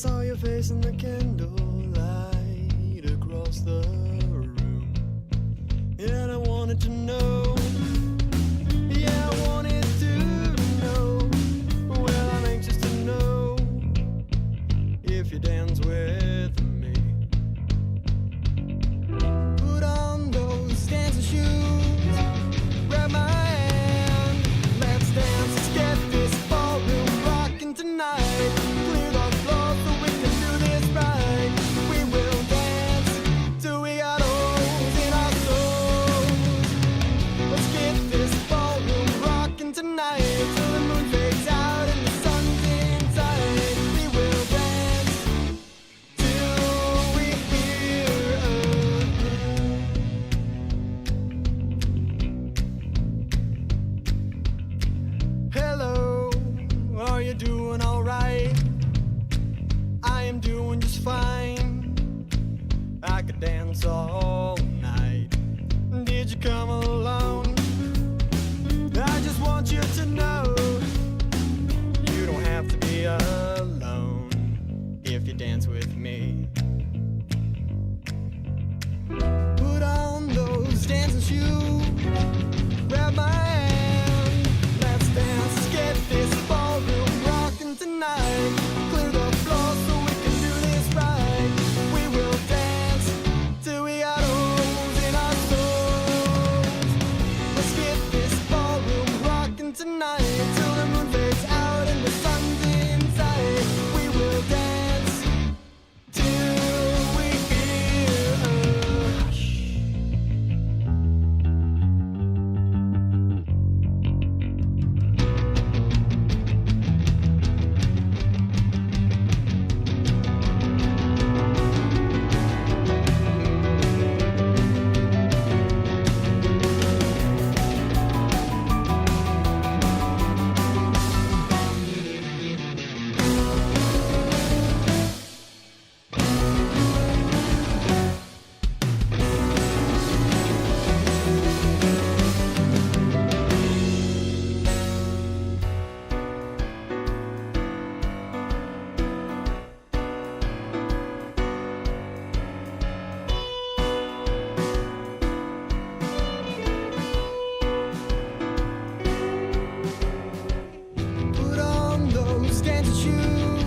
saw your face in the candlelight across the room, and I wanted to know. Yeah, I wanted to know. Well, I'm anxious to know if you dance with me. Put on those dancing shoes, grab my hand, let's dance, let's get this ballroom rocking tonight. Clear the floor so we can do this right. We will dance till we got holes in our souls. Let's get this ballroom rocking tonight till the moon fades out and the sun's inside. We will dance till we hear hello, are you doing alright? I am doing just fine. I could dance all night. Did you come alone? I just want you to know you don't have to be alone if you dance with me. Put on those dancing shoes, grab my hand, let's dance, let's get this ballroom rocking tonight. Clear the floor so we can do this right. We will dance till we got holes in our souls. Let's get this ballroom rocking tonight till the moon fades out and the sun's inside. We will dance till we hear a hush. Put on those dancing shoes,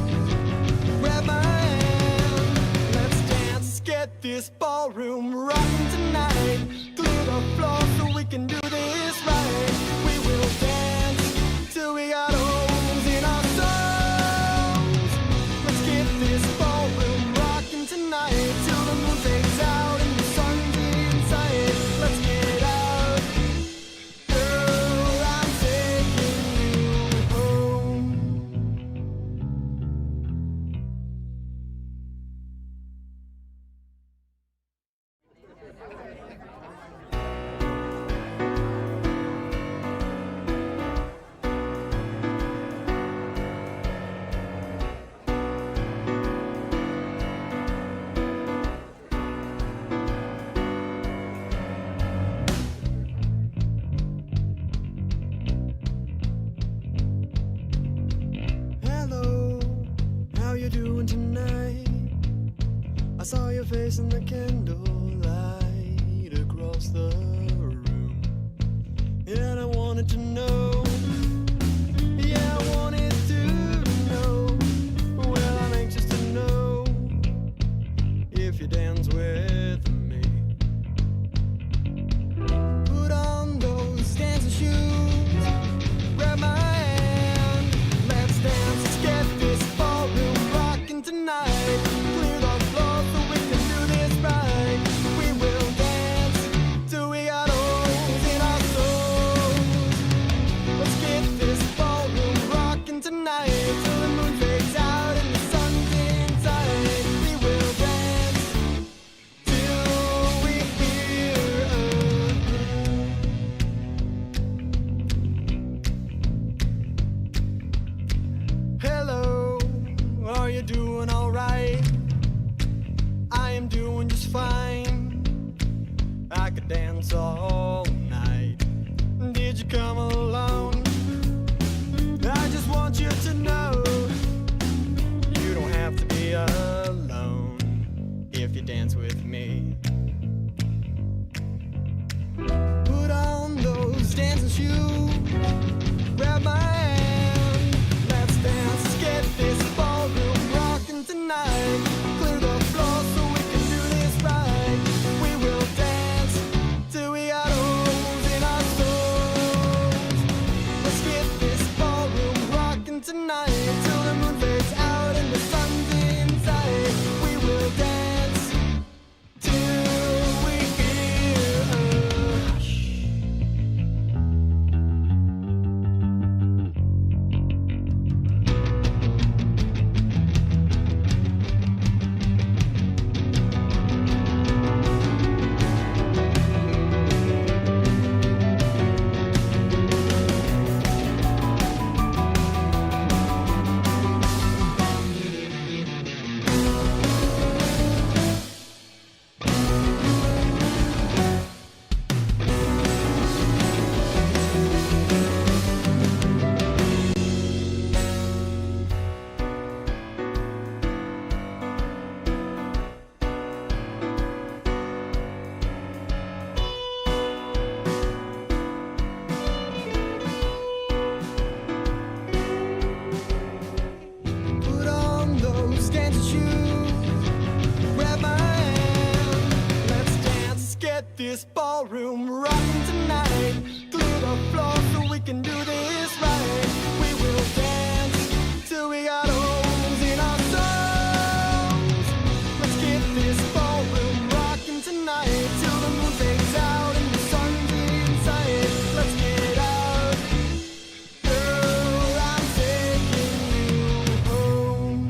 grab my hand, let's dance, let's get this ballroom rocking tonight. Clear the floor so we can do this right. We will dance till we got holes in our souls. Let's get this ballroom rocking tonight till the moon fades out and the sun's inside. Let's get out, girl, I'm taking you home. Hello, how you doing tonight? I saw your face in the candlelight across the room, and I wanted to know. Yeah, I wanted to know. Well, I'm anxious to know if you dance with me. Put on those dancing shoes, grab my hand, let's dance, let's get this ballroom rocking tonight. Clear the floor so we can do this right. We will dance till we got holes in our souls. Let's get this ballroom rocking tonight till the moon fades out and the sun's inside. We will dance till we hear hello, are you doing alright? I am doing just fine. I could dance all night. Did you come alone? I just want you to know you don't have to be dance shoes. Grab my hand, let's dance. Get this ballroom rocking tonight. Clear the floor so we can do this right. We will dance till we got holes in our souls. Let's get this ballroom rocking tonight till the moon fades out and the sun's inside. Let's get out, girl, I'm taking you home.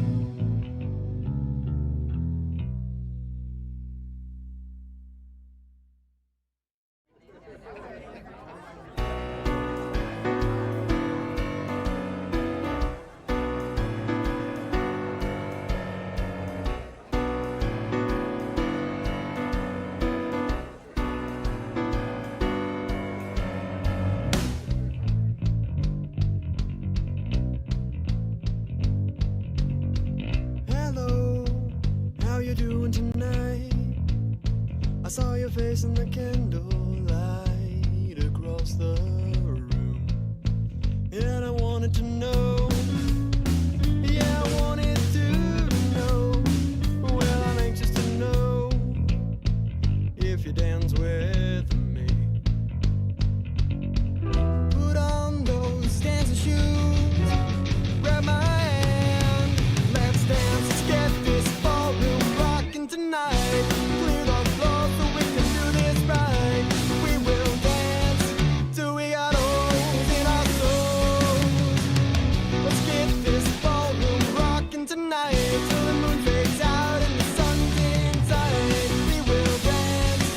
Hello, how you doing tonight? I saw your face in the candlelight across the room, and I wanted to know. Yeah, I wanted to know. Well, I'm anxious to know if you dance with me. Put on those dancing shoes. Grab my hand. Let's dance. Let's get this ballroom rocking tonight. Clear the floor so we can do this right. We will dance till we got holes in our souls. Let's get this ballroom rocking tonight till the moon fades out and the sun's inside. We will dance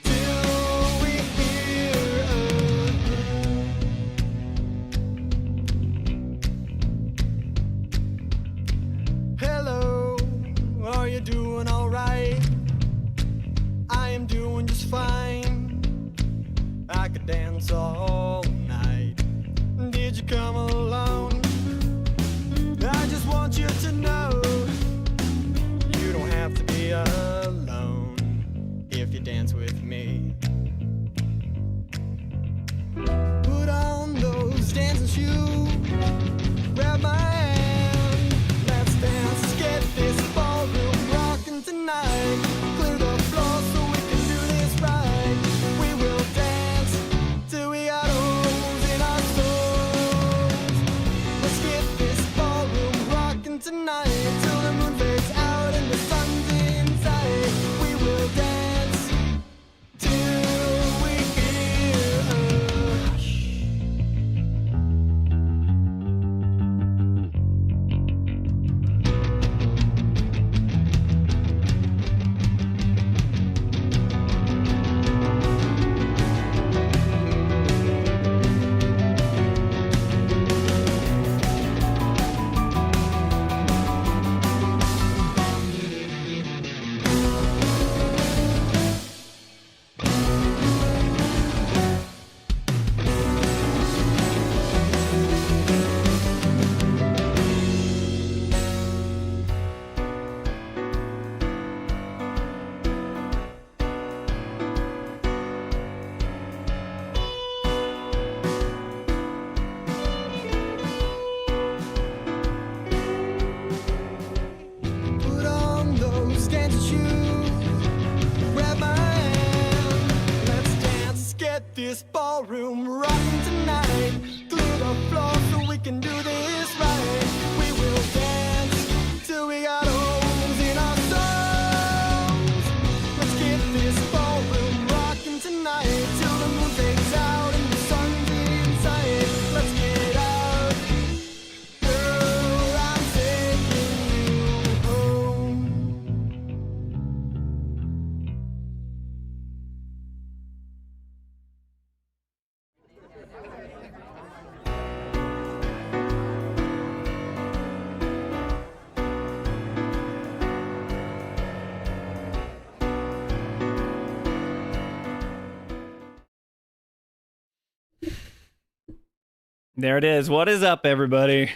till we hear hello, are you doing alright? I am doing just fine. I could dance all night. Did you come along? I just want you to know you don't have to be alone if you dance with me. Put on those dancing shoes. Grab my hand. Let's dance. Let's get this ballroom rocking tonight. Clear the floor so we can do this right. We will dance till we got holes in our souls. Let's get this ballroom rocking tonight till the moon fades out and the sun's inside. We will dance till we hear a hush. Put on those dancing shoes. Grab my hand. Let's dance. Let's get this ballroom rocking tonight. Clear the floor so we can do this right. We will dance till we got holes in our souls. Let's get this ballroom rocking tonight till the moon fades out and the sun's inside. Let's get out, girl, I'm taking you home. There it is. What is up, everybody?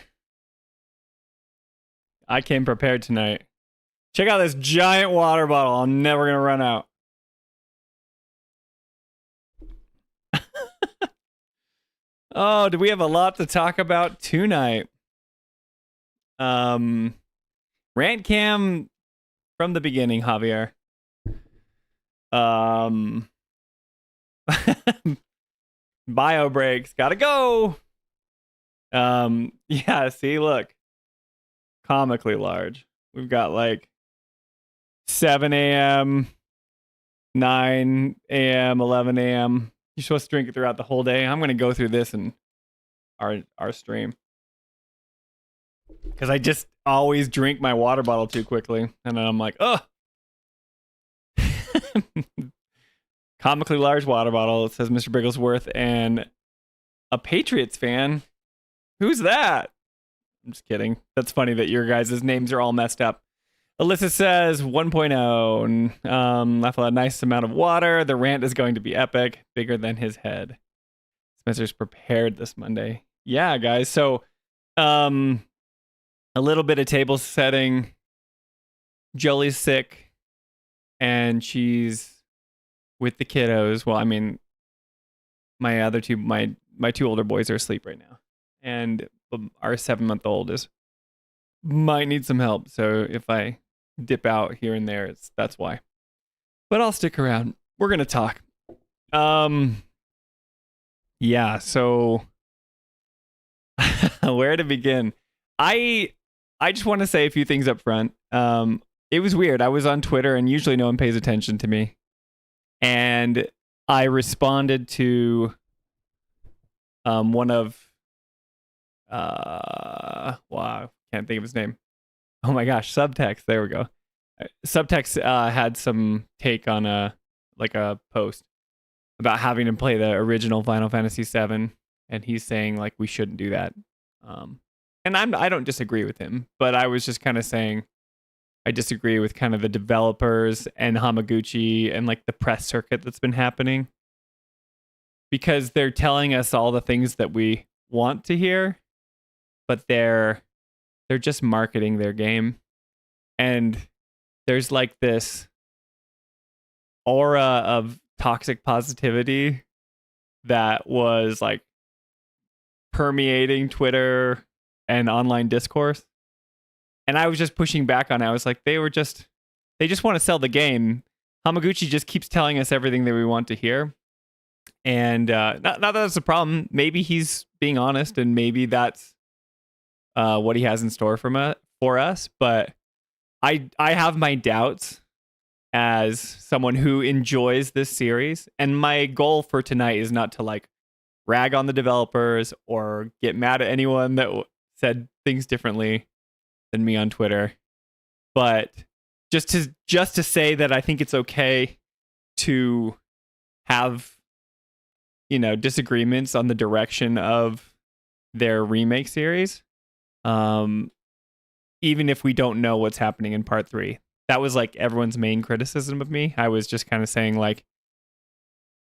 I came prepared tonight. Check out this giant water bottle. I'm never gonna run out. Oh, do we have a lot to talk about tonight? Rant cam from the beginning, Javier. Bio breaks, gotta go. Yeah, see, look. Comically large. We've got like 7 a.m., 9 a.m., 11 a.m. You're supposed to drink it throughout the whole day. I'm gonna go through this in our stream. Because I just always drink my water bottle too quickly. And then I'm like, oh. Comically large water bottle. It says Mr. Bigglesworth and a Patriots fan. Who's that? I'm just kidding. That's funny that your guys' names are all messed up. Alyssa says 1.0. Left a nice amount of water. The rant is going to be epic. Bigger than his head. Spencer's prepared this Monday. Yeah, guys. So, a little bit of table setting. Jolie's sick. And she's with the kiddos. Well, I mean, my other two, my two older boys are asleep right now. And our 7-month-old might need some help. So if I dip out here and there, that's why. But I'll stick around. We're gonna talk. Yeah. So where to begin? I just want to say a few things up front. It was weird. I was on Twitter, and usually no one pays attention to me. And I responded to one of wow, can't think of his name. Oh my gosh, Subtext. There we go. Subtext had some take on a post about having to play the original Final Fantasy VII, and he's saying like we shouldn't do that. And I don't disagree with him, but I was just kind of saying I disagree with kind of the developers and Hamaguchi and like the press circuit that's been happening, because they're telling us all the things that we want to hear, but they're just marketing their game. And there's like this aura of toxic positivity that was like permeating Twitter and online discourse. And I was just pushing back on it. I was like, they just want to sell the game. Hamaguchi just keeps telling us everything that we want to hear. And not that that's a problem. Maybe he's being honest, and maybe that's what he has in store for us. But I have my doubts as someone who enjoys this series. And my goal for tonight is not to like rag on the developers or get mad at anyone that said things differently than me on Twitter, but just to say that I think it's okay to have, disagreements on the direction of their remake series, even if we don't know what's happening in part 3. That was like everyone's main criticism of me. I was just kind of saying like,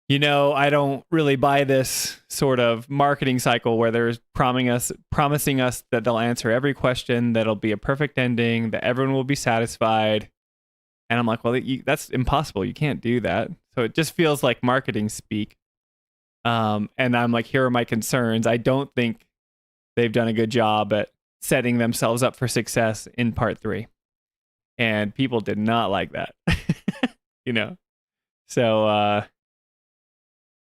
I don't really buy this sort of marketing cycle where they're promising us that they'll answer every question, that'll be a perfect ending, that everyone will be satisfied. And I'm like, well, that's impossible. You can't do that. So it just feels like marketing speak. And I'm like, here are my concerns. I don't think they've done a good job at setting themselves up for success in part 3. And people did not like that, So,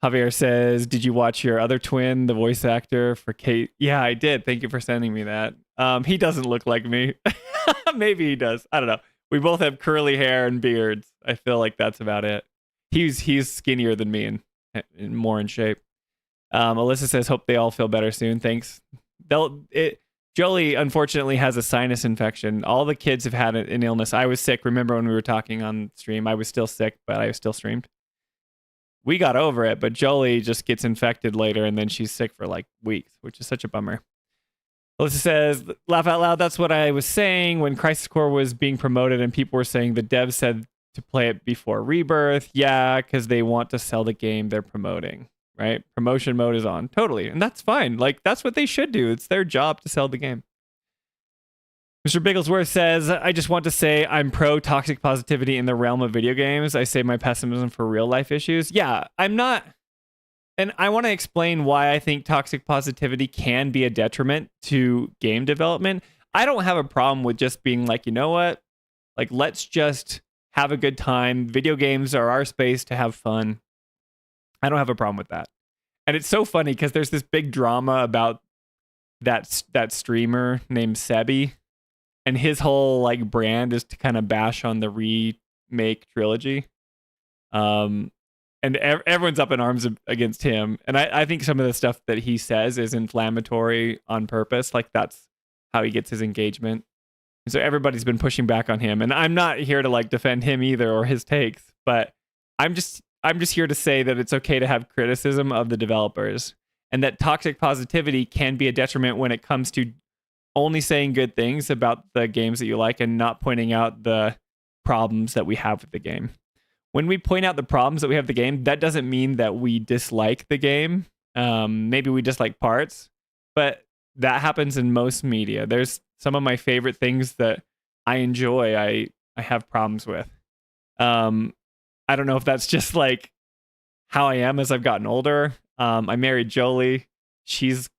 Javier says, did you watch your other twin, the voice actor for Kate? Yeah, I did. Thank you for sending me that. He doesn't look like me. Maybe he does. I don't know. We both have curly hair and beards. I feel like that's about it. He's skinnier than me and more in shape. Alyssa says, hope they all feel better soon. Thanks. Jolie, unfortunately, has a sinus infection. All the kids have had an illness. I was sick. Remember when we were talking on stream? I was still sick, but I still streamed. We got over it, but Jolie just gets infected later, and then she's sick for like weeks, which is such a bummer. Alyssa says, laugh out loud. That's what I was saying when Crisis Core was being promoted, and people were saying the devs said to play it before Rebirth. Yeah, because they want to sell the game they're promoting, right? Promotion mode is on. Totally. And that's fine. Like, that's what they should do. It's their job to sell the game. Mr. Bigglesworth says, I just want to say I'm pro toxic positivity in the realm of video games. I save my pessimism for real life issues. Yeah, I'm not. And I want to explain why I think toxic positivity can be a detriment to game development. I don't have a problem with just being like, you know what? Like, let's just have a good time. Video games are our space to have fun. I don't have a problem with that. And it's so funny because there's this big drama about that streamer named Sebi, and his whole like brand is to kind of bash on the remake trilogy. And everyone's up in arms against him. And I think some of the stuff that he says is inflammatory on purpose. Like that's how he gets his engagement. And so everybody's been pushing back on him. And I'm not here to like defend him either or his takes, but I'm just here to say that it's okay to have criticism of the developers, and that toxic positivity can be a detriment when it comes to only saying good things about the games that you like and not pointing out the problems that we have with the game. When we point out the problems that we have with the game, that doesn't mean that we dislike the game. Maybe we dislike parts, but that happens in most media. There's some of my favorite things that I enjoy, I have problems with. I don't know if that's just like how I am as I've gotten older. I married Jolie. She's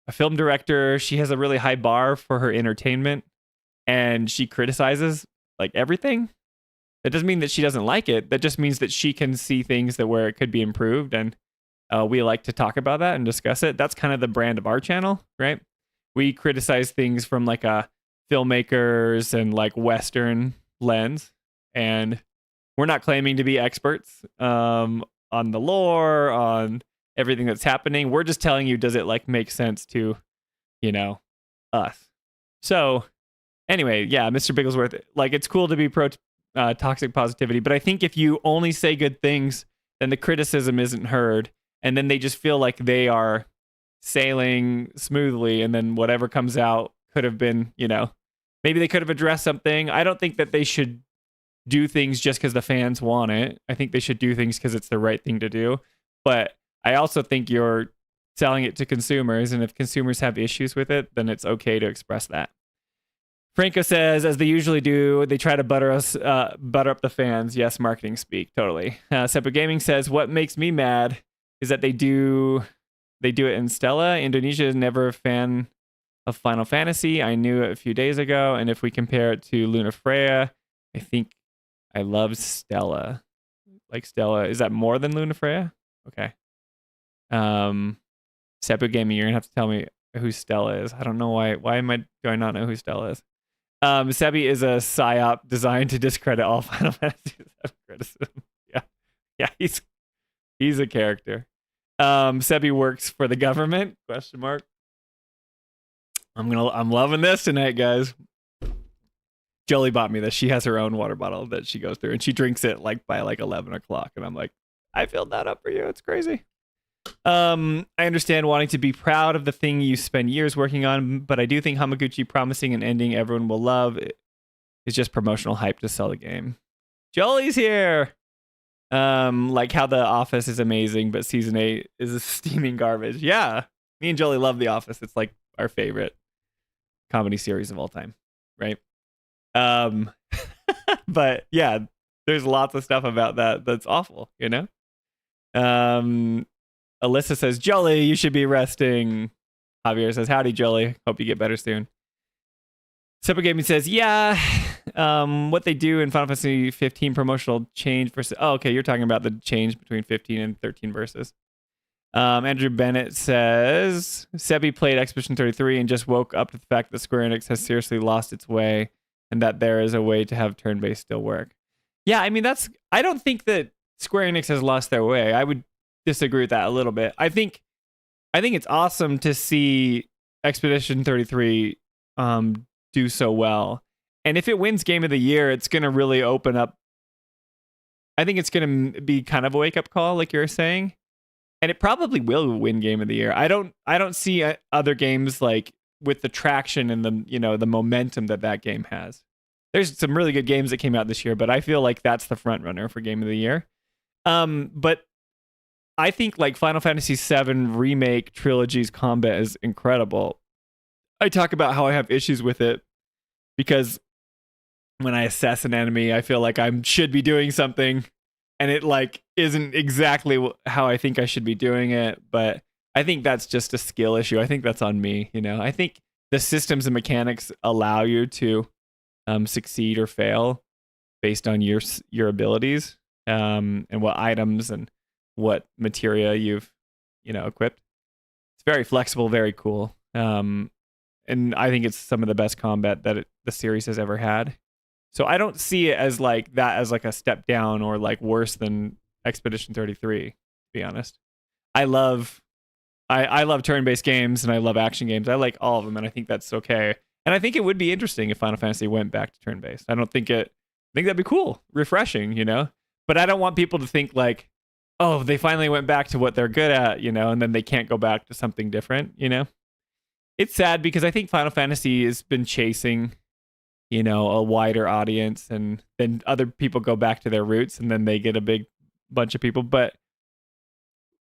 a film director. She has a really high bar for her entertainment, and she criticizes like everything. That doesn't mean that she doesn't like it. That just means that she can see things that where it could be improved, and we like to talk about that and discuss it. That's kind of the brand of our channel, right? We criticize things from like a filmmakers and like Western lens, and we're not claiming to be experts on the lore, on everything that's happening. We're just telling you, does it like make sense to, you know, us? So anyway, yeah, Mr. Bigglesworth, like it's cool to be pro toxic positivity, but I think if you only say good things, then the criticism isn't heard, and then they just feel like they are sailing smoothly, and then whatever comes out could have been, you know, maybe they could have addressed something. I don't think that they should do things just because the fans want it. I think they should do things because it's the right thing to do. But I also think you're selling it to consumers, and if consumers have issues with it, then it's okay to express that. Franco says, as they usually do, they try to butter up the fans. Yes, marketing speak, totally. Separate Gaming says, what makes me mad is that they do it in Stella. Indonesia is never a fan of Final Fantasy. I knew it a few days ago, and if we compare it to Luna Freya, I think I love Stella. Like Stella, is that more than Luna Freya? Okay. Separate Gaming, you're gonna have to tell me who Stella is. I don't know why. Do I not know who Stella is? Sebi is a psyop designed to discredit all Final Fantasy criticism. Yeah, he's a character. Sebi works for the government? Question mark. I'm loving this tonight, guys. Jolie bought me this. She has her own water bottle that she goes through, and she drinks it like by like 11 o'clock, and I'm like, I filled that up for you. It's crazy. I understand wanting to be proud of the thing you spend years working on, but I do think Hamaguchi promising an ending everyone will love is just promotional hype to sell the game. Jolie's here. Like how The Office is amazing, but season 8 is a steaming garbage. Yeah, me and Jolie love The Office. It's like our favorite comedy series of all time, right? But yeah, there's lots of stuff about that that's awful, you know? Alyssa says, Jolie, you should be resting. Javier says, howdy, Jolie. Hope you get better soon. Separate Gaming says, yeah, what they do in Final Fantasy 15 promotional change versus... Oh, okay, you're talking about the change between 15 and 13 verses. Andrew Bennett says, Sebi played Expedition 33 and just woke up to the fact that Square Enix has seriously lost its way and that there is a way to have turn-based still work. Yeah, I mean, I don't think that Square Enix has lost their way. I would disagree with that a little bit. I think it's awesome to see Expedition 33 do so well. And if it wins Game of the Year, it's going to really open up. I think it's going to be kind of a wake-up call, like you're saying. And it probably will win Game of the Year. I don't see other games like with the traction and the, you know, the momentum that game has. There's some really good games that came out this year, but I feel like that's the front runner for Game of the Year. But I think like Final Fantasy VII Remake Trilogy's combat is incredible. I talk about how I have issues with it because when I assess an enemy, I feel like I should be doing something and it like isn't exactly how I think I should be doing it. But I think that's just a skill issue. I think that's on me. You know, I think the systems and mechanics allow you to succeed or fail based on your abilities, and what items and what materia you've equipped. It's very flexible, very cool. And I think it's some of the best combat that the series has ever had. So I don't see it as like that as like a step down or like worse than Expedition 33, to be honest. I love turn-based games and I love action games. I like all of them, and I think that's okay. And I think it would be interesting if Final Fantasy went back to turn-based. I think that'd be cool, refreshing, But I don't want people to think like, oh, they finally went back to what they're good at, and then they can't go back to something different, It's sad because I think Final Fantasy has been chasing, a wider audience, and then other people go back to their roots and then they get a big bunch of people. But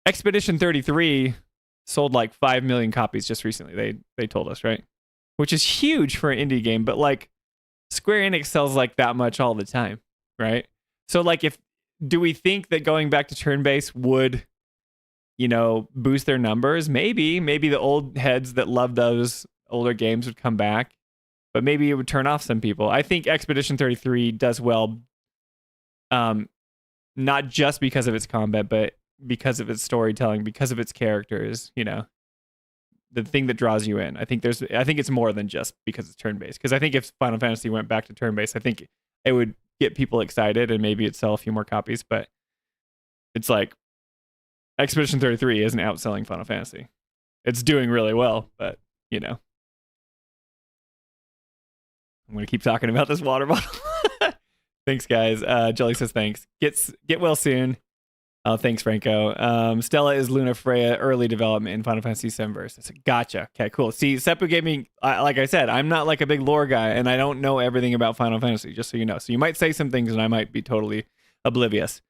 Expedition 33 sold like 5 million copies just recently. They told us, right? Which is huge for an indie game, but like Square Enix sells like that much all the time, right? So like do we think that going back to turn-based would boost their numbers? Maybe the old heads that love those older games would come back, but maybe it would turn off some people. I think Expedition 33 does well, not just because of its combat, but because of its storytelling, because of its characters, the thing that draws you in. I think it's more than just because it's turn-based. Because I think if Final Fantasy went back to turn-based, I think it would get people excited and maybe it'd sell a few more copies. But it's like Expedition 33 isn't outselling Final Fantasy. It's doing really well, but I'm going to keep talking about this water bottle. Thanks, guys. Jolie says thanks. Get well soon. Oh, thanks, Franco. Stella is Luna Freya early development in Final Fantasy VII Verse. I said, gotcha. Okay, cool. See, Seppu gave me, like I said, I'm not like a big lore guy, and I don't know everything about Final Fantasy, just so you know. So you might say some things, and I might be totally oblivious.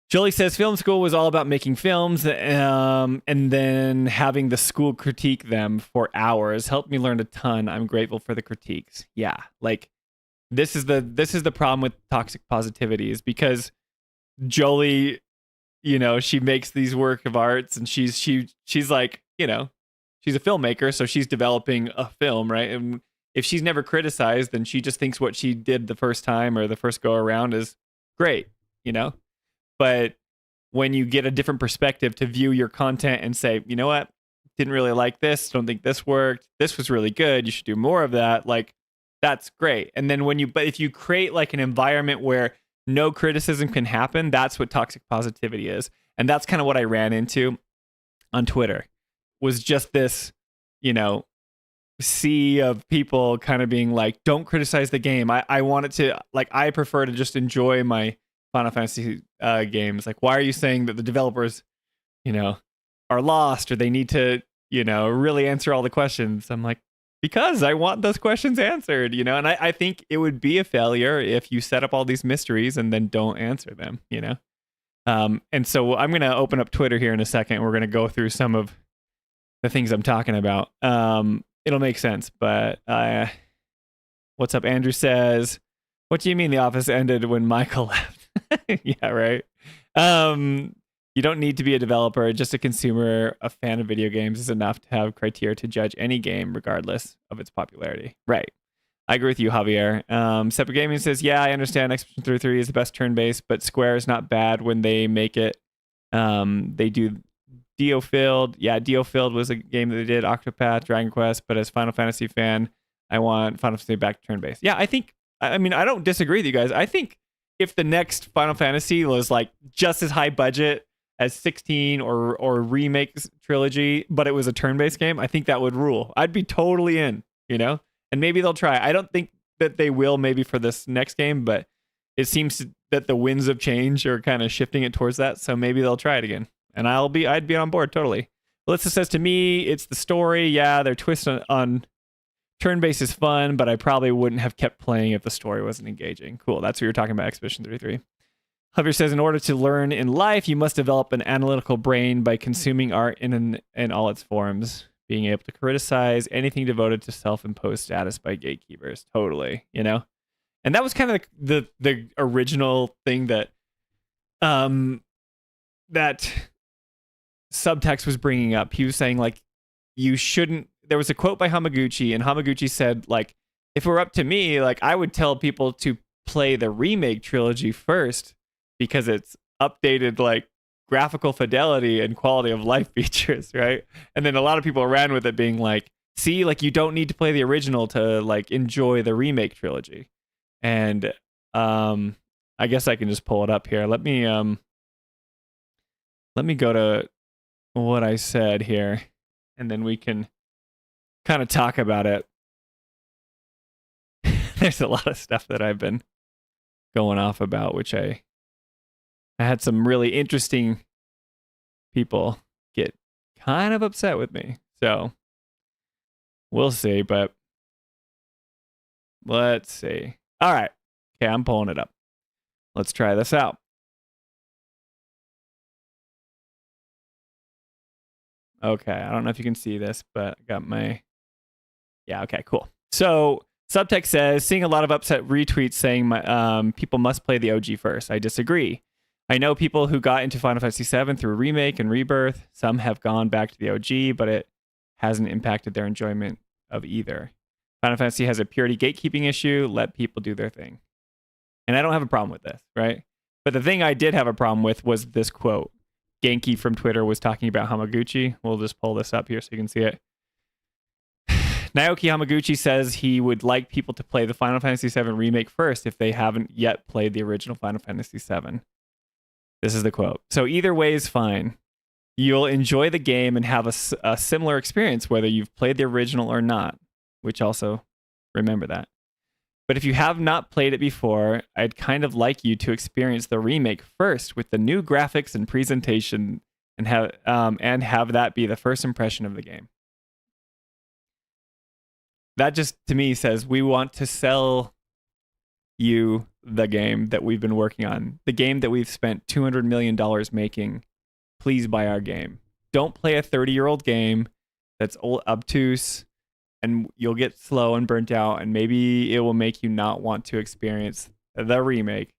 Jolie says, film school was all about making films, and then having the school critique them for hours helped me learn a ton. I'm grateful for the critiques. Yeah, like this is the problem with toxic positivity, is because Jolie, she makes these work of arts, and she's like, she's a filmmaker, so she's developing a film, right? And if she's never criticized, then she just thinks what she did the first time or the first go around is great, But when you get a different perspective to view your content and say, you know what, didn't really like this, don't think this worked, this was really good, you should do more of that, like, that's great. And then but if you create like an environment where no criticism can happen, that's what toxic positivity is. And that's kind of what I ran into on Twitter, was just this, sea of people kind of being like, don't criticize the game. I want it to, like, I prefer to just enjoy my Final Fantasy games. Like, why are you saying that the developers, are lost, or they need to, really answer all the questions? I'm like, because I want those questions answered, and I think it would be a failure if you set up all these mysteries and then don't answer them, And so I'm going to open up Twitter here in a second. We're going to go through some of the things I'm talking about. It'll make sense, but what's up? Andrew says, what do you mean The Office ended when Michael left? Yeah, right. You don't need to be a developer, just a consumer. A fan of video games is enough to have criteria to judge any game, regardless of its popularity. Right. I agree with you, Javier. Separate Gaming says, yeah, I understand Expedition 33 is the best turn-based, but Square is not bad when they make it. They do Dio-Filled. Yeah, Dio-Filled was a game that they did, Octopath, Dragon Quest, but as Final Fantasy fan, I want Final Fantasy back to turn-based. Yeah, I don't disagree with you guys. I think if the next Final Fantasy was like just as high budget as 16 or remake trilogy, but it was a turn-based game, I think that would rule. I'd be totally in, and maybe they'll try. I don't think that they will maybe for this next game, but it seems that the winds of change are kind of shifting it towards that, so maybe they'll try it again. And I'd be on board totally. Melissa says, to me, it's the story. Yeah, their twist on turn-based is fun, but I probably wouldn't have kept playing if the story wasn't engaging. Cool, that's what you're talking about, Expedition 33. Javier says, in order to learn in life, you must develop an analytical brain by consuming art in all its forms, being able to criticize anything devoted to self-imposed status by gatekeepers. Totally, And that was kind of the original thing that that Subtext was bringing up. He was saying, like, you shouldn't, there was a quote by Hamaguchi, and Hamaguchi said, like, if it were up to me, like, I would tell people to play the remake trilogy first because it's updated, like, graphical fidelity and quality of life features, right? And then a lot of people ran with it being like, see, like, you don't need to play the original to, like, enjoy the remake trilogy. And I guess I can just pull it up here. Let me go to what I said here, and then we can kind of talk about it. There's a lot of stuff that I've been going off about, which I had some really interesting people get kind of upset with me. So we'll see, but let's see. All right. Okay, I'm pulling it up. Let's try this out. Okay, I don't know if you can see this, but I got my... Yeah, okay, cool. So subtext says, seeing a lot of upset retweets saying people must play the OG first. I disagree. I know people who got into Final Fantasy VII through Remake and Rebirth. Some have gone back to the OG, but it hasn't impacted their enjoyment of either. Final Fantasy has a purity gatekeeping issue. Let people do their thing. And I don't have a problem with this, right? But the thing I did have a problem with was this quote. Genki from Twitter was talking about Hamaguchi. We'll just pull this up here so you can see it. Naoki Hamaguchi says he would like people to play the Final Fantasy VII Remake first if they haven't yet played the original Final Fantasy VII. This is the quote. So either way is fine. You'll enjoy the game and have a similar experience whether you've played the original or not, which also remember that. But if you have not played it before, I'd kind of like you to experience the remake first with the new graphics and presentation and have that be the first impression of the game. That just, to me, says we want to sell you the game that we've been working on, the game that we've spent $200 million making. Please buy our game. Don't play a 30-year-old game that's old, obtuse, and you'll get slow and burnt out, and maybe it will make you not want to experience the remake.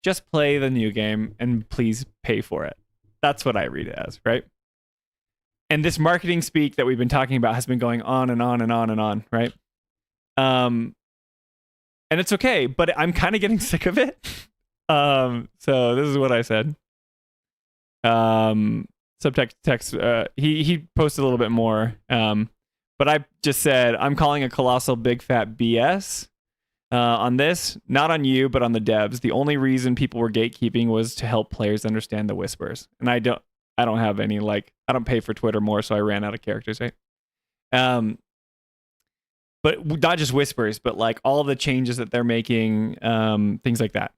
Just play the new game, and please pay for it. That's what I read it as, right? And this marketing speak that we've been talking about has been going on and on and on and on, right? And it's okay, but I'm kind of getting sick of it. So this is what I said. Subtext, he posted a little bit more. But I just said, I'm calling a colossal big fat BS on this. Not on you, but on the devs. The only reason people were gatekeeping was to help players understand the whispers. And I don't have any, like, I don't pay for Twitter more, so I ran out of characters, right? But not just whispers, but like all the changes that they're making, things like that.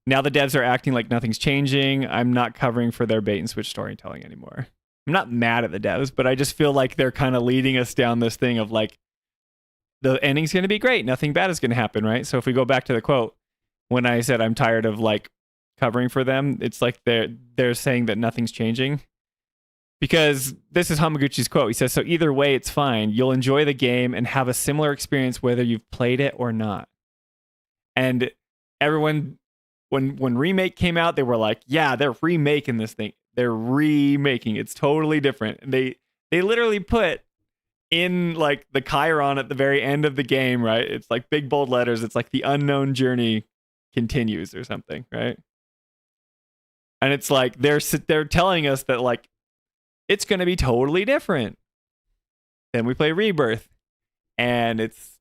Now the devs are acting like nothing's changing. I'm not covering for their bait and switch storytelling anymore. I'm not mad at the devs, but I just feel like they're kind of leading us down this thing of like, the ending's going to be great. Nothing bad is going to happen, right? So if we go back to the quote, when I said I'm tired of like covering for them, it's like they're saying that nothing's changing. Because this is Hamaguchi's quote. He says, so either way, it's fine. You'll enjoy the game and have a similar experience whether you've played it or not. And everyone, when Remake came out, they were like, yeah, they're remaking this thing. They're remaking. It's totally different. And they literally put in like the Chiron at the very end of the game, right? It's like big bold letters. It's like the unknown journey continues or something, right? And it's like they're telling us that like it's going to be totally different. Then we play Rebirth, and it's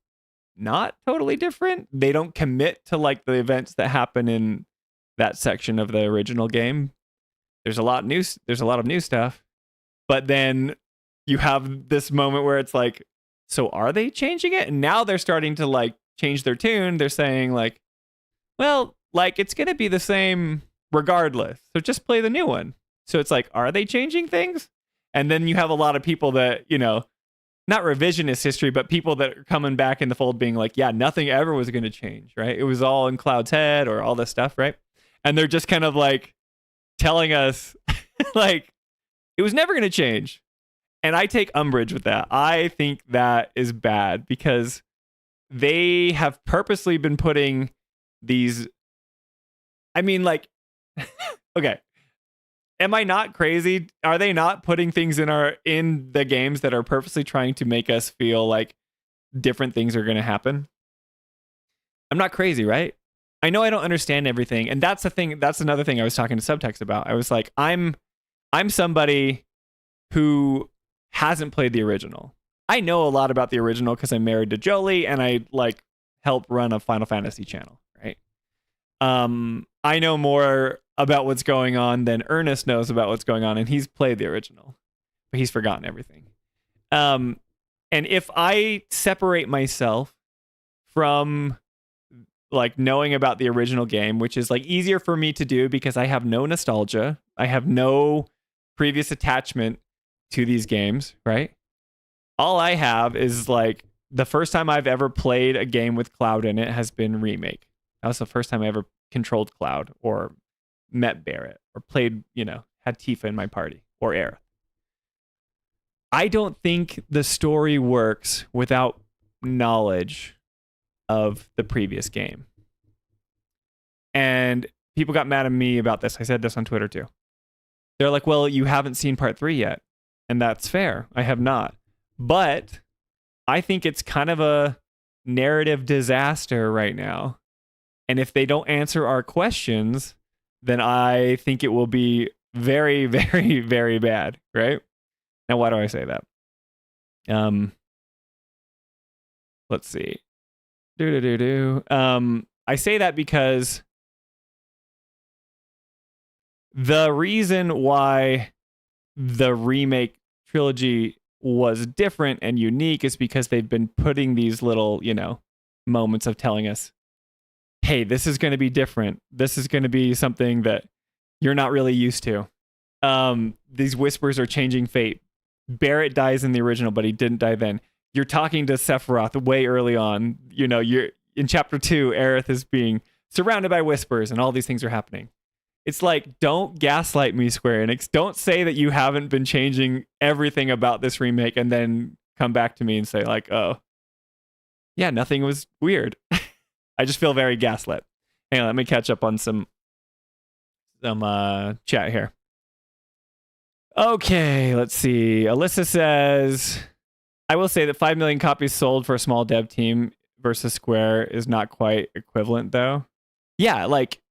not totally different. They don't commit to like the events that happen in that section of the original game. There's a lot of new stuff, but then you have this moment where it's like, so are they changing it? And now they're starting to like change their tune. They're saying like, well, like it's going to be the same regardless. So just play the new one. So it's like, are they changing things? And then you have a lot of people that, you know, not revisionist history, but people that are coming back in the fold being like, yeah, nothing ever was going to change, right? It was all in Cloud's head or all this stuff, right? And they're just kind of like telling us like it was never going to change. And I take umbrage with that. I think that is bad because they have purposely been putting these, I mean, like, okay. Am I not crazy? Are they not putting things in the games that are purposely trying to make us feel like different things are going to happen? I'm not crazy, right? I know I don't understand everything, and that's the thing. That's another thing I was talking to Subtext about. I was like, I'm somebody who hasn't played the original. I know a lot about the original because I'm married to Jolie, and I like help run a Final Fantasy channel, right? I know more about what's going on than Ernest knows about what's going on, and he's played the original, but he's forgotten everything. And if I separate myself from like knowing about the original game, which is like easier for me to do because I have no nostalgia, I have no previous attachment to these games, right? All I have is like the first time I've ever played a game with Cloud in it has been Remake. That was the first time I ever controlled Cloud or met Barrett or played, had Tifa in my party or Aerith. I don't think the story works without knowledge of the previous game. And people got mad at me about this. I said this on Twitter too. They're like, well, you haven't seen part 3 yet. And that's fair. I have not. But I think it's kind of a narrative disaster right now. And if they don't answer our questions, then I think it will be very, very, very bad, right? Now, why do I say that? Let's see. I say that because the reason why the remake trilogy was different and unique is because they've been putting these little, moments of telling us, hey, this is going to be different. This is going to be something that you're not really used to. These whispers are changing fate. Barrett dies in the original, but he didn't die then. You're talking to Sephiroth way early on. You're in chapter 2, Aerith is being surrounded by whispers and all these things are happening. It's like, don't gaslight me, Square Enix. Don't say that you haven't been changing everything about this remake and then come back to me and say like, oh, yeah, nothing was weird. I just feel very gaslit. Hang on, let me catch up on some chat here. Okay, let's see. Alyssa says, I will say that 5 million copies sold for a small dev team versus Square is not quite equivalent, though. Yeah, like,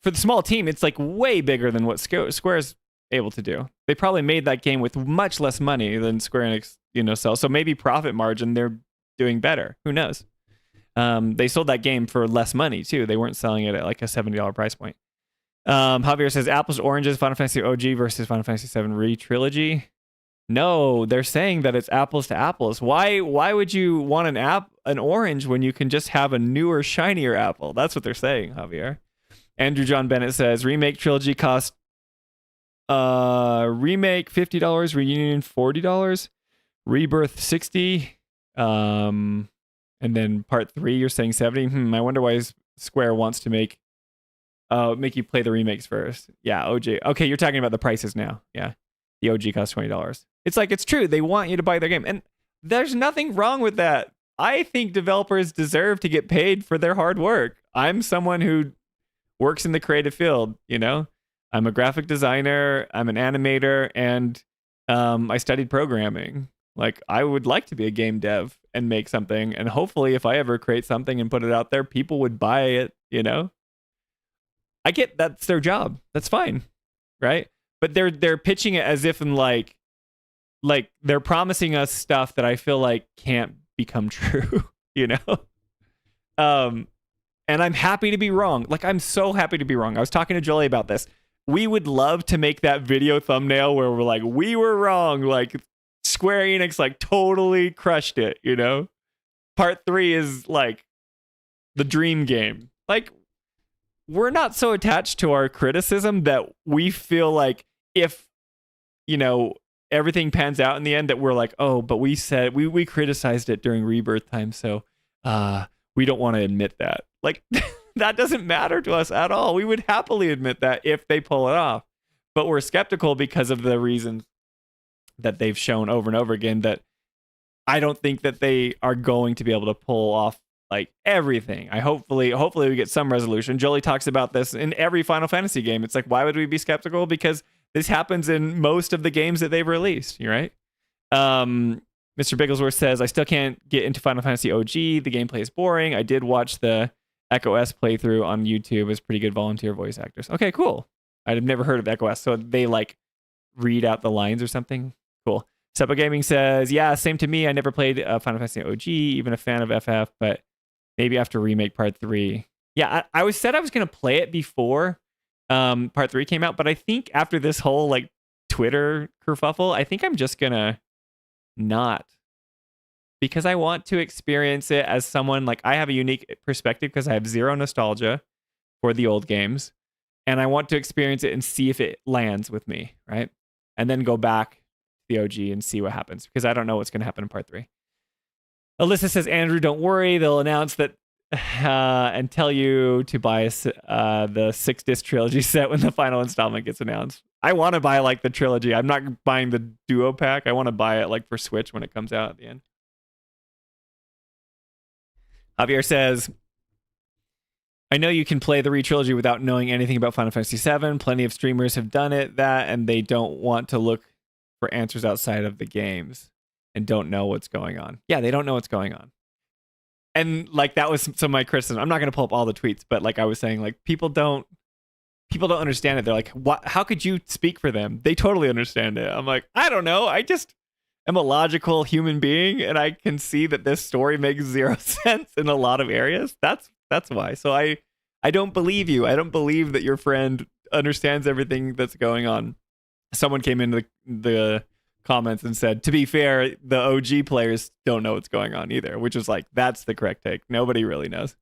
for the small team, it's like way bigger than what Square is able to do. They probably made that game with much less money than Square Enix, sells. So maybe profit margin, they're doing better. Who knows? They sold that game for less money, too. They weren't selling it at like a $70 price point. Javier says, apples to oranges, Final Fantasy OG versus Final Fantasy 7 Re-Trilogy. No, they're saying that it's apples to apples. Why would you want an orange when you can just have a newer, shinier apple? That's what they're saying, Javier. Andrew John Bennett says, remake trilogy cost remake $50, reunion $40, rebirth $60, and then part 3 you're saying $70. I wonder why Square wants to make you play the remakes first. Yeah, OG. Okay, you're talking about the prices now. Yeah, the OG costs $20. It's like, it's true. They want you to buy their game, and there's nothing wrong with that. I think developers deserve to get paid for their hard work. I'm someone who works in the creative field, I'm a graphic designer, I'm an animator, and I studied programming. Like, I would like to be a game dev and make something, and hopefully if I ever create something and put it out there, people would buy it, I get that's their job. That's fine, right? But they're pitching it as if in like they're promising us stuff that I feel like can't become true, And I'm happy to be wrong. Like, I'm so happy to be wrong. I was talking to Jolie about this. We would love to make that video thumbnail where we're like, we were wrong. Like, Square Enix, like, totally crushed it, Part 3 is, like, the dream game. Like, we're not so attached to our criticism that we feel like if, everything pans out in the end that we're like, oh, but we said, we criticized it during rebirth time, so we don't want to admit that. Like, that doesn't matter to us at all. We would happily admit that if they pull it off. But we're skeptical because of the reasons that they've shown over and over again that I don't think that they are going to be able to pull off like everything. Hopefully we get some resolution. Jolie talks about this in every Final Fantasy game. It's like, why would we be skeptical? Because this happens in most of the games that they've released. You're right. Mr. Bigglesworth says, I still can't get into Final Fantasy OG. The gameplay is boring. I did watch the Echo S playthrough on YouTube. It's pretty good volunteer voice actors. Okay, cool. I've never heard of Echo S. So they like read out the lines or something. Cool. Seppa Gaming says, yeah, same to me. I never played Final Fantasy OG, even a fan of FF, but maybe after Remake Part 3. Yeah, I was said I was going to play it before Part 3 came out, but I think after this whole like Twitter kerfuffle, I think I'm just going to not. Because I want to experience it as someone, like I have a unique perspective because I have zero nostalgia for the old games. And I want to experience it and see if it lands with me, right? And then go back the OG and see what happens because I don't know what's going to happen in Part 3. Alyssa says, Andrew, don't worry. They'll announce that and tell you to buy the 6-disc trilogy set when the final installment gets announced. I want to buy like the trilogy. I'm not buying the duo pack. I want to buy it like for Switch when it comes out at the end. Javier says, I know you can play the re-trilogy without knowing anything about Final Fantasy VII. Plenty of streamers have done that, and they don't want to look for answers outside of the games and don't know what's going on. Yeah, they don't know what's going on. And like that was some of my criticism. I'm not going to pull up all the tweets, but like I was saying, like people don't understand it. They're like, what? How could you speak for them? They totally understand it. I'm like, I don't know. I just am a logical human being, and I can see that this story makes zero sense in a lot of areas. That's why. So I don't believe you. I don't believe that your friend understands everything that's going on. Someone came into the comments and said, to be fair, the OG players don't know what's going on either, which is like, that's the correct take. Nobody really knows.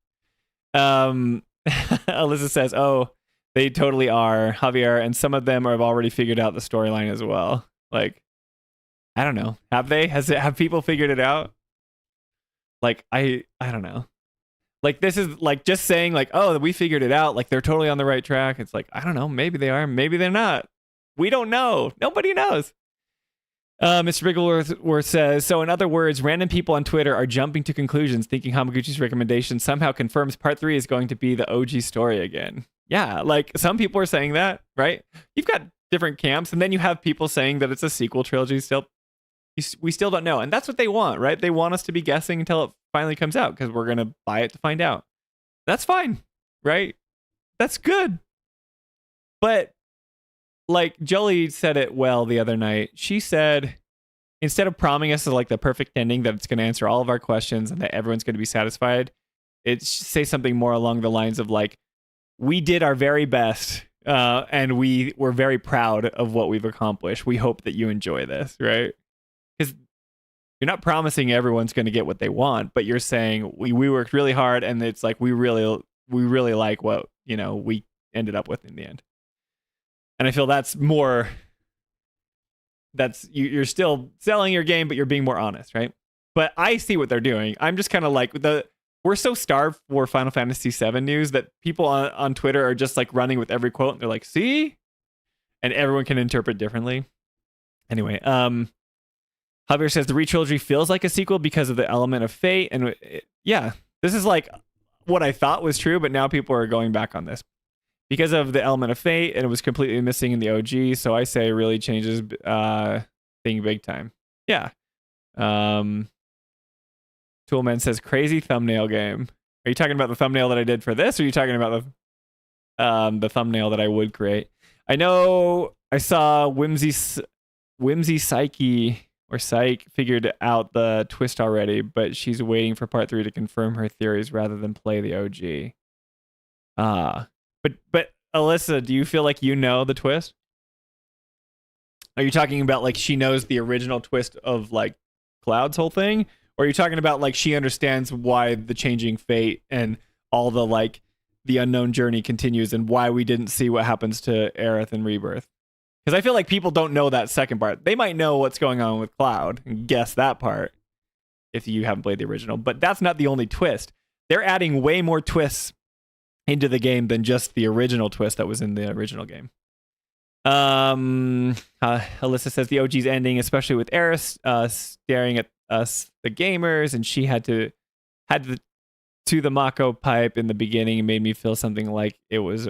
Alyssa says, oh, they totally are, Javier, and some of them have already figured out the storyline as well. Like, I don't know. Have they? Have people figured it out? Like, I don't know. Like, this is like just saying like, oh, we figured it out. Like, they're totally on the right track. It's like, I don't know. Maybe they are. Maybe they're not. We don't know. Nobody knows. Mr. Bigglesworth says, so in other words, random people on Twitter are jumping to conclusions, thinking Hamaguchi's recommendation somehow confirms Part 3 is going to be the OG story again. Yeah, like some people are saying that, right? You've got different camps, and then you have people saying that it's a sequel trilogy still. We still don't know. And that's what they want, right? They want us to be guessing until it finally comes out because we're going to buy it to find out. That's fine, right? That's good. But like Jolie said it well the other night. She said, instead of promising us like the perfect ending that it's going to answer all of our questions and that everyone's going to be satisfied, it should say something more along the lines of like, we did our very best and we were very proud of what we've accomplished. We hope that you enjoy this, right? Because you're not promising everyone's going to get what they want, but you're saying we worked really hard and it's like we really like what, you know, we ended up with in the end. And I feel that's more, you're still selling your game, but you're being more honest, right? But I see what they're doing. I'm just kind of like, we're so starved for Final Fantasy VII news that people on Twitter are just like running with every quote. And they're like, see? And everyone can interpret differently. Anyway, Javier says the re-trilogy feels like a sequel because of the element of fate. And yeah, this is like what I thought was true, but now people are going back on this. Because of the element of fate, and it was completely missing in the OG, so I say it really changes thing big time. Yeah. Toolman says crazy thumbnail game. Are you talking about the thumbnail that I did for this, or are you talking about the thumbnail that I would create? I know I saw Whimsy Psyche or Psyche figured out the twist already, but she's waiting for Part 3 to confirm her theories rather than play the OG. But Alyssa, do you feel like you know the twist? Are you talking about like she knows the original twist of like Cloud's whole thing? Or are you talking about like she understands why the changing fate and all the like the unknown journey continues and why we didn't see what happens to Aerith in Rebirth? Because I feel like people don't know that second part. They might know what's going on with Cloud and guess that part if you haven't played the original. But that's not the only twist. They're adding way more twists into the game than just the original twist that was in the original game. Alyssa says the OG's ending, especially with Aerith staring at us, the gamers, and she had to to the Mako pipe in the beginning. It made me feel something like it was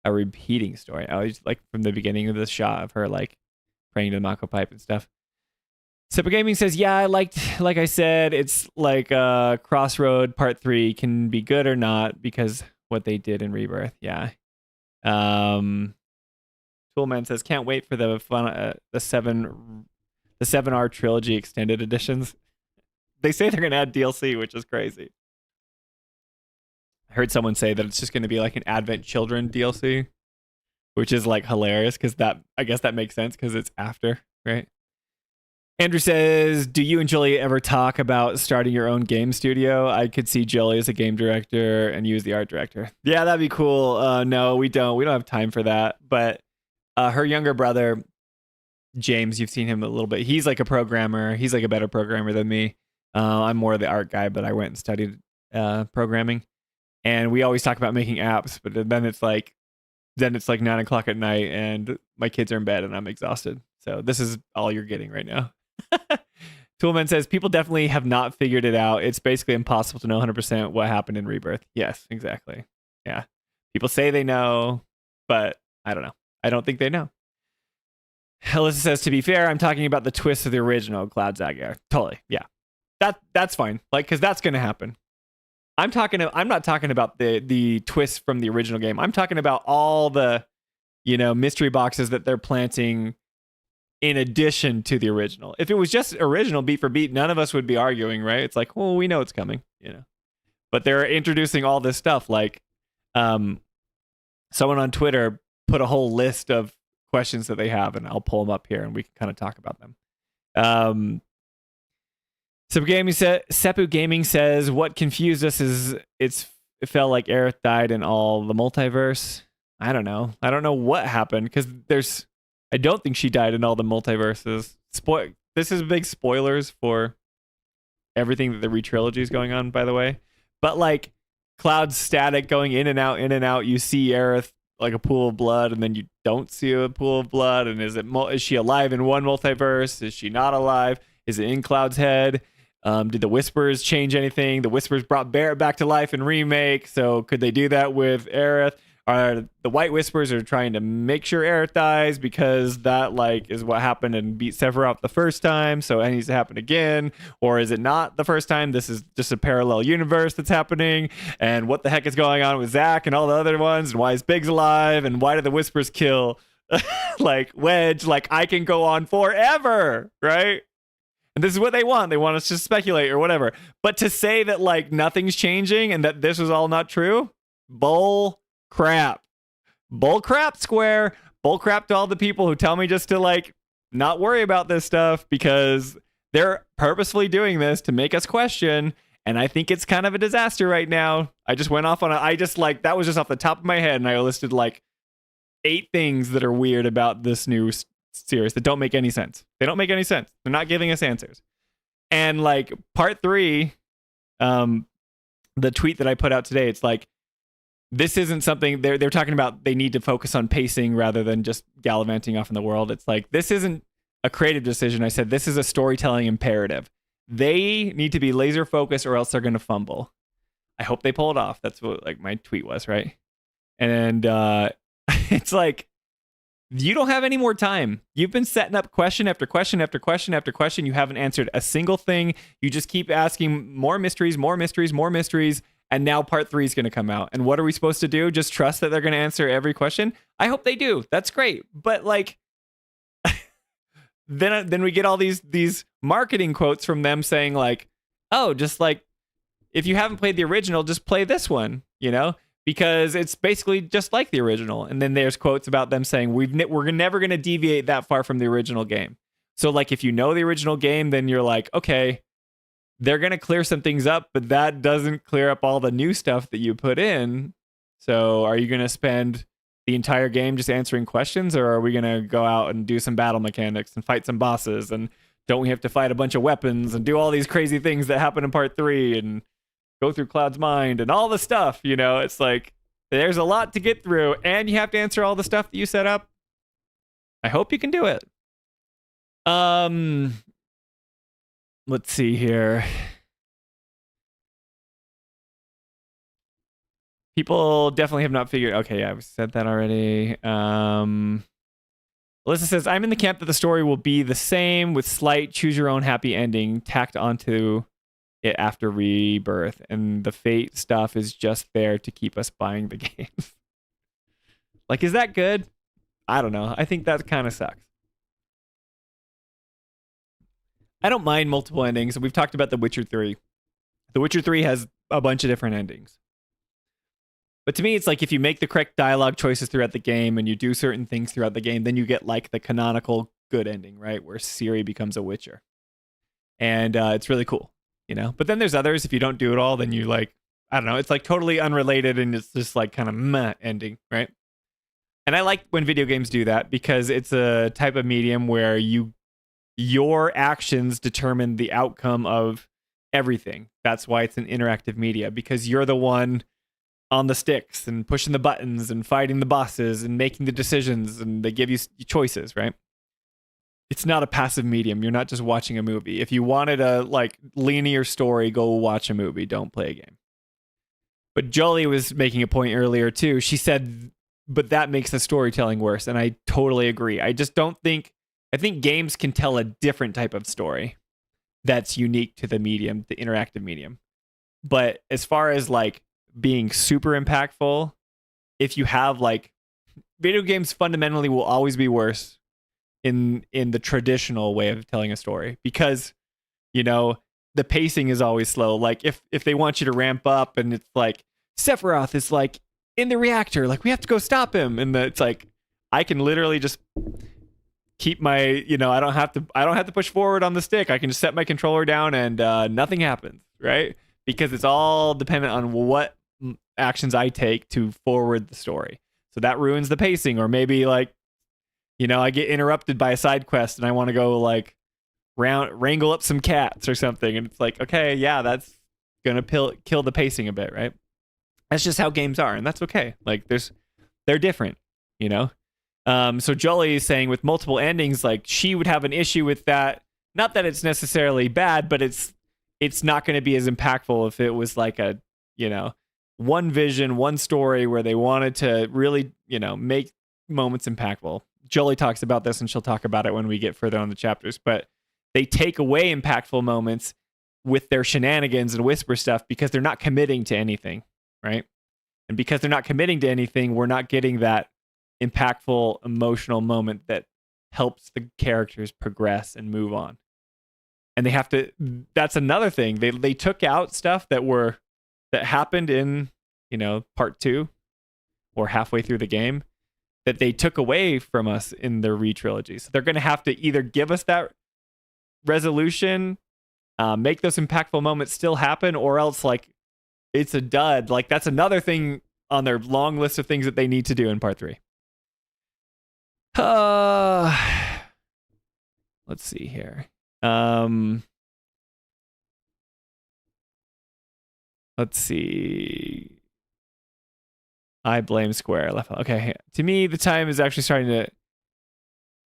a repeating story. I was like from the beginning of the shot of her like praying to the Mako pipe and stuff. Super Gaming says, yeah, I liked, like I said, it's like Crossroad Part 3 can be good or not because what they did in Rebirth. Yeah. Toolman says, can't wait for the fun, the 7R trilogy extended editions. They say they're going to add DLC, which is crazy. I heard someone say that it's just going to be like an Advent Children DLC, which is like hilarious because I guess that makes sense because it's after, right? Andrew says, do you and Jolie ever talk about starting your own game studio? I could see Jolie as a game director and you as the art director. Yeah, that'd be cool. No, we don't. We don't have time for that. But her younger brother, James, you've seen him a little bit. He's like a programmer. He's like a better programmer than me. I'm more of the art guy, but I went and studied programming. And we always talk about making apps, but then it's like 9:00 at night and my kids are in bed and I'm exhausted. So this is all you're getting right now. Toolman says, people definitely have not figured it out. It's basically impossible to know 100% what happened in Rebirth. Yes, exactly. Yeah. People say they know, but I don't know. I don't think they know. Alyssa says, to be fair, I'm talking about the twist of the original Cloud Zagar. Totally. Yeah. That's fine. Like, because that's going to happen. I'm not talking about the twist from the original game. I'm talking about all the, mystery boxes that they're planting in addition to the original. If it was just original beat for beat, none of us would be arguing, right? It's like, well, we know it's coming, But they're introducing all this stuff. Like, someone on Twitter put a whole list of questions that they have, and I'll pull them up here, and we can kind of talk about them. Seppu Gaming says, what confused us is it felt like Aerith died in all the multiverse. I don't know what happened because I don't think she died in all the multiverses. This is big spoilers for everything that the re-trilogy is going on, by the way. But like Cloud's static going in and out, you see Aerith like a pool of blood, and then you don't see a pool of blood. And is she alive in one multiverse? Is she not alive? Is it in Cloud's head? Did the Whispers change anything? The Whispers brought Barrett back to life in Remake, so could they do that with Aerith? Are the White Whispers are trying to make sure Aerith dies because that like is what happened and beat Sephiroth the first time, so it needs to happen again? Or is it not the first time? This is just a parallel universe that's happening, and what the heck is going on with Zack and all the other ones, and why is Biggs alive, and why did the Whispers kill like Wedge? Like, I can go on forever, right? And this is what they want. They want us to speculate or whatever. But to say that like nothing's changing and that this was all not true, bull crap. Bull crap, Square. Bull crap to all the people who tell me just to like not worry about this stuff because they're purposefully doing this to make us question. And I think it's kind of a disaster right now. I just went off on that was just off the top of my head, and I listed like 8 things that are weird about this new series that don't make any sense. They don't make any sense. They're not giving us answers. And like part 3, the tweet that I put out today, it's like, this isn't something they're talking about. They need to focus on pacing rather than just gallivanting off in the world. It's like, this isn't a creative decision. I said, this is a storytelling imperative. They need to be laser focused or else they're going to fumble. I hope they pull it off. That's what like my tweet was, right? And it's like, you don't have any more time. You've been setting up question after question after question after question. You haven't answered a single thing. You just keep asking more mysteries, more mysteries, more mysteries. And now part 3 is going to come out. And what are we supposed to do? Just trust that they're going to answer every question? I hope they do. That's great. But like, then we get all these marketing quotes from them saying like, oh, just like, if you haven't played the original, just play this one, because it's basically just like the original. And then there's quotes about them saying, we're never going to deviate that far from the original game. So like, if you know the original game, then you're like, okay, they're going to clear some things up, but that doesn't clear up all the new stuff that you put in. So are you going to spend the entire game just answering questions, or are we going to go out and do some battle mechanics and fight some bosses? And don't we have to fight a bunch of weapons and do all these crazy things that happen in part 3 and go through Cloud's mind and all the stuff? It's like, there's a lot to get through, and you have to answer all the stuff that you set up. I hope you can do it. Let's see here. People definitely have not figured. Okay, yeah, I've said that already. Alyssa says, I'm in the camp that the story will be the same with slight choose your own happy ending tacked onto it after rebirth. And the fate stuff is just there to keep us buying the games. Like, is that good? I don't know. I think that kind of sucks. I don't mind multiple endings. We've talked about The Witcher 3. The Witcher 3 has a bunch of different endings. But to me, it's like if you make the correct dialogue choices throughout the game and you do certain things throughout the game, then you get like the canonical good ending, right? Where Ciri becomes a Witcher. And it's really cool, you know? But then there's others. If you don't do it all, then you like, I don't know. It's like totally unrelated and it's just like kind of meh ending, right? And I like when video games do that because it's a type of medium where your actions determine the outcome of everything. That's why it's an interactive media, because you're the one on the sticks and pushing the buttons and fighting the bosses and making the decisions, and they give you choices, right? It's not a passive medium. You're not just watching a movie. If you wanted a like linear story, go watch a movie. Don't play a game. But Jolie was making a point earlier too. She said, but that makes the storytelling worse. And I totally agree. I think games can tell a different type of story that's unique to the medium, the interactive medium. But as far as like being super impactful, if you have like video games fundamentally will always be worse in the traditional way of telling a story because, you know, the pacing is always slow. Like if they want you to ramp up and it's like Sephiroth is like in the reactor, like we have to go stop him, and it's like I can literally just keep my, you know, I don't have to push forward on the stick. I can just set my controller down and nothing happens, right? Because it's all dependent on what actions I take to forward the story. So that ruins the pacing. Or maybe like, you know, I get interrupted by a side quest and I want to go like wrangle up some cats or something, and it's like, okay, yeah, that's gonna kill the pacing a bit, right? That's just how games are, and that's okay. Like they're different, you know. So Jolie is saying with multiple endings, like she would have an issue with that. Not that it's necessarily bad, but it's not going to be as impactful if it was like a, you know, one vision, one story where they wanted to really, you know, make moments impactful. Jolie talks about this, and she'll talk about it when we get further on the chapters, but they take away impactful moments with their shenanigans and whisper stuff because they're not committing to anything, right? And because they're not committing to anything, we're not getting that impactful emotional moment that helps the characters progress and move on. And they have to, that's another thing. They took out stuff that happened in, you know, part 2 or halfway through the game that they took away from us in the re-trilogy. So they're going to have to either give us that resolution, make those impactful moments still happen, or else like it's a dud. Like that's another thing on their long list of things that they need to do in part 3. Let's see here. Let's see. I blame Square. Okay. To me, the time is actually starting to.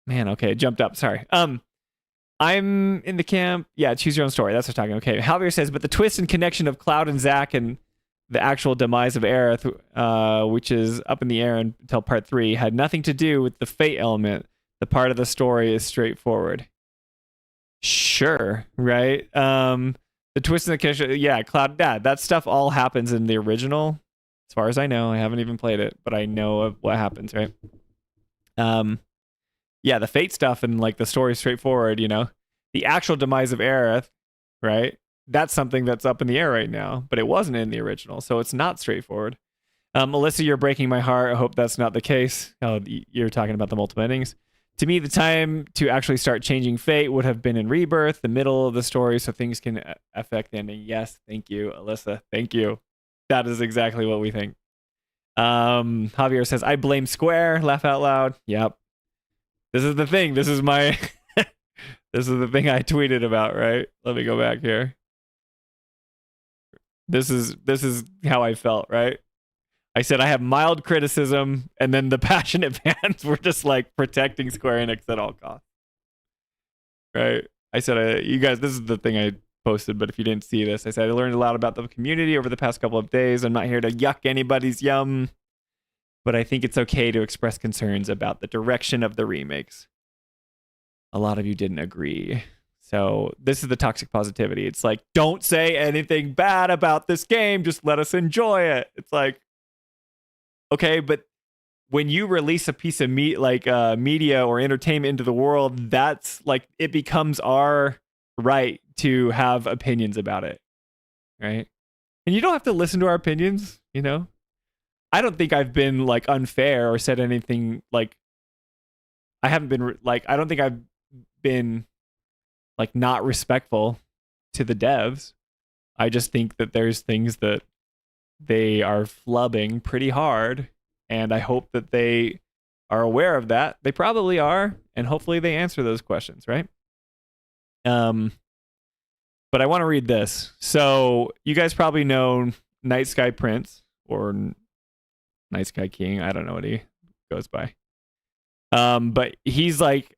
Man, okay, it jumped up. Sorry. I'm in the camp. Yeah, choose your own story. That's what I'm talking. Okay. Javier says, but the twist and connection of Cloud and Zack and the actual demise of Aerith, which is up in the air until part 3, had nothing to do with the fate element. The part of the story is straightforward. Sure, right? The twist and the connection, yeah, Cloud, that stuff all happens in the original. As far as I know, I haven't even played it, but I know of what happens, right? Yeah, the fate stuff and like the story is straightforward, you know. The actual demise of Aerith, right? That's something that's up in the air right now, but it wasn't in the original, so it's not straightforward. Melissa, you're breaking my heart. I hope that's not the case. Oh, you're talking about the multiple endings. To me, the time to actually start changing fate would have been in Rebirth, the middle of the story, so things can affect the ending. Yes, thank you, Alyssa. Thank you. That is exactly what we think. Javier says, I blame Square. Laugh out loud. Yep. This is the thing. This is my... This is the thing I tweeted about, right? Let me go back here. This is how I felt, right? I said I have mild criticism, and then the passionate fans were just like protecting Square Enix at all costs. Right? I said, you guys, this is the thing posted, but if you didn't see this, I said I learned a lot about the community over the past couple of days. I'm not here to yuck anybody's yum, but I think it's okay to express concerns about the direction of the remakes. A lot of you didn't agree. So this is the toxic positivity. It's like, don't say anything bad about this game. Just let us enjoy it. It's like, okay, but when you release a piece of media or entertainment into the world, that's like, it becomes our right to have opinions about it, right? And you don't have to listen to our opinions, you know? I don't think I've been like unfair or said anything like, I haven't been like, I don't think I've been like not respectful to the devs. I just think that there's things that they are flubbing pretty hard, and I hope that they are aware of that. They probably are, and hopefully they answer those questions, right? But I want to read this. So you guys probably know Night Sky Prince or Night Sky King. I don't know what he goes by. But he's like,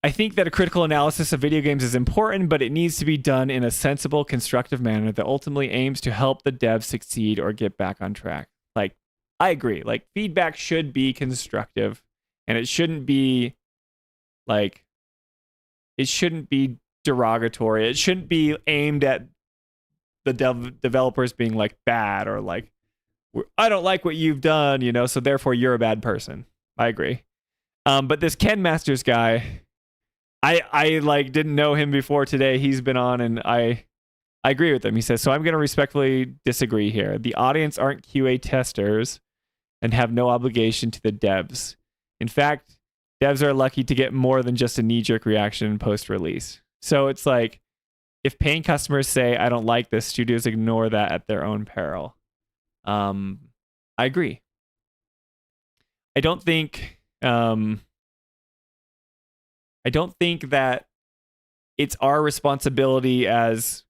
I think that a critical analysis of video games is important, but it needs to be done in a sensible, constructive manner that ultimately aims to help the devs succeed or get back on track. Like, I agree. Like, feedback should be constructive, and it shouldn't be like, it shouldn't be derogatory. It shouldn't be aimed at the developers being like bad or like, I don't like what you've done, you know, so therefore you're a bad person. I agree. But this Ken Masters guy, I like didn't know him before today. He's been on, and I agree with him. He says, so I'm going to respectfully disagree here. The audience aren't QA testers and have no obligation to the devs. In fact, devs are lucky to get more than just a knee-jerk reaction post-release. So it's like, if paying customers say, I don't like this, studios ignore that at their own peril. I agree. I don't think that it's our responsibility as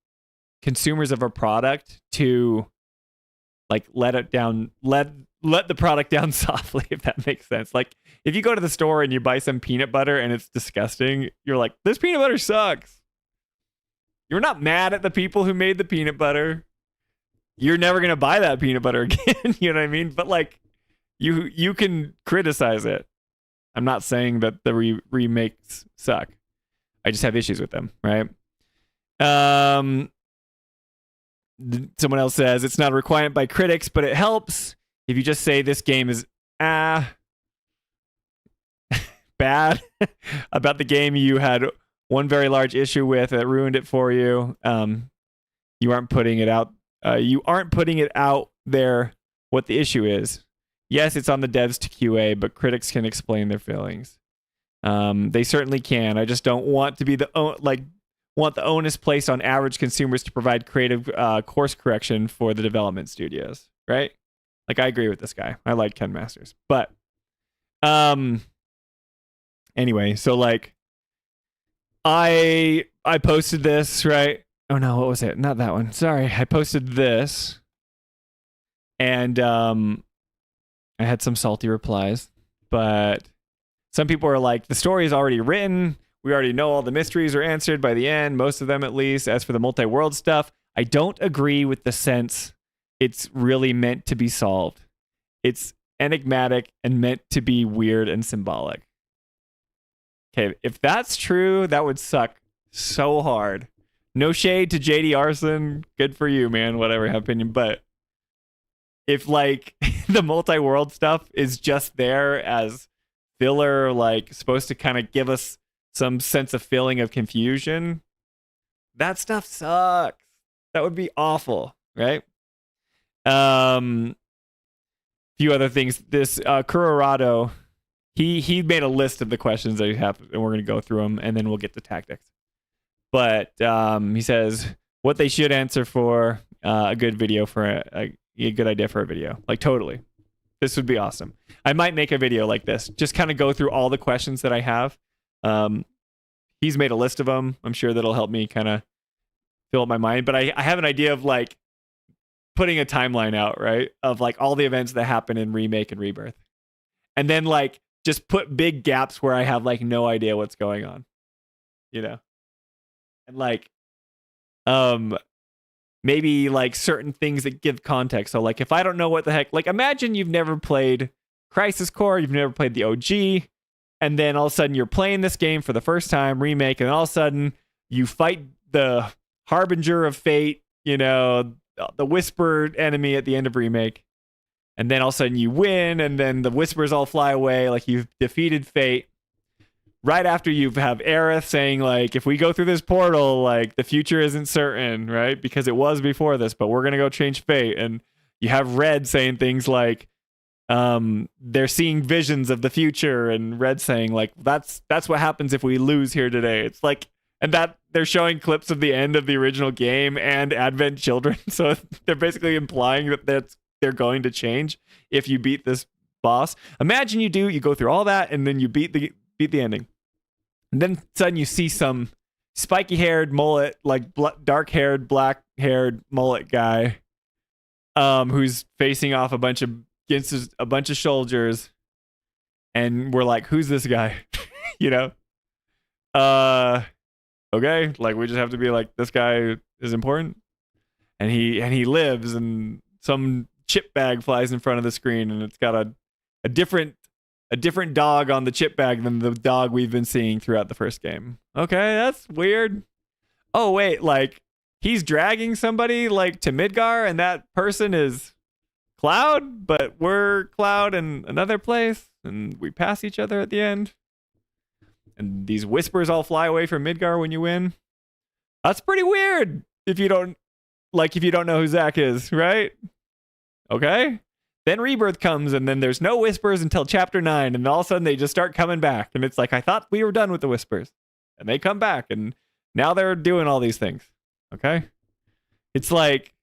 consumers of a product to like let the product down softly, if that makes sense. Like, if you go to the store and you buy some peanut butter and it's disgusting, you're like, this peanut butter sucks. You're not mad at the people who made the peanut butter. You're never going to buy that peanut butter again. You know what I mean? But like, you can criticize it. I'm not saying that the remakes suck. I just have issues with them, right? Someone else says, it's not a requirement by critics, but it helps if you just say this game is bad about the game you had one very large issue with that ruined it for you. You aren't putting it out. You aren't putting it out there what the issue is. Yes, it's on the devs to QA, but critics can explain their feelings. They certainly can. I just don't want to be want the onus placed on average consumers to provide creative course correction for the development studios, right? Like, I agree with this guy. I like Ken Masters. But anyway, so like I posted this, right? Oh no, what was it? Not that one. Sorry. I posted this, and I had some salty replies, but some people are like, the story is already written. We already know all the mysteries are answered by the end, most of them at least. As for the multi-world stuff, I don't agree with the sense it's really meant to be solved. It's enigmatic and meant to be weird and symbolic. Okay, if that's true, that would suck so hard. No shade to JD Arson. Good for you, man. Whatever, have opinion. But if like the multi-world stuff is just there as filler, like supposed to kind of give us some sense of feeling of confusion, that stuff sucks. That would be awful, right? Few other things. This Kurorado, he made a list of the questions that you have, and we're gonna go through them, and then we'll get to tactics. But he says what they should answer for a good video for a good idea for a video. Like, totally. This would be awesome. I might make a video like this. Just kind of go through all the questions that I have. He's made a list of them. I'm sure that'll help me kind of fill up my mind. But I have an idea of like putting a timeline out, right? Of like all the events that happen in Remake and Rebirth. And then like just put big gaps where I have like no idea what's going on. You know? And like Um, maybe like certain things that give context. So like if I don't know what the heck, like imagine you've never played Crisis Core, you've never played the OG, and then all of a sudden you're playing this game for the first time, remake, and all of a sudden you fight the Harbinger of Fate, you know, the Whisper enemy at the end of remake. And then all of a sudden you win, and then the whispers all fly away, like you've defeated fate. Right after you have Aerith saying, like, if we go through this portal, like, the future isn't certain, right? Because it was before this, but we're going to go change fate. And you have Red saying things like, they're seeing visions of the future, and Red saying, like, that's what happens if we lose here today. It's like, and that they're showing clips of the end of the original game and Advent Children. So they're basically implying that they're going to change if you beat this boss. Imagine you go through all that, and then you beat the ending. And then suddenly you see some spiky-haired mullet, like dark-haired, black-haired mullet guy, who's facing off against a bunch of soldiers, and we're like, who's this guy? You know? Okay, like we just have to be like, this guy is important, and he lives, and some chip bag flies in front of the screen, and it's got a different dog on the chip bag than the dog we've been seeing throughout the first game. Okay, that's weird. Oh wait, like he's dragging somebody like to Midgar, and that person is Cloud, but we're Cloud in another place, and we pass each other at the end. And these whispers all fly away from Midgar when you win. That's pretty weird if you don't know who Zack is, right? Okay. Then Rebirth comes, and then there's no whispers until chapter 9, and all of a sudden they just start coming back. And it's like, I thought we were done with the whispers. And they come back, and now they're doing all these things. Okay? It's like,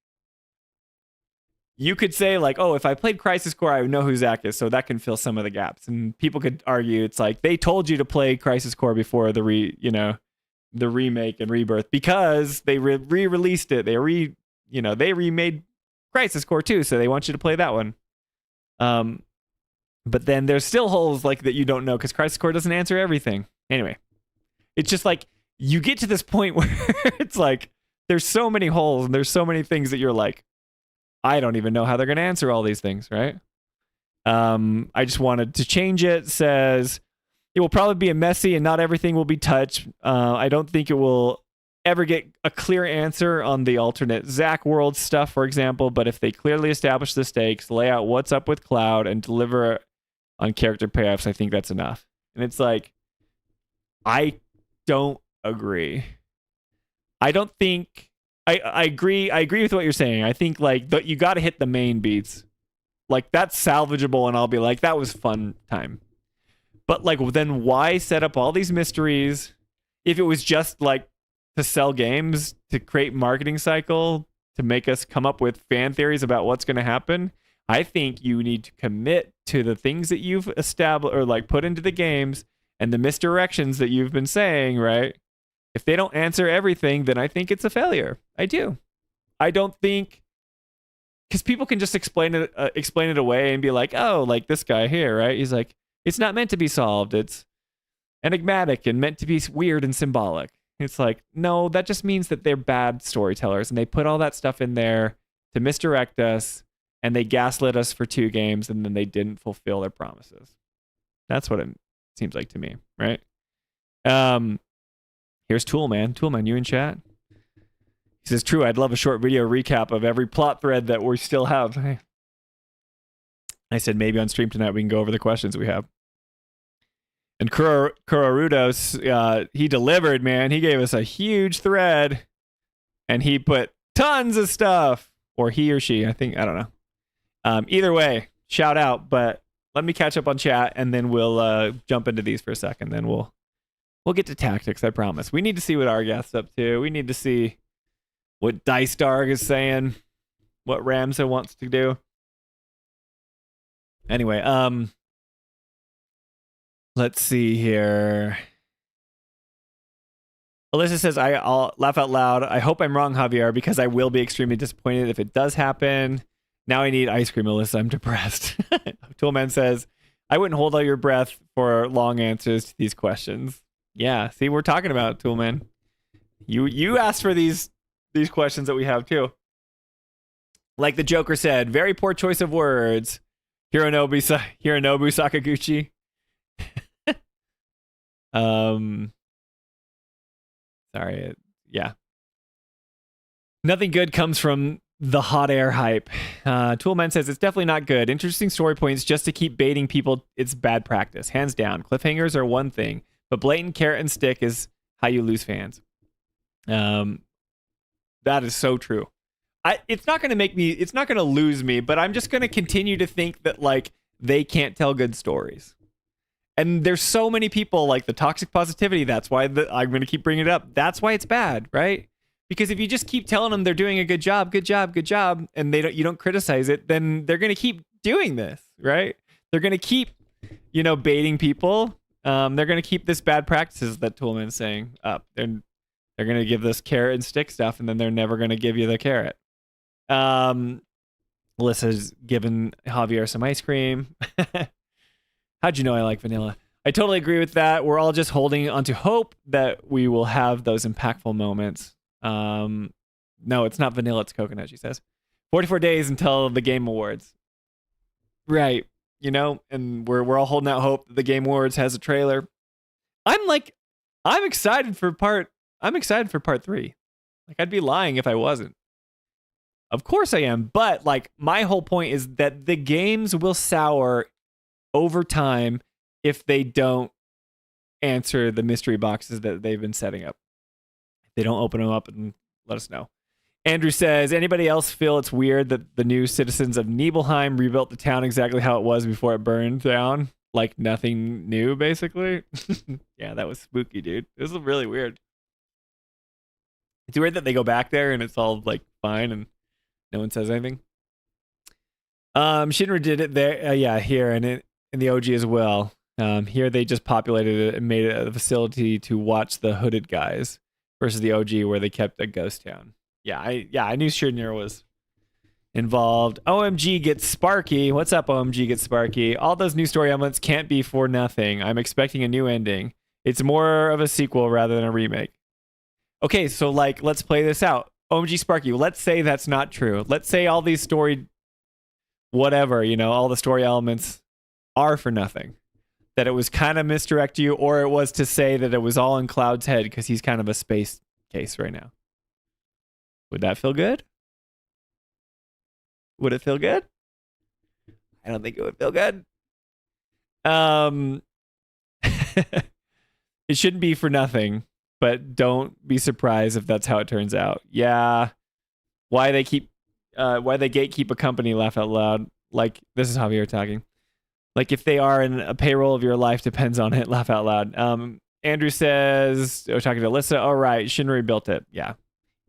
you could say, like, oh, if I played Crisis Core, I would know who Zack is, so that can fill some of the gaps. And people could argue, it's like, they told you to play Crisis Core before the remake and Rebirth, because they re-released it. They remade Crisis Core 2, so they want you to play that one. But then there's still holes like that you don't know, because Crisis Core doesn't answer everything. Anyway, it's just like you get to this point where it's like there's so many holes and there's so many things that you're like, I don't even know how they're going to answer all these things, right? I just wanted to change it. Says it will probably be a messy and not everything will be touched. I don't think it will ever get a clear answer on the alternate Zack world stuff, for example, but if they clearly establish the stakes, lay out what's up with Cloud, and deliver on character payoffs, I think that's enough. And it's like, I don't agree. I don't think I agree with what you're saying. I think like you got to hit the main beats. Like that's salvageable, and I'll be like, that was fun time. But like, then why set up all these mysteries if it was just like to sell games, to create marketing cycle, to make us come up with fan theories about what's going to happen? I think you need to commit to the things that you've established or like put into the games, and the misdirections that you've been saying, right? If they don't answer everything, then I think it's a failure. I do. I don't think, because people can just explain it away and be like, oh, like this guy here, right? He's like, it's not meant to be solved. It's enigmatic and meant to be weird and symbolic. It's like, no, that just means that they're bad storytellers, and they put all that stuff in there to misdirect us, and they gaslit us for 2 games, and then they didn't fulfill their promises. That's what it seems like to me, right? Here's Toolman. Toolman, you in chat? He says, true, I'd love a short video recap of every plot thread that we still have. I said maybe on stream tonight we can go over the questions we have. And Kurorudos, he delivered, man. He gave us a huge thread, and he put tons of stuff. Or he or she, I think, I don't know. Either way, shout out. But let me catch up on chat, and then we'll jump into these for a second. Then we'll get to tactics, I promise. We need to see what our guest's up to. We need to see what Dice Darg is saying, what Ramsa wants to do. Anyway, let's see here. Alyssa says, I'll laugh out loud. I hope I'm wrong, Javier, because I will be extremely disappointed if it does happen. Now I need ice cream, Alyssa. I'm depressed. Toolman says, I wouldn't hold all your breath for long answers to these questions. Yeah, see, we're talking about Toolman. You asked for these these questions that we have too. Like the Joker said, very poor choice of words. Hironobu Sakaguchi. Sorry. Yeah. Nothing good comes from the hot air hype. Toolman says it's definitely not good. Interesting story points just to keep baiting people. It's bad practice. Hands down. Cliffhangers are one thing, but blatant carrot and stick is how you lose fans. That is so true. It's not going to lose me, but I'm just going to continue to think that like they can't tell good stories. And there's so many people like the toxic positivity. That's why I'm going to keep bringing it up. That's why it's bad, right? Because if you just keep telling them they're doing a good job, and you don't criticize it, then they're going to keep doing this, right? They're going to keep, baiting people. They're going to keep this bad practices that Toolman's saying up. They're going to give this carrot and stick stuff, and then they're never going to give you the carrot. Melissa's given Javier some ice cream. How'd you know I like vanilla? I totally agree with that. We're all just holding onto hope that we will have those impactful moments. No, it's not vanilla, it's coconut, she says. 44 days until the Game Awards. Right. And we're all holding out hope that the Game Awards has a trailer. I'm excited for part 3. Like, I'd be lying if I wasn't. Of course I am, but like my whole point is that the games will sour over time if they don't answer the mystery boxes that they've been setting up. If they don't open them up and let us know. Andrew says, anybody else feel it's weird that the new citizens of Nibelheim rebuilt the town exactly how it was before it burned down? Like nothing new, basically? Yeah, that was spooky, dude. This is really weird. It's weird that they go back there and it's all like fine and no one says anything. Shinra did it there, here and in the OG as well. Here they just populated it and made it a facility to watch the hooded guys versus the OG where they kept a ghost town. I knew Shinra was involved. OMG gets Sparky. What's up, OMG gets Sparky? All those new story elements can't be for nothing. I'm expecting a new ending. It's more of a sequel rather than a remake. Okay, so like, let's play this out. OMG Sparky, let's say that's not true. Let's say all these story, whatever, all the story elements are for nothing. That it was kind of misdirect you, or it was to say that it was all in Cloud's head because he's kind of a space case right now. Would that feel good? Would it feel good? I don't think it would feel good. It shouldn't be for nothing. But don't be surprised if that's how it turns out. Yeah. Why they gatekeep a company, laugh out loud. Like, this is Javier talking. Like, if they are in a payroll of your life depends on it, laugh out loud. Andrew says, talking to Alyssa, all right, Shinra built it. Yeah.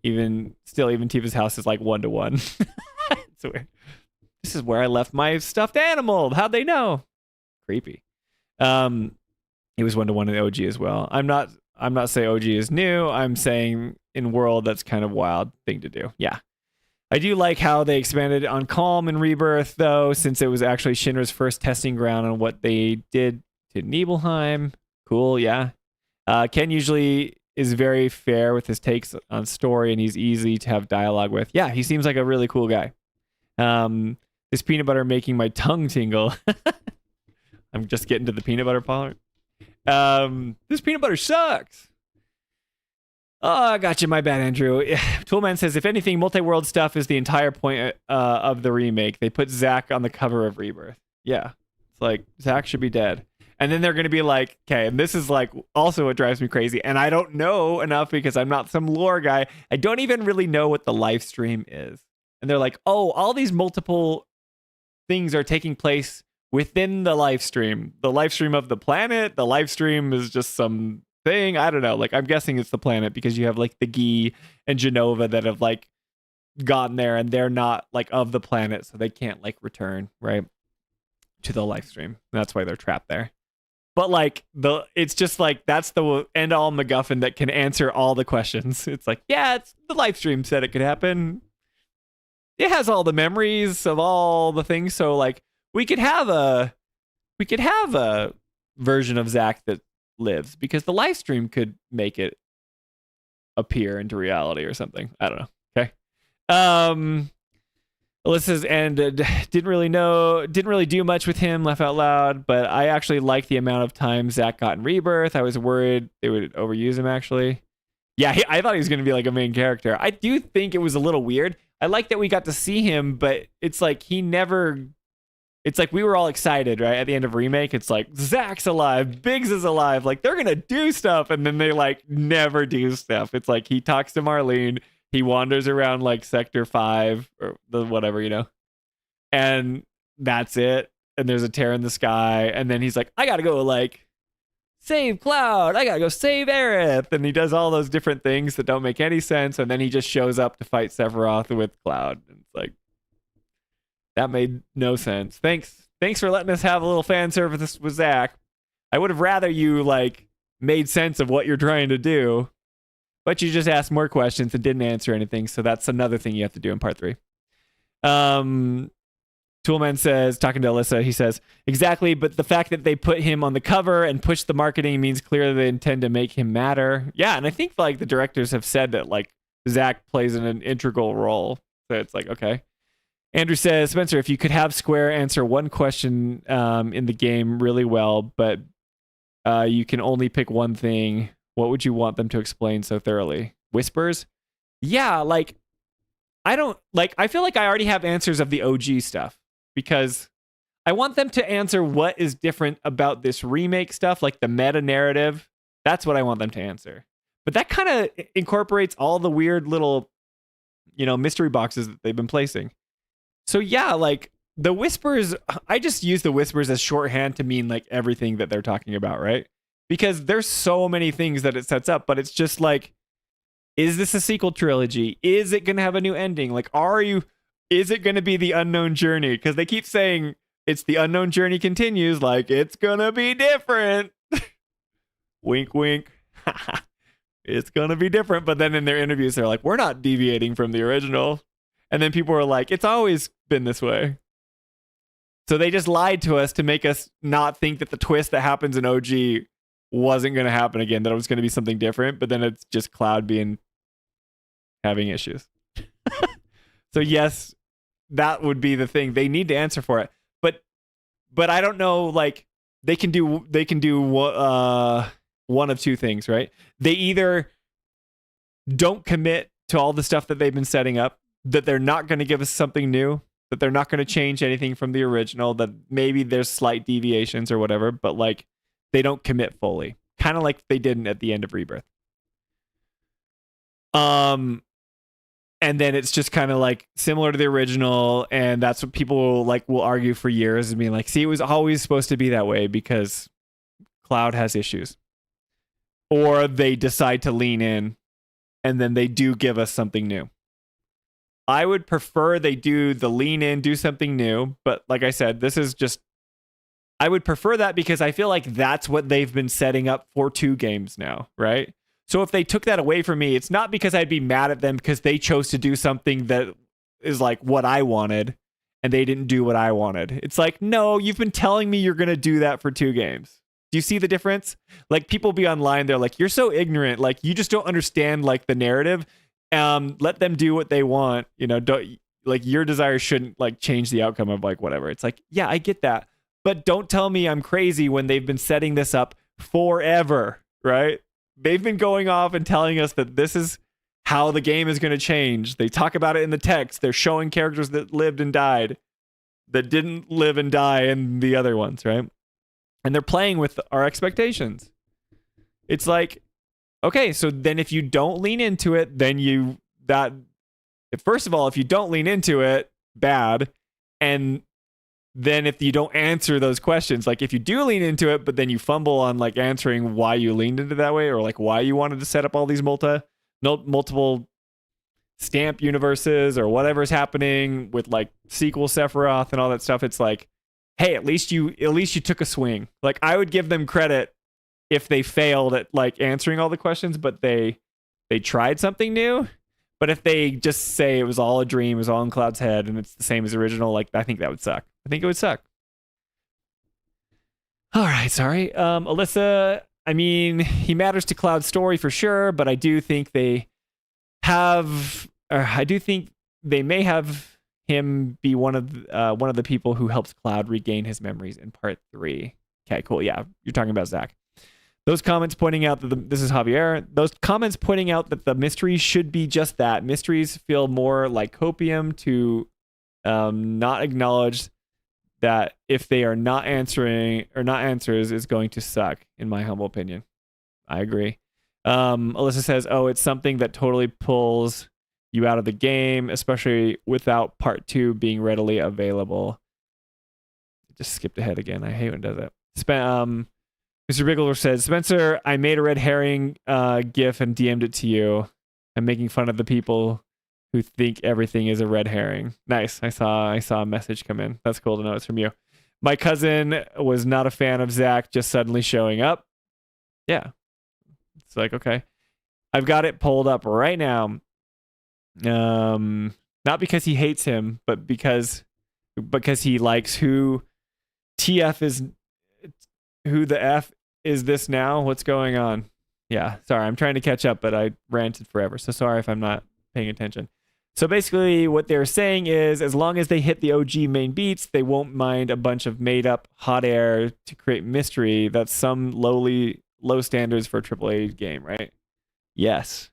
Even Tifa's house is like 1-to-1. It's weird. This is where I left my stuffed animal. How'd they know? Creepy. It was 1-to-1 in the OG as well. I'm not saying OG is new. I'm saying in world, that's kind of wild thing to do. Yeah. I do like how they expanded on Calm and Rebirth, though, since it was actually Shinra's first testing ground on what they did to Nibelheim. Cool, yeah. Ken usually is very fair with his takes on story, and he's easy to have dialogue with. Yeah, he seems like a really cool guy. This peanut butter making my tongue tingle. I'm just getting to the peanut butter part. This peanut butter sucks. Oh, I got you. My bad, Andrew. Toolman says, if anything, multi-world stuff is the entire point of the remake. They put Zack on the cover of Rebirth. Yeah. It's like, Zack should be dead. And then they're going to be like, okay, and this is like also what drives me crazy. And I don't know enough because I'm not some lore guy. I don't even really know what the live stream is. And they're like, oh, all these multiple things are taking place within the live stream. The live stream of the planet. The live stream is just some thing. I don't know. Like, I'm guessing it's the planet because you have like the Gi and Genova that have like gotten there and they're not like of the planet. So they can't like return, right, to the live stream. That's why they're trapped there. But like it's just like, that's the end all MacGuffin that can answer all the questions. It's like, yeah, it's the live stream said it could happen. It has all the memories of all the things. So like, we could have a version of Zack that lives because the live stream could make it appear into reality or something. I don't know. Okay. Alyssa's ended. Didn't really do much with him, laugh out loud, but I actually like the amount of time Zach got in Rebirth. I was worried they would overuse him, actually. Yeah, I thought he was going to be like a main character. I do think it was a little weird. I like that we got to see him, but it's like it's like we were all excited, right? At the end of Remake, it's like, Zach's alive, Biggs is alive, like they're going to do stuff, and then they like never do stuff. It's like he talks to Marlene, he wanders around like Sector 5 or the whatever, and that's it. And there's a tear in the sky, and then he's like, I gotta go like save Cloud, I gotta go save Aerith, and he does all those different things that don't make any sense, and then he just shows up to fight Sephiroth with Cloud. And it's like, that made no sense. Thanks for letting us have a little fan service with Zach. I would have rather you like made sense of what you're trying to do, but you just asked more questions and didn't answer anything. So that's another thing you have to do in part 3. Toolman says, talking to Alyssa, he says, exactly, but the fact that they put him on the cover and push the marketing means clearly they intend to make him matter. Yeah, and I think like the directors have said that like Zach plays an integral role. So it's like, okay. Andrew says, Spencer, if you could have Square answer one question in the game really well, but you can only pick one thing, what would you want them to explain so thoroughly? Whispers? Yeah, like, I feel like I already have answers of the OG stuff, because I want them to answer what is different about this remake stuff, like the meta narrative. That's what I want them to answer. But that kind of incorporates all the weird little, mystery boxes that they've been placing. So yeah, like the whispers, I just use the whispers as shorthand to mean like everything that they're talking about, right? Because there's so many things that it sets up, but it's just like, is this a sequel trilogy? Is it going to have a new ending? Like, is it going to be the unknown journey? Because they keep saying it's the unknown journey continues, like it's going to be different. Wink, wink. It's going to be different. But then in their interviews, they're like, we're not deviating from the original. And then people are like, it's always been this way. So they just lied to us to make us not think that the twist that happens in OG wasn't going to happen again, that it was going to be something different. But then it's just Cloud having issues. So yes, that would be the thing. They need to answer for it. But I don't know, like they can do one of two things, right? They either don't commit to all the stuff that they've been setting up, that they're not going to give us something new, that they're not going to change anything from the original, that maybe there's slight deviations or whatever, but like they don't commit fully, kind of like they didn't at the end of Rebirth. And then it's just kind of like similar to the original, and that's what people will argue for years and being like, see, it was always supposed to be that way because Cloud has issues. Or they decide to lean in and then they do give us something new. I would prefer they do the lean in, do something new. But like I said, I would prefer that because I feel like that's what they've been setting up for 2 games now, right? So if they took that away from me, it's not because I'd be mad at them because they chose to do something that is like what I wanted and they didn't do what I wanted. It's like, no, you've been telling me you're going to do that for 2 games. Do you see the difference? Like people be online, they're like, you're so ignorant. Like you just don't understand like the narrative. Let them do what they want. Don't like your desires shouldn't like change the outcome of like whatever. It's like, yeah, I get that. But don't tell me I'm crazy when they've been setting this up forever, right? They've been going off and telling us that this is how the game is going to change. They talk about it in the text. They're showing characters that lived and died, that didn't live and die in the other ones, right? And they're playing with our expectations. It's like, okay, so then if you don't lean into it, then first of all, if you don't lean into it, bad. And then if you don't answer those questions, like if you do lean into it, but then you fumble on like answering why you leaned into that way or like why you wanted to set up all these multiple stamp universes or whatever's happening with like sequel Sephiroth and all that stuff, it's like, hey, at least you took a swing. Like I would give them credit if they failed at like answering all the questions, but they tried something new. But if they just say it was all a dream, it was all in Cloud's head, and it's the same as the original, like I think that would suck. I think it would suck. All right, sorry. Alyssa I mean, he matters to Cloud's story for sure, but I do think they may have him be one of the people who helps Cloud regain his memories in part 3. Okay, cool. Yeah, you're talking about Zach. Those comments pointing out that this is Javier. Those comments pointing out that the mysteries should be just that. Mysteries feel more like copium to not acknowledge that if they are not answering or not answers is going to suck, in my humble opinion. I agree. Alyssa says, oh, it's something that totally pulls you out of the game, especially without part 2 being readily available. Just skipped ahead again. I hate when it does that. Mr. Bigelow says, Spencer, I made a red herring GIF and DM'd it to you. I'm making fun of the people who think everything is a red herring. Nice. I saw a message come in. That's cool to know it's from you. My cousin was not a fan of Zach just suddenly showing up. Yeah. It's like, okay. I've got it pulled up right now. Not because he hates him, but because he likes who TF is. Who the F is this now? What's going on? Yeah, sorry, I'm trying to catch up, but I ranted forever. So sorry if I'm not paying attention. So basically what they're saying is as long as they hit the OG main beats, they won't mind a bunch of made up hot air to create mystery. That's some low standards for a AAA game, right? Yes.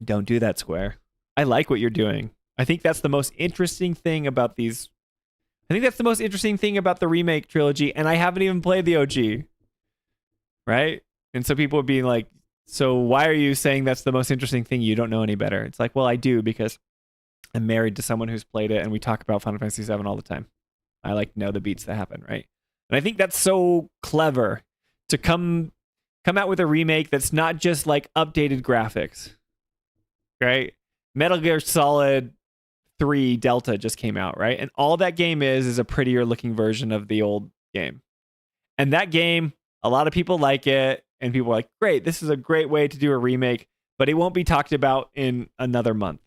Don't do that, Square. I like what you're doing. I think that's the most interesting thing about these. I think that's the most interesting thing about the remake trilogy, and I haven't even played the OG. Right? And so people would be like, so why are you saying that's the most interesting thing? You don't know any better. It's like, well, I do because I'm married to someone who's played it, and we talk about Final Fantasy VII all the time. I like to know the beats that happen, right? And I think that's so clever to come out with a remake that's not just like updated graphics, right? Metal Gear Solid 3 Delta just came out, right? And all that game is a prettier looking version of the old game. And that game, a lot of people like it, and people are like, great, this is a great way to do a remake, but it won't be talked about in another month.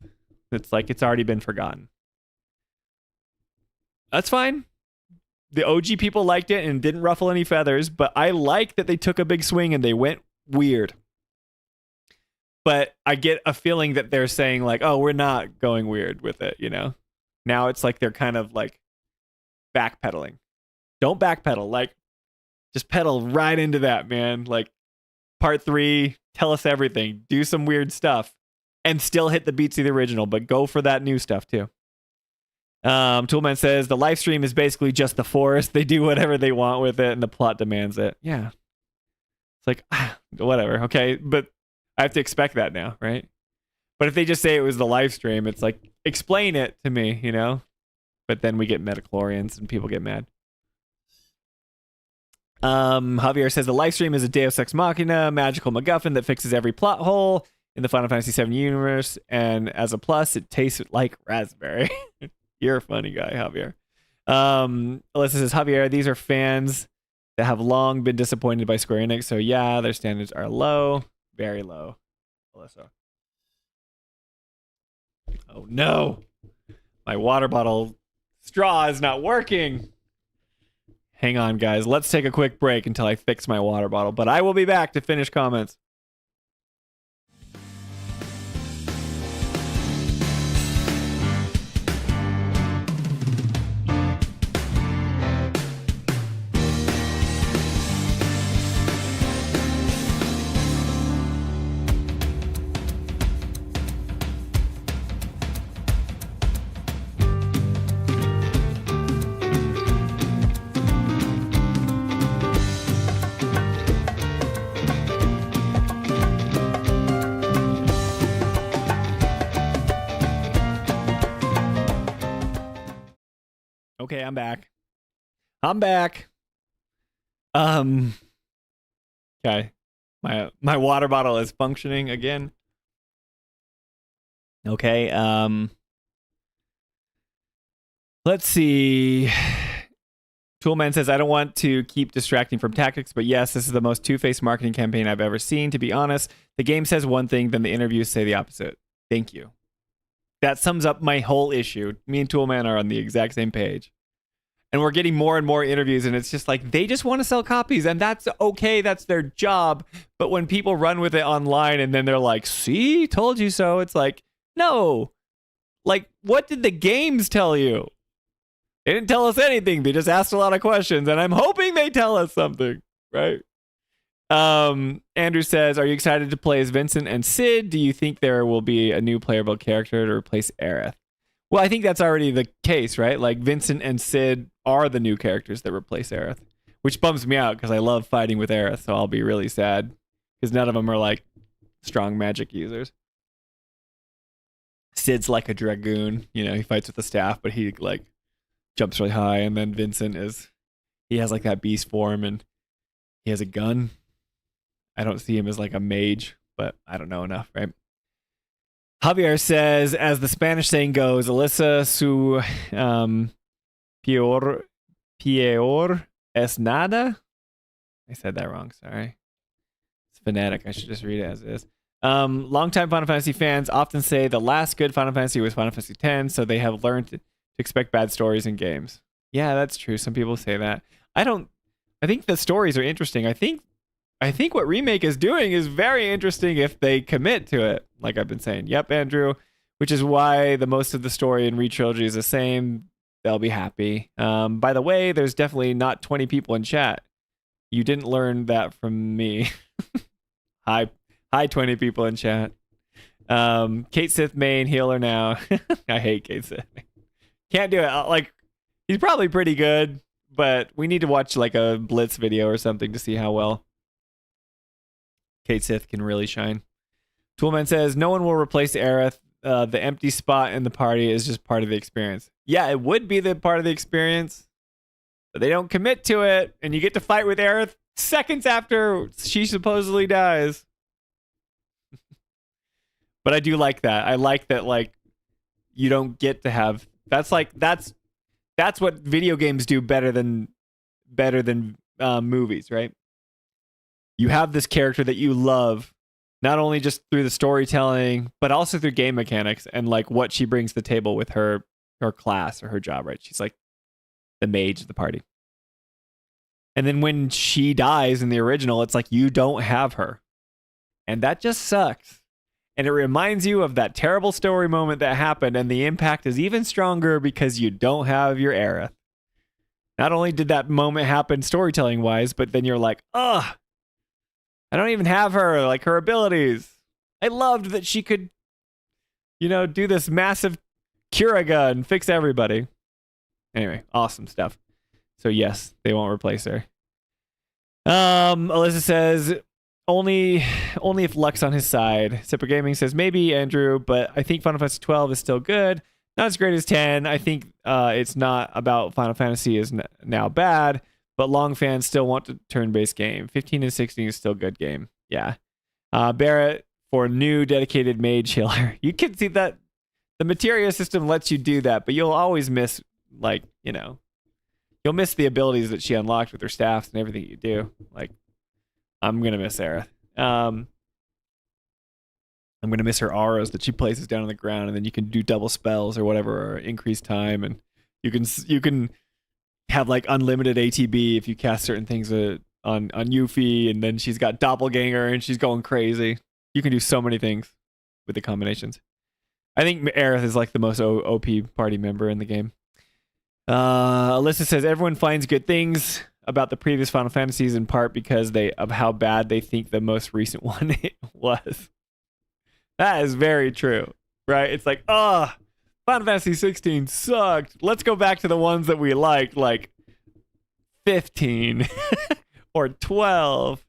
It's like it's already been forgotten. That's fine. The OG people liked it and didn't ruffle any feathers, but I like that they took a big swing and they went weird. But I get a feeling that they're saying like, oh, we're not going weird with it, you know? Now it's like they're kind of like backpedaling. Don't backpedal. Like, just pedal right into that, man. Like, part 3, tell us everything. Do some weird stuff. And still hit the beats of the original, but go for that new stuff too. Toolman says, the live stream is basically just the forest. They do whatever they want with it, and the plot demands it. Yeah. It's like, whatever, okay? But I have to expect that now, right? But if they just say it was the live stream, it's like, explain it to me, you know? But then we get metachlorians and people get mad. Javier says the live stream is a Deus Ex Machina, magical MacGuffin that fixes every plot hole in the Final Fantasy VII universe, and as a plus, it tastes like raspberry. You're a funny guy, Javier. Alyssa says, Javier, these are fans that have long been disappointed by Square Enix, so yeah, their standards are low. Very low, Alyssa. Oh no, my water bottle straw is not working. Hang on, guys. Let's take a quick break until I fix my water bottle, but I will be back to finish comments. Okay, I'm back. Okay. My water bottle is functioning again. Okay, let's see. Toolman says, I don't want to keep distracting from tactics, but yes, this is the most two-faced marketing campaign I've ever seen, to be honest. The game says one thing, then the interviews say the opposite. Thank you. That sums up my whole issue. Me and Toolman are on the exact same page. And we're getting more and more interviews, and it's just like they just want to sell copies, and that's okay. That's their job. But when people run with it online and then they're like, see, told you so. It's like, no. Like, what did the games tell you? They didn't tell us anything. They just asked a lot of questions, and I'm hoping they tell us something, right? Andrew says, are you excited to play as Vincent and Sid? Do you think there will be a new playable character to replace Aerith? Well, I think that's already the case, right? Like, Vincent and Sid are the new characters that replace Aerith, which bums me out because I love fighting with Aerith, so I'll be really sad because none of them are, like, strong magic users. Sid's like a dragoon. You know, he fights with the staff, but he, like, jumps really high, and then Vincent he has, like, that beast form, and he has a gun. I don't see him as, like, a mage, but I don't know enough, right? Javier says, as the Spanish saying goes, Alyssa su peor es nada. I said that wrong, sorry. It's phonetic. I should just read it as it is. Longtime Final Fantasy fans often say the last good Final Fantasy was Final Fantasy X, so they have learned to expect bad stories in games. Yeah, that's true. Some people say that. I think the stories are interesting. I think what Remake is doing is very interesting if they commit to it, like I've been saying. Yep, Andrew, which is why the most of the story in Re-Trilogy is the same. They'll be happy. By the way, there's definitely not 20 people in chat. You didn't learn that from me. Hi, 20 people in chat. Kate Sith main healer now. I hate Kate Sith. Can't do it. Like, he's probably pretty good, but we need to watch like a Blitz video or something to see how well Kate Sith can really shine. Toolman says, no one will replace Aerith. The empty spot in the party is just part of the experience. Yeah, it would be the part of the experience, but they don't commit to it, and you get to fight with Aerith seconds after she supposedly dies. But I do like that. I like that, like, you don't get to have... That's what video games do better than movies, right? You have this character that you love, not only just through the storytelling, but also through game mechanics and like what she brings to the table with her class or her job, right? She's like the mage of the party. And then when she dies in the original, it's like you don't have her. And that just sucks. And it reminds you of that terrible story moment that happened, and the impact is even stronger because you don't have your Aerith. Not only did that moment happen storytelling-wise, but then you're like, ugh, I don't even have her, like her abilities. I loved that she could, do this massive Curaga and fix everybody. Anyway, awesome stuff. So yes, they won't replace her. Alyssa says, only if Luck's on his side. Sipper Gaming says, maybe, Andrew, but I think Final Fantasy 12 is still good. Not as great as 10. I think it's not about Final Fantasy is now bad, but long fans still want a turn-based game. 15 and 16 is still a good game. Yeah. Barrett, for new dedicated mage healer. You can see that the materia system lets you do that, but you'll always miss, you'll miss the abilities that she unlocked with her staffs and everything you do. Like, I'm going to miss Aerith. I'm going to miss her auras that she places down on the ground, and then you can do double spells or whatever, or increase time, and you can have like unlimited ATB if you cast certain things on Yuffie, and then she's got doppelganger and she's going crazy. You can do so many things with the combinations. I think Aerith is like the most OP party member in the game. Alyssa says everyone finds good things about the previous Final Fantasies in part because of how bad they think the most recent one was. That is very true, right? It's like, Final Fantasy 16 sucked. Let's go back to the ones that we liked, like 15 or 12.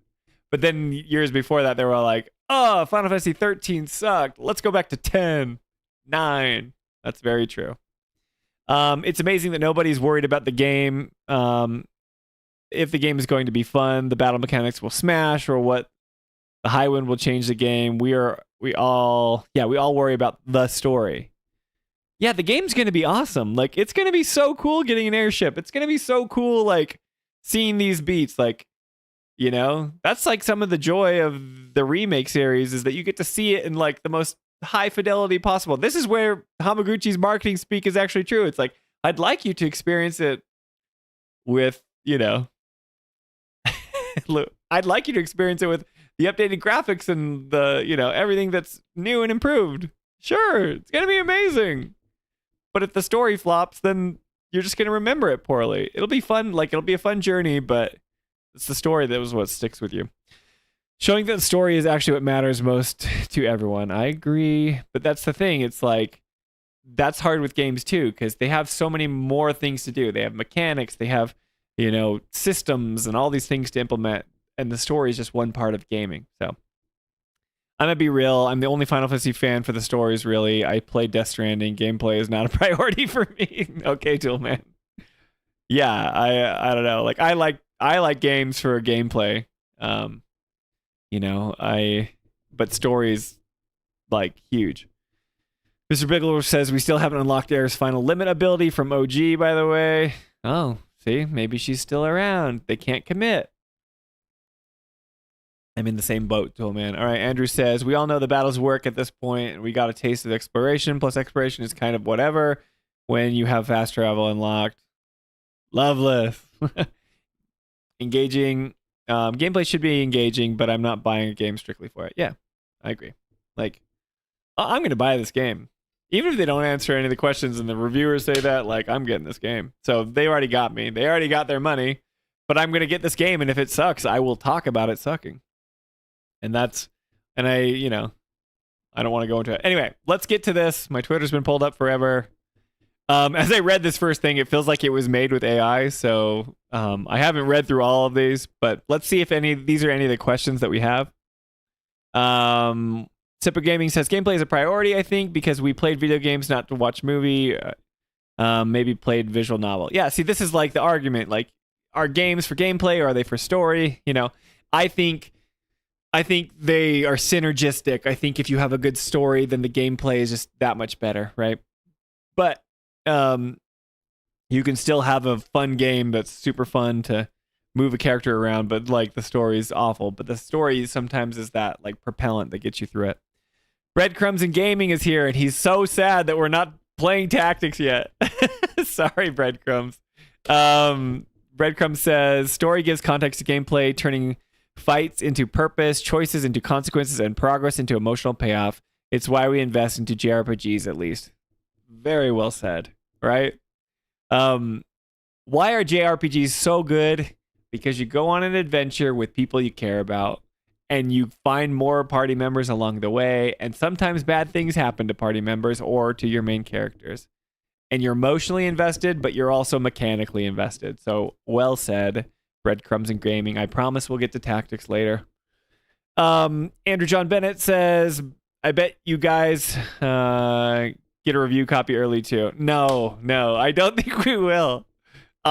But then years before that, they were like, Final Fantasy 13 sucked. Let's go back to 10, 9. That's very true. It's amazing that nobody's worried about the game. If the game is going to be fun, the battle mechanics will smash, or what the high wind will change the game. We all worry about the story. Yeah, the game's going to be awesome. Like, it's going to be so cool getting an airship. It's going to be so cool, like, seeing these beats. Like, that's like some of the joy of the remake series is that you get to see it in like the most high fidelity possible. This is where Hamaguchi's marketing speak is actually true. It's like, I'd like you to experience it with, I'd like you to experience it with the updated graphics and the, everything that's new and improved. Sure, it's going to be amazing. But if the story flops, then you're just going to remember it poorly. It'll be fun. Like, it'll be a fun journey, but it's the story that was what sticks with you. Showing that the story is actually what matters most to everyone. I agree. But that's the thing. It's like, that's hard with games too, because they have so many more things to do. They have mechanics, they have, systems and all these things to implement. And the story is just one part of gaming. So I'm gonna be real. I'm the only Final Fantasy fan for the stories, really. I played Death Stranding. Gameplay is not a priority for me. Okay, Toolman. Yeah, I don't know. Like I like games for gameplay. But stories like huge. Mr. Bigelow says we still haven't unlocked Air's final limit ability from OG, by the way. Oh, see, maybe she's still around. They can't commit. I'm in the same boat, Toolman. All right, Andrew says, we all know the battles work at this point. We got a taste of exploration, plus exploration is kind of whatever when you have fast travel unlocked. Loveless. Engaging. Gameplay should be engaging, but I'm not buying a game strictly for it. Yeah, I agree. Like, I'm going to buy this game. Even if they don't answer any of the questions and the reviewers say that, like, I'm getting this game. So they already got me. They already got their money, but I'm going to get this game. And if it sucks, I will talk about it sucking. And I don't want to go into it. Anyway, let's get to this. My Twitter's been pulled up forever. As I read this first thing, it feels like it was made with AI. So I haven't read through all of these, but let's see if these are any of the questions that we have. Sipper Gaming says gameplay is a priority, I think, because we played video games not to watch movie. Maybe played visual novel. Yeah, see, this is like the argument. Like, are games for gameplay or are they for story? I think they are synergistic. I think if you have a good story, then the gameplay is just that much better, right? But you can still have a fun game that's super fun to move a character around, but like the story is awful. But the story sometimes is that like propellant that gets you through it. Breadcrumbs in Gaming is here, and he's so sad that we're not playing Tactics yet. Sorry, Breadcrumbs. Breadcrumbs says story gives context to gameplay, turning fights into purpose, choices into consequences, and progress into emotional payoff. It's why we invest into JRPGs, at least. Very well said, right? Why are JRPGs so good? Because you go on an adventure with people you care about, and you find more party members along the way, and sometimes bad things happen to party members or to your main characters. And you're emotionally invested, but you're also mechanically invested. So, well said. Breadcrumbs and Gaming. I promise we'll get to Tactics later. Andrew John Bennett says, I bet you guys get a review copy early too. No, I don't think we will.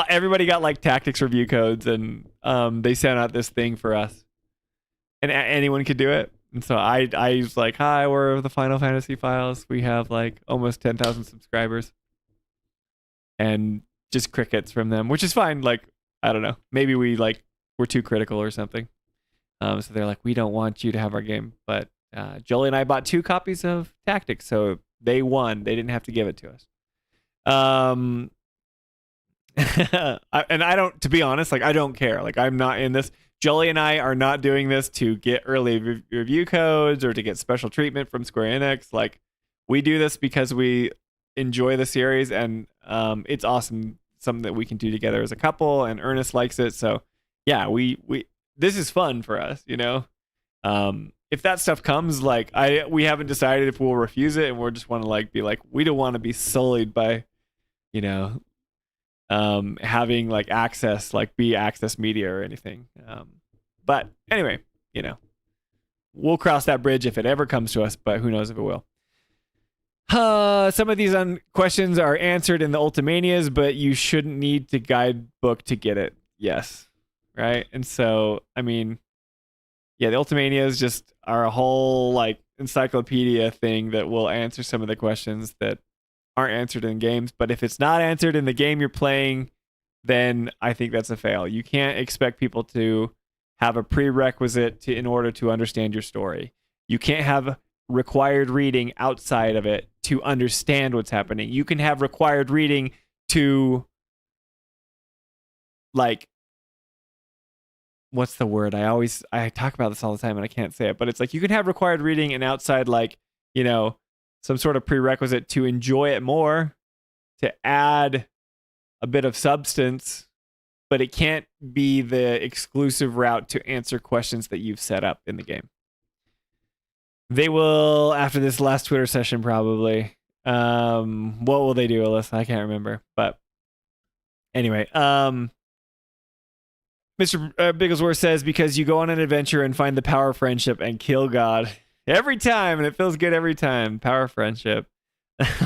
Everybody got like Tactics review codes, and they sent out this thing for us. And anyone could do it. And so I was like, hi, we're the Final Fantasy Files. We have like almost 10,000 subscribers. And just crickets from them, which is fine. Like, I don't know. Maybe we're too critical or something. So they're like, we don't want you to have our game. But Jolie and I bought 2 copies of Tactics, so they won. They didn't have to give it to us. And I don't, to be honest, like, I don't care. Like, I'm not in this. Jolie and I are not doing this to get early review codes or to get special treatment from Square Enix. Like, we do this because we enjoy the series, and it's awesome. Something that we can do together as a couple, and Ernest likes it. So yeah, we this is fun for us, if that stuff comes, like we haven't decided if we'll refuse it, and we're just want to like be like, we don't want to be sullied by having like access, like be access media or anything. But anyway, we'll cross that bridge if it ever comes to us, but who knows if it will. Some of these questions are answered in the Ultimanias, but you shouldn't need the guidebook to get it. Yes. Right. And so, I mean, yeah, the Ultimanias just are a whole like encyclopedia thing that will answer some of the questions that aren't answered in games. But if it's not answered in the game you're playing, then I think that's a fail. You can't expect people to have a prerequisite in order to understand your story. You can't have required reading outside of it to understand what's happening. You can have required reading to like, what's the word? I talk about this all the time and I can't say it, but it's like you can have required reading and outside, like, you know, some sort of prerequisite to enjoy it more, to add a bit of substance, but it can't be the exclusive route to answer questions that you've set up in the game. They will, after this last Twitter session, probably. What will they do, Alyssa? I can't remember. But anyway, Mr. Bigglesworth says, because you go on an adventure and find the power of friendship and kill God every time, and it feels good every time. Power of friendship.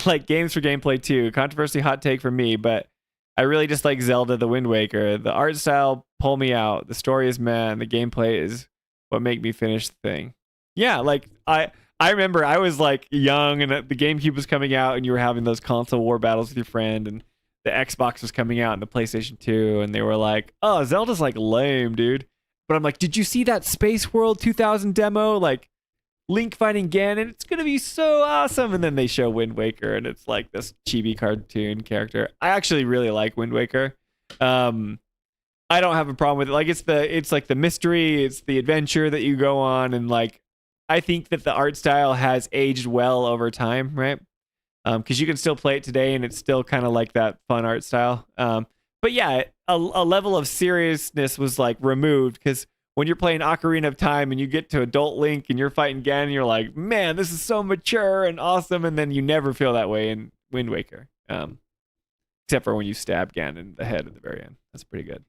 Like games for gameplay too. Controversy hot take from me, but I really just like Zelda the Wind Waker. The art style pull me out. The story is meh, and the gameplay is what make me finish the thing. Yeah, like I remember I was like young and the GameCube was coming out and you were having those console war battles with your friend, and the Xbox was coming out and the PlayStation 2, and they were like, oh, Zelda's like lame, dude. But I'm like, did you see that Space World 2000 demo? Like Link fighting Ganon, it's gonna be so awesome. And then they show Wind Waker and it's like this chibi cartoon character. I actually really like Wind Waker. I don't have a problem with it. Like it's like the mystery, it's the adventure that you go on, and like I think that the art style has aged well over time, right? Because you can still play it today and it's still kind of like that fun art style. But yeah, a level of seriousness was like removed, because when you're playing Ocarina of Time and you get to adult Link and you're fighting Ganon, you're like, man, this is so mature and awesome. And then you never feel that way in Wind Waker, except for when you stab Ganon in the head at the very end. That's pretty good.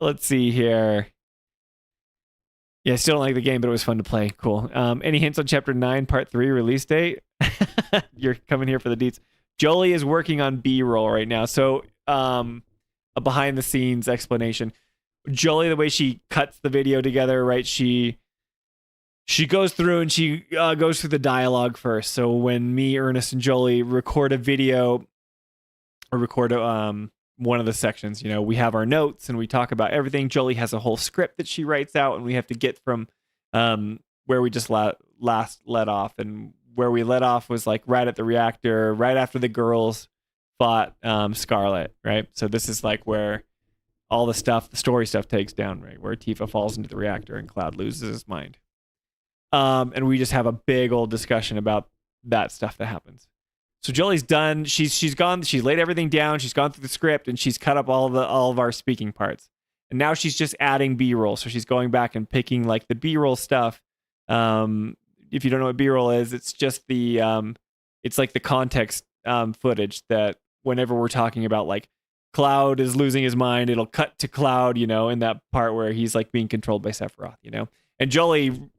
Let's see here. Yeah, I still don't like the game, but it was fun to play. Cool. Any hints on Chapter 9, Part 3 release date? You're coming here for the deets. Jolie is working on B-roll right now. So, a behind-the-scenes explanation. Jolie, the way she cuts the video together, right? She goes through and she goes through the dialogue first. So when me, Ernest, and Jolie record a video or record one of the sections, you know, we have our notes and we talk about everything. Jolie has a whole script that she writes out, and we have to get from where we just last let off. And where we let off was like right at the reactor, right after the girls fought Scarlet, right? So this is like where all the story stuff takes down, right? Where Tifa falls into the reactor and Cloud loses his mind. And we just have a big old discussion about that stuff that happens. So Jolie's done. She's gone. She's laid everything down. She's gone through the script and she's cut up all of our speaking parts. And now she's just adding B-roll. So she's going back and picking like the B-roll stuff. If you don't know what B-roll is, it's just it's like the context footage that whenever we're talking about like Cloud is losing his mind, it'll cut to Cloud, you know, in that part where he's like being controlled by Sephiroth, you know. And Jolie,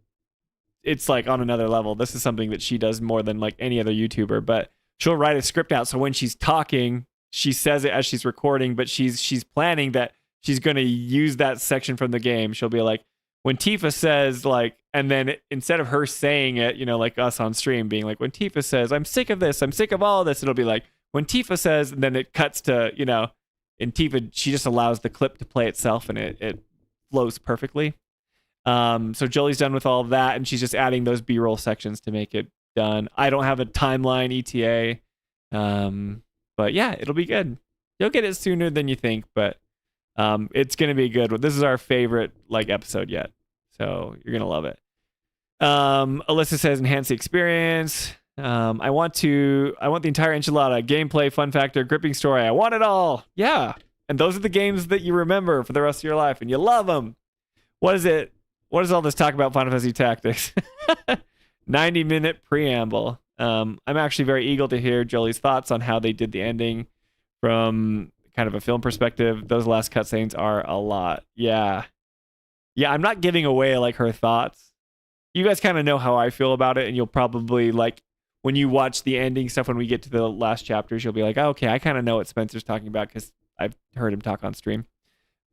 it's like on another level. This is something that she does more than like any other YouTuber, but she'll write a script out. So when she's talking, she says it as she's recording, but she's planning that she's going to use that section from the game. She'll be like, when Tifa says like, and then instead of her saying it, you know, like us on stream being like, when Tifa says, I'm sick of this, I'm sick of all of this, it'll be like, when Tifa says, and then it cuts to, you know, and Tifa, she just allows the clip to play itself and it flows perfectly. So Jolie's done with all of that, and she's just adding those B-roll sections to make it done. I don't have a timeline ETA, but yeah, it'll be good. You'll get it sooner than you think, but it's gonna be good. This is our favorite like episode yet, so you're gonna love it. Alyssa says enhance the experience. I want the entire enchilada, gameplay, fun factor, gripping story. I want it all. Yeah, and those are the games that you remember for the rest of your life, and you love them. What is it? What is all this talk about Final Fantasy Tactics? 90-minute preamble. I'm actually very eager to hear Jolie's thoughts on how they did the ending from kind of a film perspective. Those last cutscenes are a lot. Yeah, I'm not giving away like her thoughts. You guys kind of know how I feel about it, and you'll probably like when you watch the ending stuff when we get to the last chapters, you'll be like, oh, okay, I kind of know what Spencer's talking about because I've heard him talk on stream.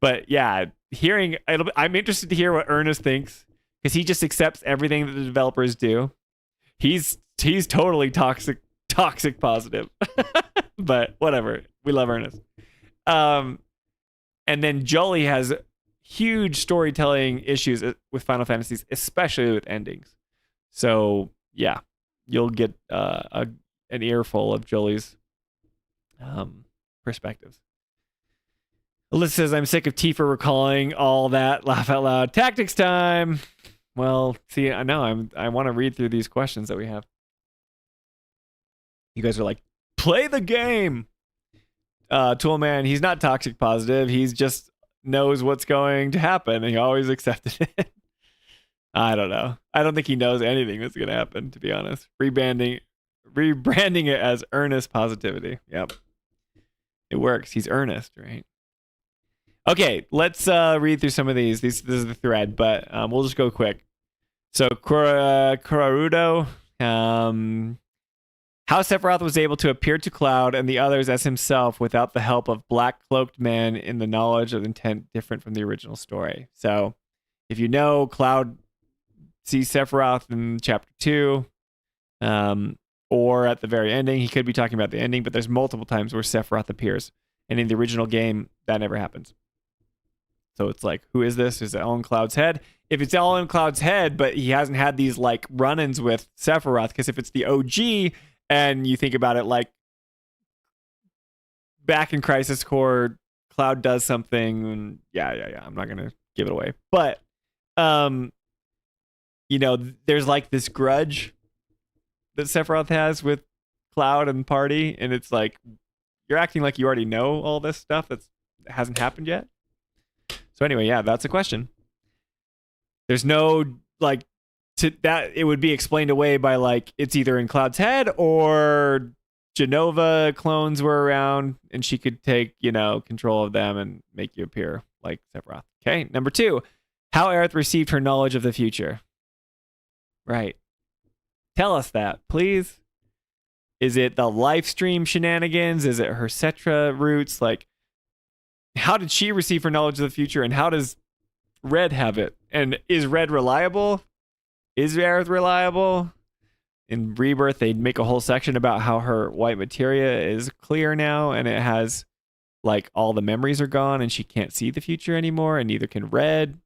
But yeah, I'm interested to hear what Ernest thinks, because he just accepts everything that the developers do. He's totally toxic positive. But whatever, we love Ernest. And then Jolie has huge storytelling issues with Final Fantasies, especially with endings. So yeah, you'll get an earful of Jolie's perspectives. Alyssa says, I'm sick of Tifa recalling all that. Laugh out loud. Tactics time. Well, see, I know I want to read through these questions that we have. You guys are like, play the game. Toolman, he's not toxic positive. He's just knows what's going to happen, and he always accepted it. I don't know. I don't think he knows anything that's going to happen, to be honest. Rebranding it as earnest positivity. Yep. It works. He's earnest, right? Okay, let's read through some of these. This is the thread, but we'll just go quick. So, Kurarudo, how Sephiroth was able to appear to Cloud and the others as himself without the help of black-cloaked men in the knowledge of intent different from the original story. So, if you know, Cloud sees Sephiroth in Chapter 2, or at the very ending. He could be talking about the ending, but there's multiple times where Sephiroth appears. And in the original game, that never happens. So it's like, who is this? Is it all in Cloud's head? If it's all in Cloud's head, but he hasn't had these like run-ins with Sephiroth, because if it's the OG and you think about it like back in Crisis Core, Cloud does something, and yeah. I'm not gonna give it away. But there's like this grudge that Sephiroth has with Cloud and party, and it's like you're acting like you already know all this stuff that hasn't happened yet. So anyway, yeah, that's a question. There's no like to that it would be explained away by like it's either in Cloud's head or Genova clones were around and she could take, control of them and make you appear like Sephiroth. Okay, number 2, how Aerith received her knowledge of the future. Right. Tell us that, please. Is it the live stream shenanigans? Is it her Cetra roots? Like, how did she receive her knowledge of the future, and how does Red have it? And is Red reliable? Is Aerith reliable? In Rebirth, they make a whole section about how her white materia is clear now, and it has, like, all the memories are gone, and she can't see the future anymore, and neither can Red.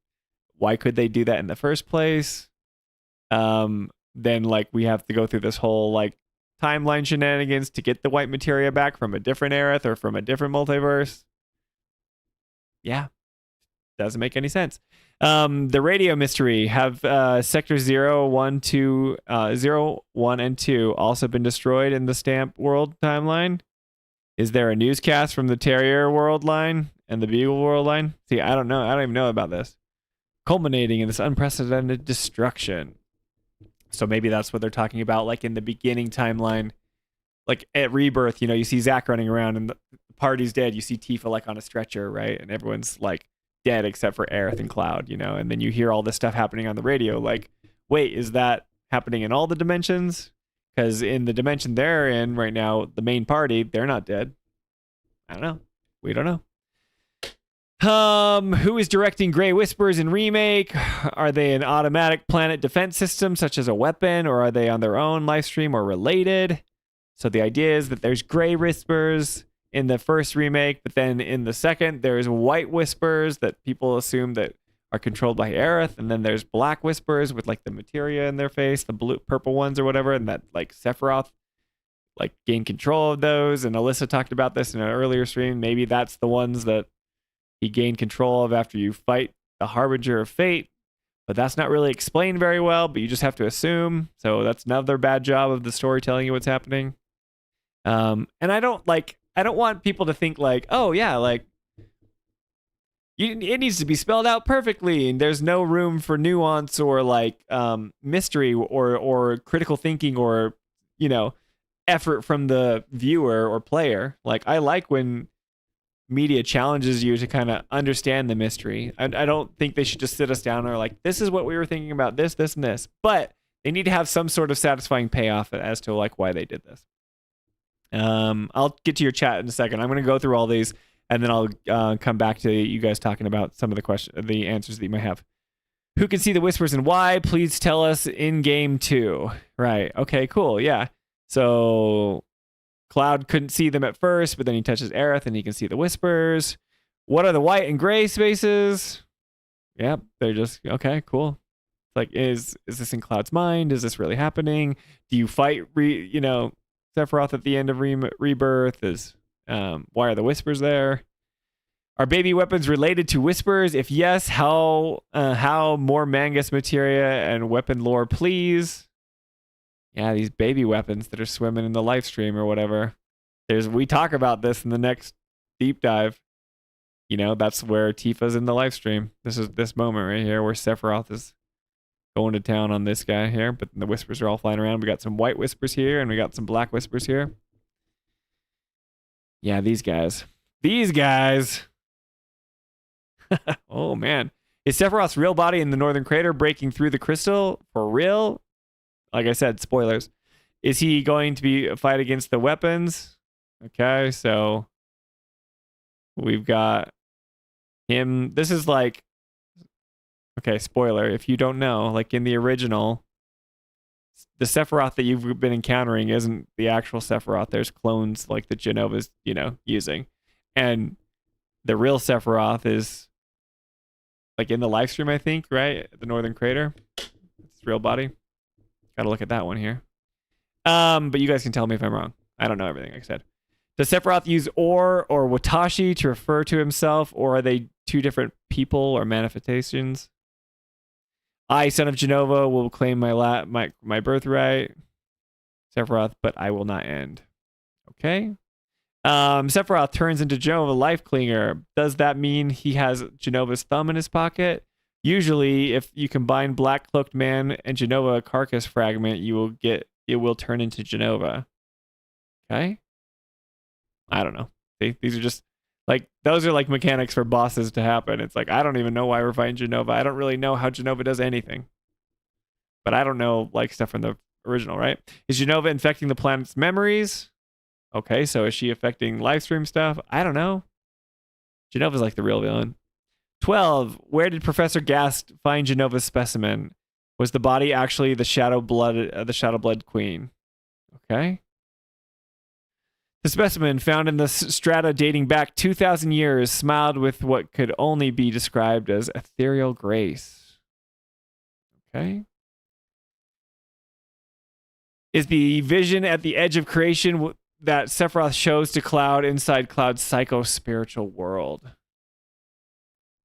Why could they do that in the first place? Then, like, we have to go through this whole, like, timeline shenanigans to get the white materia back from a different Aerith or from a different multiverse. Yeah. Doesn't make any sense. The radio mystery. Have sectors 0, 1, 2, 0, 1, and 2 also been destroyed in the Stamp World timeline? Is there a newscast from the Terrier World line and the Beagle World line? See, I don't know. I don't even know about this. Culminating in this unprecedented destruction. So maybe that's what they're talking about, like in the beginning timeline. Like at Rebirth, you see Zack running around and the party's dead. You see Tifa like on a stretcher, right? And everyone's like dead except for Aerith and Cloud, and then you hear all this stuff happening on the radio. Like, wait, is that happening in all the dimensions? Because in the dimension they're in right now, the main party, they're not dead. I don't know. We don't know. Who is directing Grey Whispers in Remake? Are they an automatic planet defense system, such as a weapon, or are they on their own live stream or related? So the idea is that there's Grey Whispers in the first remake, but then in the second, there's White Whispers that people assume that are controlled by Aerith, and then there's Black Whispers with like the materia in their face, the blue, purple ones or whatever, and that like Sephiroth like gained control of those. And Alyssa talked about this in an earlier stream. Maybe that's the ones that he gained control of after you fight the Harbinger of Fate, but that's not really explained very well, but you just have to assume. So that's another bad job of the story telling you what's happening. And I don't want people to think like, oh yeah, like it needs to be spelled out perfectly and there's no room for nuance or like mystery or critical thinking or effort from the viewer or player. Like, I like when media challenges you to kind of understand the mystery. I don't think they should just sit us down and are like, this is what we were thinking about, this and this, but they need to have some sort of satisfying payoff as to like why they did this. I'll get to your chat in a second. I'm going to go through all these and then I'll come back to you guys talking about some of the answers that you might have. Who can see the whispers and why? Please tell us in game 2. Right. Okay, cool. Yeah. So Cloud couldn't see them at first, but then he touches Aerith and he can see the whispers. What are the white and gray spaces? Yep, they're just okay, cool. Like, is this in Cloud's mind? Is this really happening? Do you fight Sephiroth at the end of Rebirth? Why are the whispers there? Are baby weapons related to whispers? If yes, how more Mangus materia and weapon lore, please? Yeah, these baby weapons that are swimming in the live stream or whatever. We talk about this in the next deep dive. You know, that's where Tifa's in the live stream. This is this moment right here where Sephiroth is going to town on this guy here, but the whispers are all flying around. We got some white whispers here and we got some black whispers here. Yeah, these guys. These guys. Oh, man. Is Sephiroth's real body in the northern crater breaking through the crystal? For real? Like I said, spoilers. Is he going to be a fight against the weapons? Okay, so we've got him. This is like, okay, spoiler. If you don't know, like in the original, the Sephiroth that you've been encountering isn't the actual Sephiroth. There's clones like the Genova's, using. And the real Sephiroth is like in the live stream, I think, right? The Northern Crater. It's real body. Gotta look at that one here. But you guys can tell me if I'm wrong. I don't know everything, like I said. Does Sephiroth use or Watashi to refer to himself, or are they two different people or manifestations? I, son of Genova, will claim my birthright. Sephiroth, but I will not end. Okay. Sephiroth turns into Genova life clinger. Does that mean he has Genova's thumb in his pocket? Usually, if you combine Black Cloaked Man and Genova carcass fragment, it will turn into Genova. Okay. I don't know. These are just like, those are like mechanics for bosses to happen. It's like, I don't even know why we're fighting Genova. I don't really know how Genova does anything. But I don't know like stuff from the original, right? Is Genova infecting the planet's memories? Okay, so is she affecting live stream stuff? I don't know. Genova's like the real villain. 12. Where did Professor Gast find Genova's specimen? Was the body actually the Shadow Blood Queen? Okay. The specimen, found in the strata dating back 2,000 years, smiled with what could only be described as ethereal grace. Okay. Is the vision at the edge of creation that Sephiroth shows to Cloud inside Cloud's psycho-spiritual world?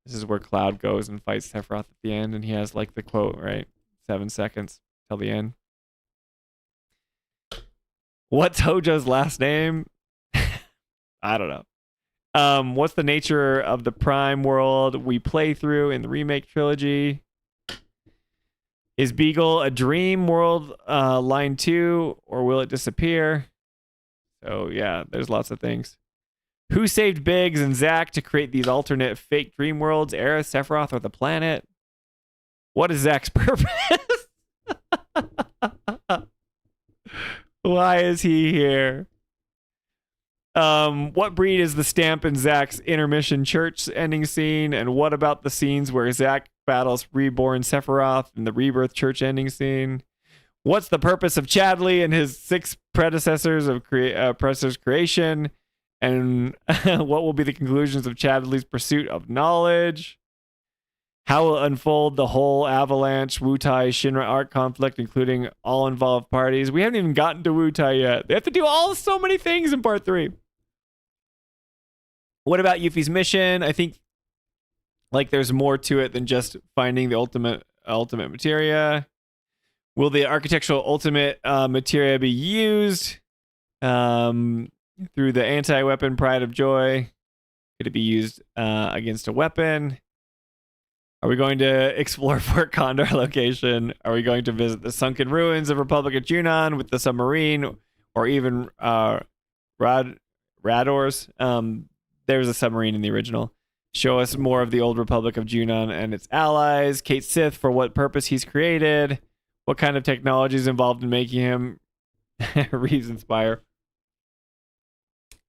This is where Cloud goes and fights Sephiroth at the end, and he has like the quote, right? 7 seconds till the end. What's Hojo's last name? I don't know. What's the nature of the Prime world we play through in the remake trilogy? Is Beagle a dream world, line 2, or will it disappear? So yeah, there's lots of things. Who saved Biggs and Zack to create these alternate fake dream worlds? Aerith, Sephiroth, or the planet? What is Zack's purpose? Why is he here? What breed is the stamp in Zack's intermission church ending scene? And what about the scenes where Zack battles reborn Sephiroth in the rebirth church ending scene? What's the purpose of Chadley and his 6 predecessors of creation? And what will be the conclusions of Chadley's pursuit of knowledge? How will unfold the whole Avalanche, Wutai, Shinra arc conflict, including all involved parties? We haven't even gotten to Wutai yet. They have to do so many things in part 3. What about Yuffie's mission? I think like there's more to it than just finding the ultimate materia. Will the architectural ultimate materia be used through the anti-weapon Pride of Joy? Could it be used against a weapon? Are we going to explore Fort Condor location? Are we going to visit the sunken ruins of Republic of Junon with the submarine, or even Radors? There's a submarine in the original. Show us more of the old Republic of Junon and its allies. Kate Sith, for what purpose he's created. What kind of technology is involved in making him Reason Spire?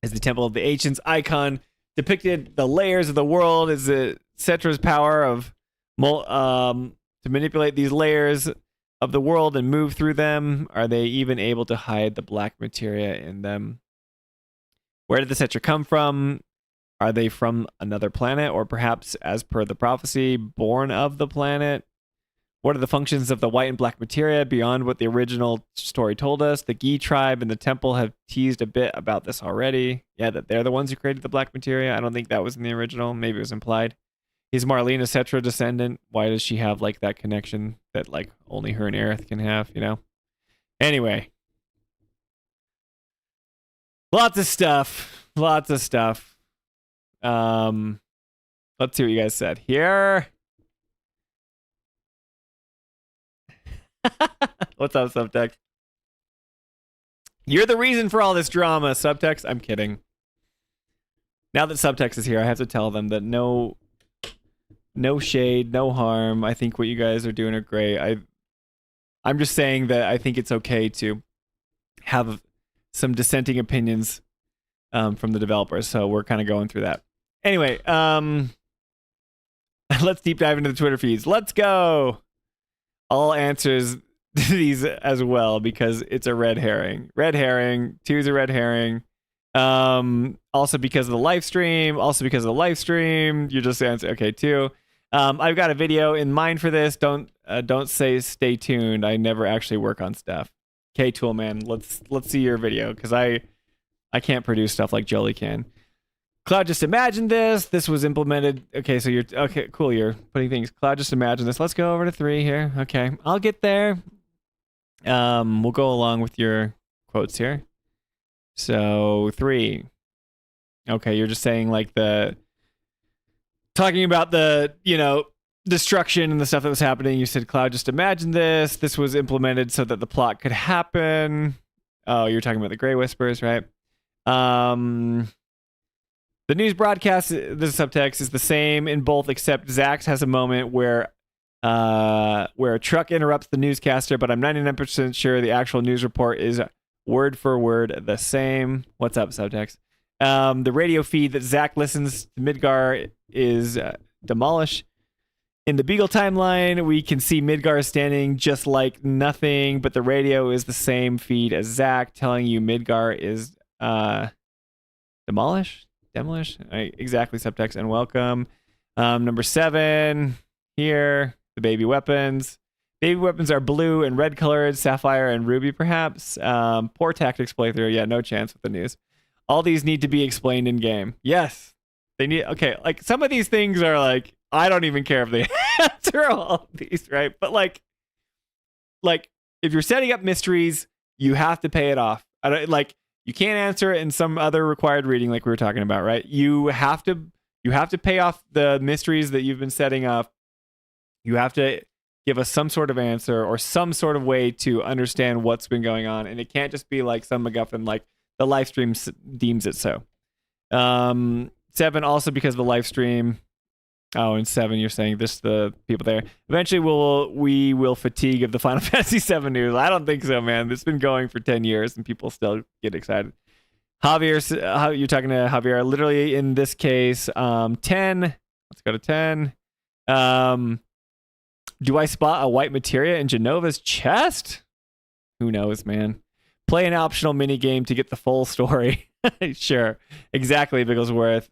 Is the Temple of the Ancients icon depicted the layers of the world? Is it Cetra's power of to manipulate these layers of the world and move through them? Are they even able to hide the black materia in them? Where did the Cetra come from? Are they from another planet, or perhaps, as per the prophecy, born of the planet? What are the functions of the white and black materia beyond what the original story told us? The Gi tribe and the temple have teased a bit about this already. Yeah, that they're the ones who created the black materia. I don't think that was in the original. Maybe it was implied. He's Marlene, a Cetra descendant. Why does she have like that connection that like only her and Aerith can have, you know? Anyway. Lots of stuff. Lots of stuff. Let's see what you guys said here. What's up, Subtext? You're the reason for all this drama, Subtext. I'm kidding. Now that Subtext is here, I have to tell them that no shade, no harm. I think what you guys are doing are great. I'm just saying that I think it's okay to have some dissenting opinions from the developers. So we're kind of going through that. Anyway, let's deep dive into the Twitter feeds. Let's go. All answers to these as well because it's a red herring. Red herring. 2 is a red herring. Also because of the live stream. Also because of the live stream. You just answer. Okay, 2. I've got a video in mind for this. Don't say stay tuned. I never actually work on stuff. Okay, Toolman. Let's see your video because I can't produce stuff like Jolie can. Cloud just imagined this. This was implemented. Okay, so okay, cool. You're putting things. Cloud just imagined this. Let's go over to 3 here. Okay, I'll get there. We'll go along with your quotes here. So 3. Okay, you're just saying like talking about the, you know, destruction and the stuff that was happening. You said Cloud just imagined this. This was implemented so that the plot could happen. Oh, you're talking about the Grey Whispers, right? The news broadcast, the subtext, is the same in both, except Zax has a moment where a truck interrupts the newscaster, but I'm 99% sure the actual news report is word for word the same. What's up, subtext? The radio feed that Zack listens to Midgar is demolished. In the Beagle timeline, we can see Midgar standing just like nothing, but the radio is the same feed as Zack telling you Midgar is demolished. Right, exactly, subtext, and welcome. Number 7 here, the baby weapons. Baby weapons are blue and red colored, sapphire and ruby, perhaps. Poor tactics playthrough. Yeah, no chance with the news. All these need to be explained in game. Yes, they need. Okay, like some of these things are like I don't even care if they answer all of these, right? But like if you're setting up mysteries, you have to pay it off. I don't like. You can't answer it in some other required reading like we were talking about, right? You have to pay off the mysteries that you've been setting up. You have to give us some sort of answer or some sort of way to understand what's been going on. And it can't just be like some MacGuffin like the live stream deems it so. 7, also because of the live stream. Oh, and 7, you're saying this the people there. Eventually we will fatigue of the Final Fantasy 7 news. I don't think so, man. It's been going for 10 years and people still get excited. Javier, you're talking to Javier. Literally in this case, 10. Let's go to 10. Do I spot a white materia in Genova's chest? Who knows, man. Play an optional mini game to get the full story. Sure. Exactly, Bigglesworth.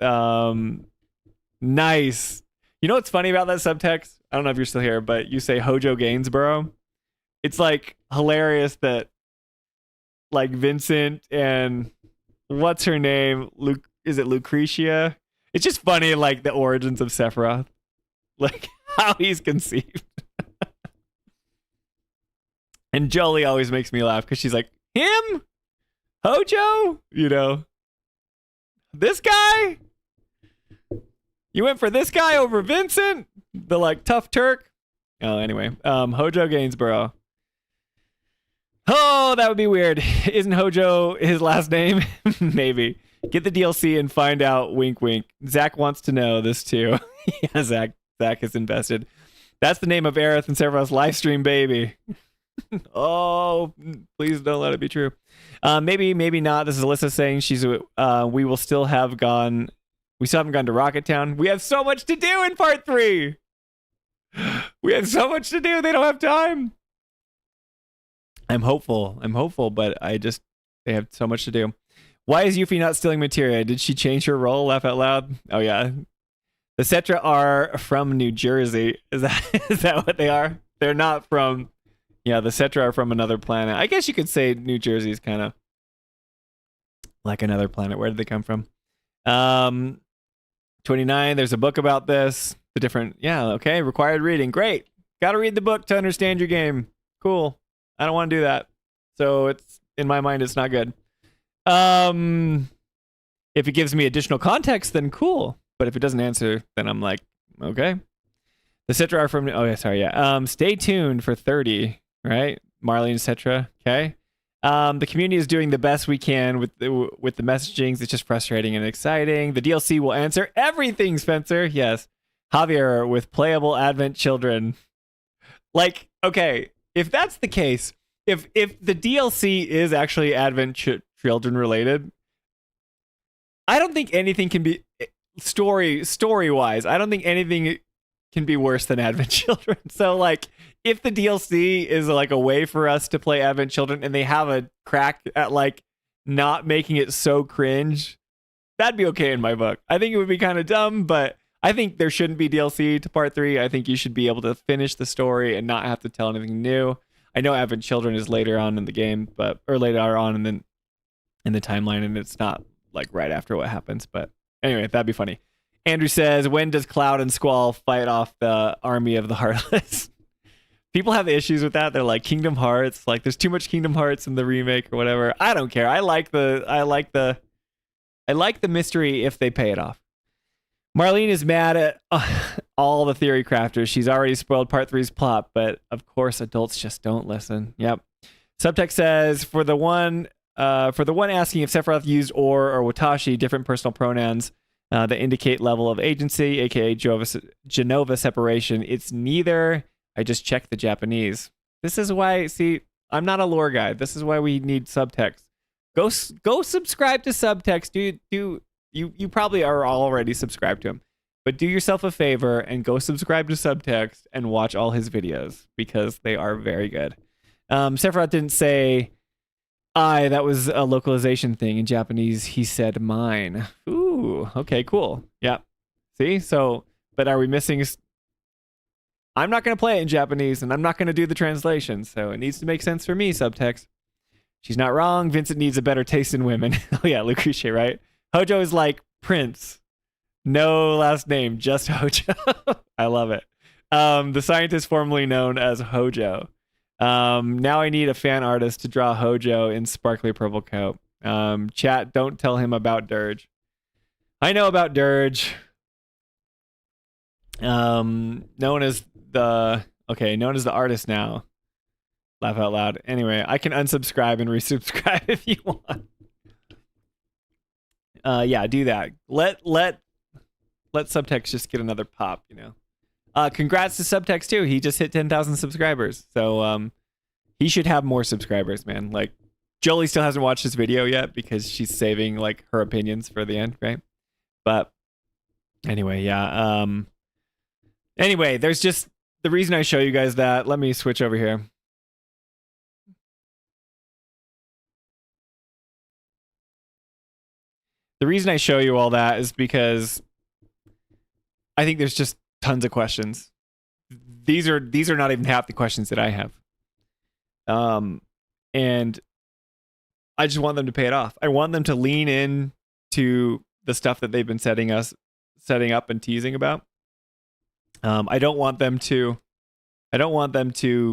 Nice. You know what's funny about that subtext? I don't know if you're still here, but you say Hojo Gainsborough. It's like hilarious that like Vincent and what's her name? Is it Lucretia? It's just funny, like the origins of Sephiroth, like how he's conceived. And Jolie always makes me laugh because she's like, him? Hojo? You know, this guy? You went for this guy over Vincent? The like tough Turk? Oh, anyway. Hojo Gainsborough. Oh, that would be weird. Isn't Hojo his last name? Maybe. Get the DLC and find out. Wink, wink. Zach wants to know this too. Yeah, Zach is invested. That's the name of Aerith and Sephiroth's live stream baby. Oh, please don't let it be true. Maybe not. This is Alyssa saying we still haven't gone to Rocket Town. We have so much to do in part 3. We have so much to do. They don't have time. I'm hopeful, but they have so much to do. Why is Yuffie not stealing materia? Did she change her role? Laugh out loud. Oh yeah. The Cetra are from New Jersey. Is that what they are? They're not from, yeah, the Cetra are from another planet. I guess you could say New Jersey is kind of like another planet. Where did they come from? 29, there's a book about this. The different, yeah, okay, required reading. Great. Got to read the book to understand your game. Cool. I don't want to do that. So it's, in my mind, it's not good. If it gives me additional context, then cool. But if it doesn't answer, then I'm like, okay. The Cetra are from, oh yeah, sorry, yeah. Stay tuned for 30, right? Marlene Cetra, okay. The community is doing the best we can with the messaging. It's just frustrating and exciting. The DLC will answer everything, Spencer. Yes. Javier with playable Advent children. Like, okay, if that's the case, if the DLC is actually Advent children related, I don't think anything can be story-wise. I don't think anything can be worse than Advent children. So like, if the DLC is like a way for us to play Advent children and they have a crack at like not making it so cringe, that'd be okay in my book. I think it would be kind of dumb, but I think there shouldn't be DLC to part 3. I think you should be able to finish the story and not have to tell anything new. I know Advent children is later on in the game, or later on in the timeline, and it's not like right after what happens. But anyway, that'd be funny. Andrew says, when does Cloud and Squall fight off the army of the Heartless? People have issues with that. They're like, Kingdom Hearts, like there's too much Kingdom Hearts in the remake or whatever. I don't care. I like the mystery if they pay it off. Marlene is mad at all the theory crafters. She's already spoiled part 3's plot, but of course adults just don't listen. Yep. Subtext says, for the one asking if Sephiroth used or Watashi, different personal pronouns that indicate level of agency, aka Genova separation. It's neither. I just checked the Japanese. This is why, see, I'm not a lore guy. This is why we need subtext. Go subscribe to subtext. You probably are already subscribed to him, but do yourself a favor and go subscribe to subtext and watch all his videos because they are very good. Sephiroth didn't say that was a localization thing. In Japanese, he said mine. Ooh, okay, cool. Yeah. See? So, but are we missing? I'm not going to play it in Japanese, and I'm not going to do the translation, so it needs to make sense for me, subtext. She's not wrong. Vincent needs a better taste in women. Oh, yeah, Lucretia, right? Hojo is like Prince. No last name, just Hojo. I love it. The scientist formerly known as Hojo. Now I need a fan artist to draw Hojo in sparkly purple coat. Chat, don't tell him about Dirge. I know about Dirge. Known as the artist now. Laugh out loud. Anyway, I can unsubscribe and resubscribe if you want. Yeah, do that. Let Subtext just get another pop, you know. Congrats to Subtext too. He just hit 10,000 subscribers. So he should have more subscribers, man. Like Jolie still hasn't watched this video yet because she's saving like her opinions for the end, right? But anyway, yeah. Anyway, there's just the reason I show you guys that. Let me switch over here. The reason I show you all that is because I think there's just tons of questions. These are not even half the questions that I have. And I just want them to pay it off. I want them to lean in to the stuff that they've been setting up and teasing about. I don't want them to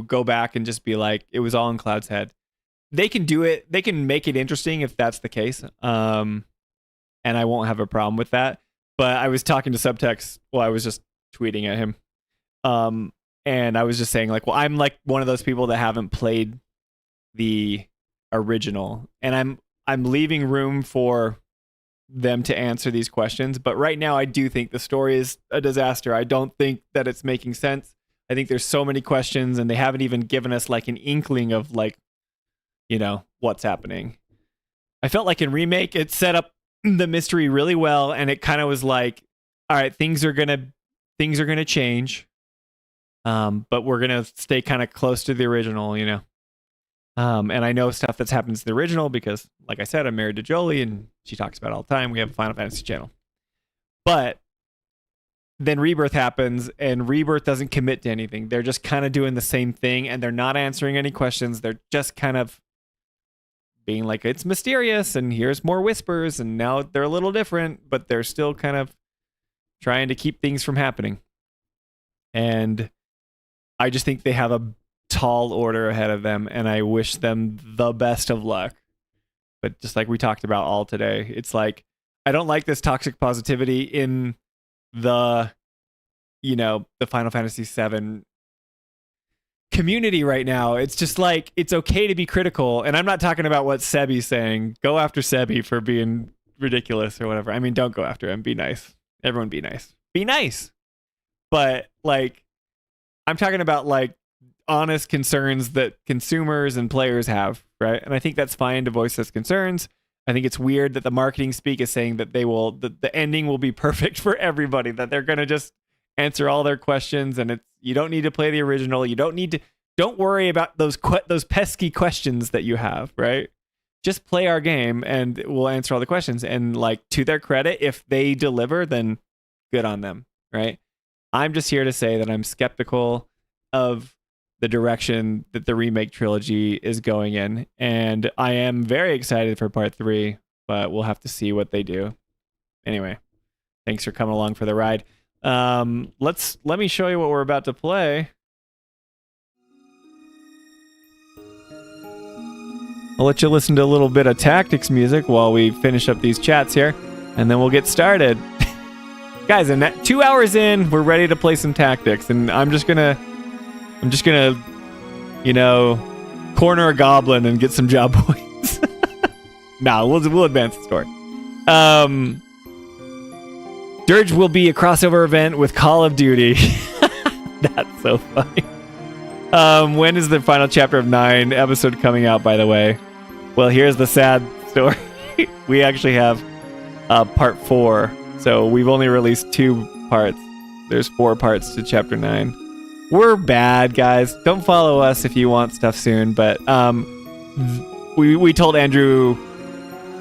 go back and just be like, it was all in Cloud's head. They can do it. They can make it interesting if that's the case. And I won't have a problem with that. But I was talking to Subtext. Well, I was just tweeting at him. And I was just saying like, well, I'm like one of those people that haven't played the original, and I'm leaving room for them to answer these questions. But right now, I do think the story is a disaster. I don't think that it's making sense. I think there's so many questions, and they haven't even given us like an inkling of like, you know, what's happening. I felt like in Remake, it set up the mystery really well, and it kind of was like, all right, things are gonna change, but we're gonna stay kind of close to the original, you know. And I know stuff that's happened to the original because, like I said, I'm married to Jolie, and she talks about it all the time. We have a Final Fantasy channel, but then Rebirth happens, and Rebirth doesn't commit to anything. They're just kind of doing the same thing, and they're not answering any questions. They're just kind of being like, it's mysterious, and here's more whispers, and now they're a little different, but they're still kind of trying to keep things from happening. And I just think they have a tall order ahead of them, and I wish them the best of luck. But just like we talked about all today, it's like, I don't like this toxic positivity in the Final Fantasy VII community right now. It's just like, it's okay to be critical. And I'm not talking about what Sebi's saying. Go after Sebi for being ridiculous or whatever. I mean, don't go after him. Be nice. Everyone be nice. Be nice. But like, I'm talking about like honest concerns that consumers and players have, right? And I think that's fine to voice those concerns. I think it's weird that the marketing speak is saying that the ending will be perfect for everybody, that they're going to just answer all their questions, and you don't need to play the original. You don't worry about those pesky questions that you have, right? Just play our game and we'll answer all the questions. And like, to their credit, if they deliver, then good on them, right? I'm just here to say that I'm skeptical of the direction that the remake trilogy is going in, and I am very excited for part 3, but we'll have to see what they do. Anyway, thanks for coming along for the ride. Let me show you what we're about to play. I'll let you listen to a little bit of Tactics music while we finish up these chats here, and then we'll get started. Guys, and 2 hours in, we're ready to play some Tactics, and I'm just gonna, corner a goblin and get some job points. Nah, we'll advance the story. Dirge will be a crossover event with Call of Duty. That's so funny. When is the final chapter of 9 episode coming out, by the way? Well, here's the sad story. We actually have part 4, so we've only released 2 parts. There's 4 parts to chapter 9. We're bad, guys. Don't follow us if you want stuff soon, but we told Andrew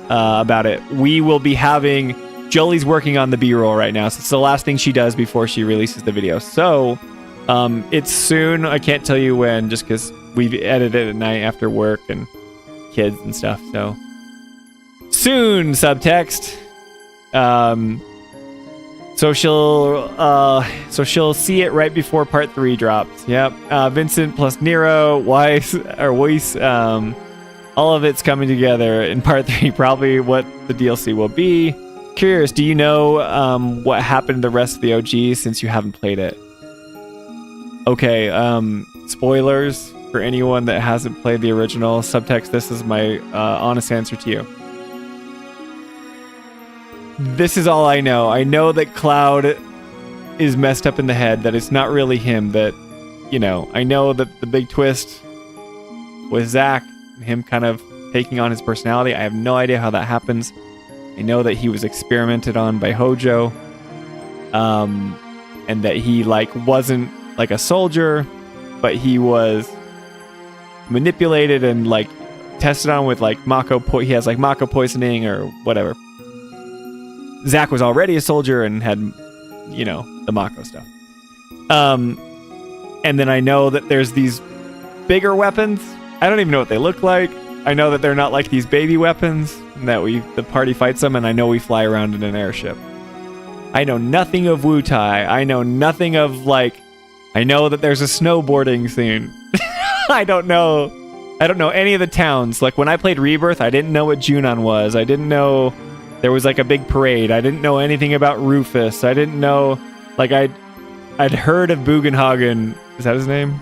about it. We will be having... Jolie's working on the B-roll right now, so it's the last thing she does before she releases the video. So it's soon. I can't tell you when, just because we've edited it at night after work and kids and stuff. So soon, subtext. So she'll see it right before part 3 drops. Yep. Vincent plus Nero, Weiss, all of it's coming together in part 3. Probably what the DLC will be. Curious, do you know what happened to the rest of the OG since you haven't played it? Okay, spoilers for anyone that hasn't played the original. Subtext, this is my honest answer to you. This is all I know. I know that Cloud is messed up in the head, that it's not really him, that, I know that the big twist was Zack, him kind of taking on his personality. I have no idea how that happens. I know that he was experimented on by Hojo, and that he wasn't like a soldier, but he was manipulated and tested on with Mako. He has Mako poisoning or whatever. Zack was already a soldier and had, the Mako stuff. And then I know that there's these bigger weapons. I don't even know what they look like. I know that they're not like these baby weapons, and that the party fights them, and I know we fly around in an airship. I know nothing of Wutai. I know nothing of I know that there's a snowboarding scene. I don't know any of the towns. When I played Rebirth, I didn't know what Junon was. I didn't know there was a big parade. I didn't know anything about Rufus. I didn't know I'd heard of Bugenhagen. Is that his name?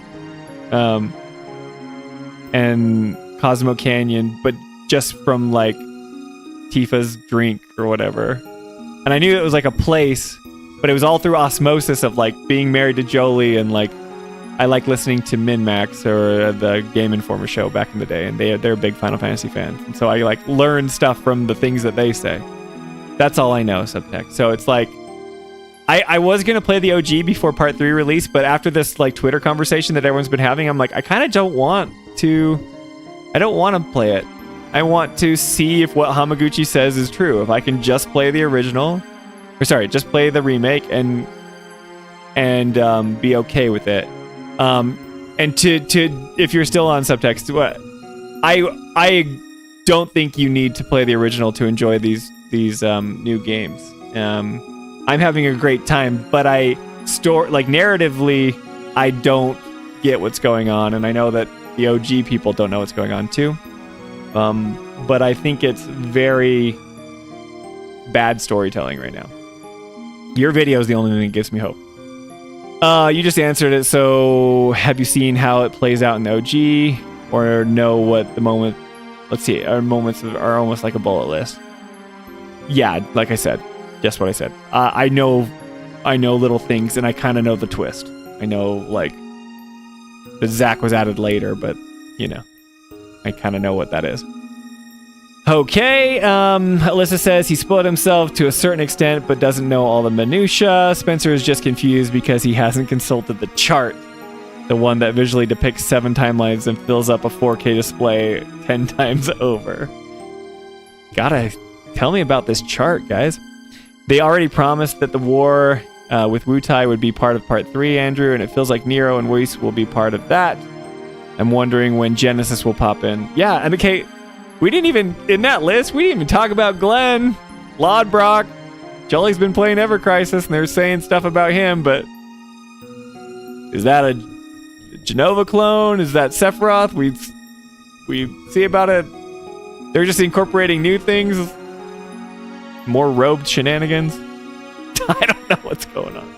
And Cosmo Canyon, but just from Tifa's drink or whatever. And I knew it was a place, but it was all through osmosis of being married to Jolie, and I listening to MinMax or the Game Informer show back in the day, and they're big Final Fantasy fans, and so I learned stuff from the things that they say. That's all I know, subtext. So it's I was gonna play the OG before part 3 release, but after this Twitter conversation that everyone's been having, I'm I kind of don't want to. I don't want to play it. I want to see if what Hamaguchi says is true. If I can just play the original, just play the remake and and be okay with it. And to if you're still on subtext, what I don't think you need to play the original to enjoy these new games. I'm having a great time, but narratively, I don't get what's going on, and I know that the OG people don't know what's going on too. But I think it's very bad storytelling right now. Your video is the only thing that gives me hope. You just answered it. So, have you seen how it plays out in the OG, or know what the moment? Let's see. Our moments are almost like a bullet list. Yeah, like I said, just what I said. I know little things, and I kind of know the twist. I know like that Zach was added later, but I kind of know what that is. Okay, Alyssa says he split himself to a certain extent, but doesn't know all the minutia. Spencer is just confused because he hasn't consulted the chart, the one that visually depicts 7 timelines and fills up a 4K display 10 times over. Gotta tell me about this chart, guys. They already promised that the war with Wutai would be part of part 3, Andrew, and it feels like Nero and Weiss will be part of that. I'm wondering when Genesis will pop in. Yeah, and okay, we didn't even, in that list, we didn't even talk about Glenn, Lodbrok. Jolie's been playing Ever Crisis, and they're saying stuff about him, but is that a Genova clone? Is that Sephiroth? We see about it. They're just incorporating new things. More robed shenanigans. I don't know what's going on.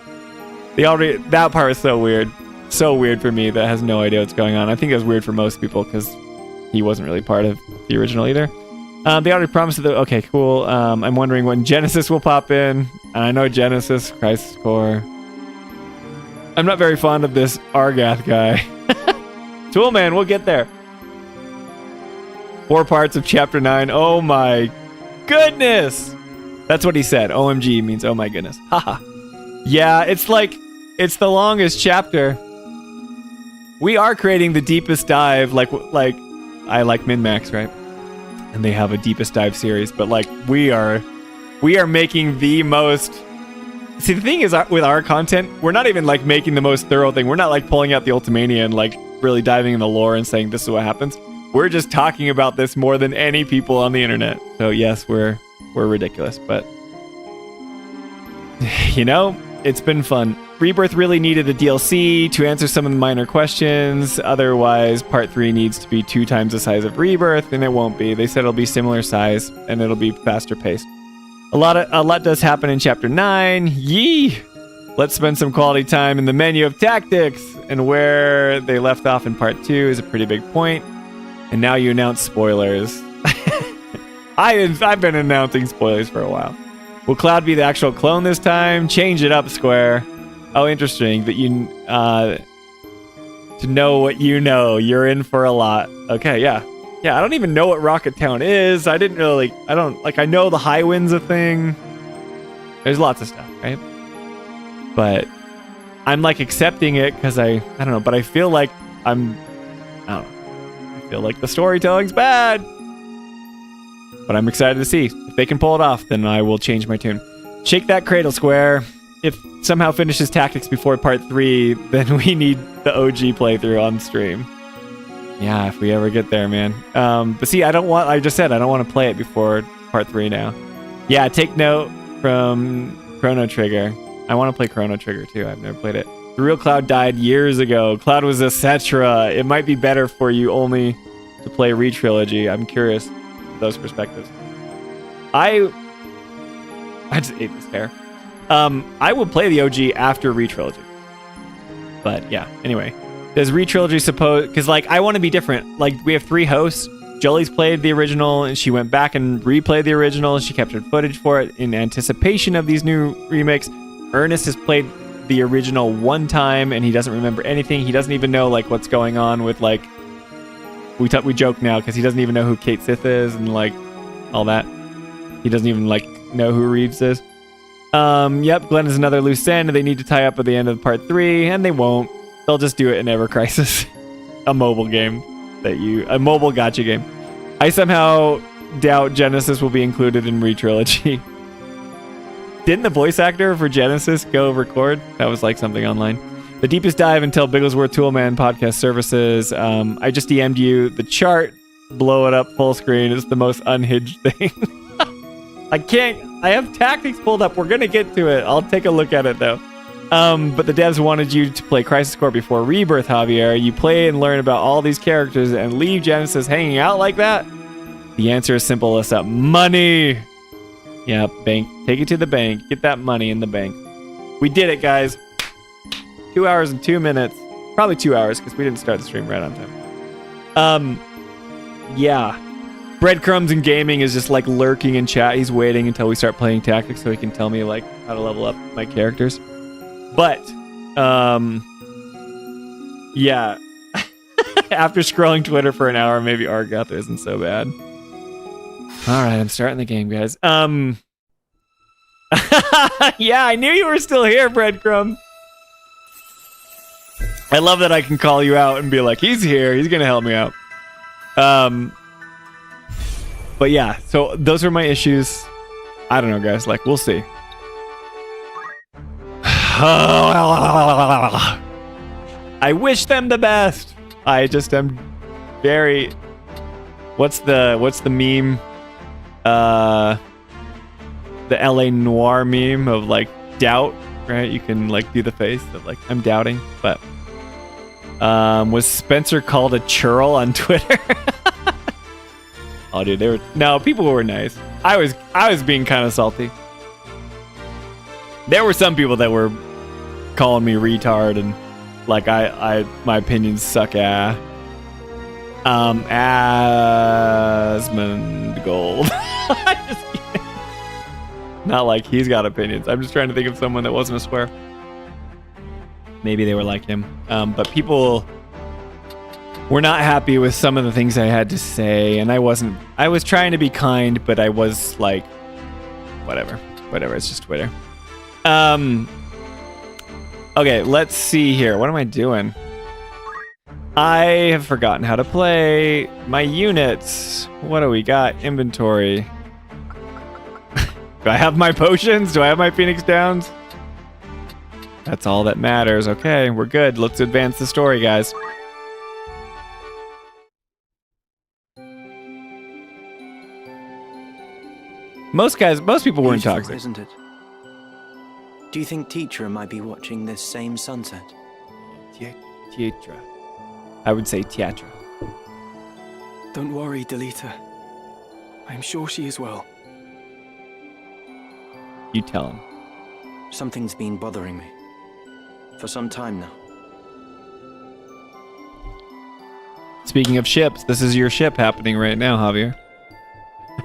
That part was so weird. So weird for me that has no idea what's going on. I think it was weird for most people because he wasn't really part of the original either. They already promised that. Okay, cool. I'm wondering when Genesis will pop in. And I know Genesis, Crisis Core. I'm not very fond of this Argath guy. Toolman, we'll get there. 4 parts of chapter 9. Oh my goodness. That's what he said. OMG means oh my goodness. Haha. Yeah, it's the longest chapter. We are creating the deepest dive, like I like Min-Max, right? And they have a deepest dive series, but we are making the most. See, the thing is, with our content, we're not even making the most thorough thing. We're not pulling out the Ultimania and really diving in the lore and saying this is what happens. We're just talking about this more than any people on the internet. So yes, we're ridiculous, but it's been fun. Rebirth really needed a DLC to answer some of the minor questions. Otherwise, part 3 needs to be 2 times the size of Rebirth, and it won't be. They said it'll be similar size, and it'll be faster paced. A lot does happen in chapter 9. Yee! Let's spend some quality time in the menu of tactics, and where they left off in part 2 is a pretty big point. And now you announce spoilers. I've been announcing spoilers for a while. Will Cloud be the actual clone this time? Change it up, Square. Oh, interesting that you to know what you know. You're in for a lot. Okay, yeah. Yeah, I don't even know what Rocket Town is. I didn't really I know the High Wind's a thing. There's lots of stuff, right? But I'm accepting it because I don't know, but I feel like I don't know. I feel like the storytelling's bad. But I'm excited to see. If they can pull it off, then I will change my tune. Shake that cradle, Square. If somehow finishes Tactics before part 3, then we need the OG playthrough on stream. Yeah, if we ever get there, man. But see, I don't want to play it before part 3 now. Yeah, take note from Chrono Trigger. I want to play Chrono Trigger too. I've never played it. The real Cloud died years ago. Cloud was a Cetra. It might be better for you only to play Re-Trilogy. I'm curious those perspectives. I just ate this hair. I will play the OG after Re-Trilogy. But yeah, anyway. Does Re-Trilogy because I want to be different. We have 3 hosts. Jolie's played the original and she went back and replayed the original and she captured footage for it in anticipation of these new remakes. Ernest has played the original 1 time and he doesn't remember anything. He doesn't even know what's going on with we joke now because he doesn't even know who Kate Sith is and all that. He doesn't even know who Reeves is. Yep, Glenn is another loose end they need to tie up at the end of part 3, and they won't. They'll just do it in Ever Crisis, a mobile game a mobile gacha game. I somehow doubt Genesis will be included in Re-Trilogy. Didn't the voice actor for Genesis go record? That was like something online. The deepest dive until Bigglesworth Toolman podcast services. I just DM'd you. The chart, blow it up full screen, is the most unhinged thing. I have tactics pulled up. We're going to get to it. I'll take a look at it though. But the devs wanted you to play Crisis Core before Rebirth, Javier. You play and learn about all these characters and leave Genesis hanging out like that? The answer is simple as that. Money. Yeah, bank. Take it to the bank. Get that money in the bank. We did it, guys. 2 hours and 2 minutes. Probably 2 hours because we didn't start the stream right on time. Yeah. Breadcrumbs in gaming is just like lurking in chat. He's waiting until we start playing tactics so he can tell me like how to level up my characters. But, yeah. After scrolling Twitter for an hour, maybe Argoth isn't so bad. All right, I'm starting the game, guys. Yeah, I knew you were still here, Breadcrumb. I love that I can call you out and be like, he's here. He's going to help me out. But yeah, so those are my issues. I don't know, guys. Like, we'll see. I wish them the best. I just am very... What's the meme? The LA Noir meme of like doubt, right? You can like do the face of like I'm doubting, but was Spencer called a churl on Twitter? Oh, dude, people were nice. I was being kind of salty. There were some people that were calling me retard and like my opinions suck ass. Asmongold. Just kidding. Not like he's got opinions. I'm just trying to think of someone that wasn't a swear. Maybe they were like him. But people were not happy with some of the things I had to say, and I was trying to be kind, but I was like, whatever, it's just Twitter. Okay, let's see here. What am I doing? I have forgotten how to play my units. What do we got? Inventory. Do I have my potions? Do I have my Phoenix Downs? That's all that matters. Okay, we're good. Let's advance the story, guys. Most people weren't toxic. Isn't it? Do you think Teacher might be watching this same sunset? Teatra. I would say Teatra. Don't worry, Delita. I'm sure she is well. You tell him. Something's been bothering me. For some time now. Speaking of ships, this is your ship happening right now, Javier.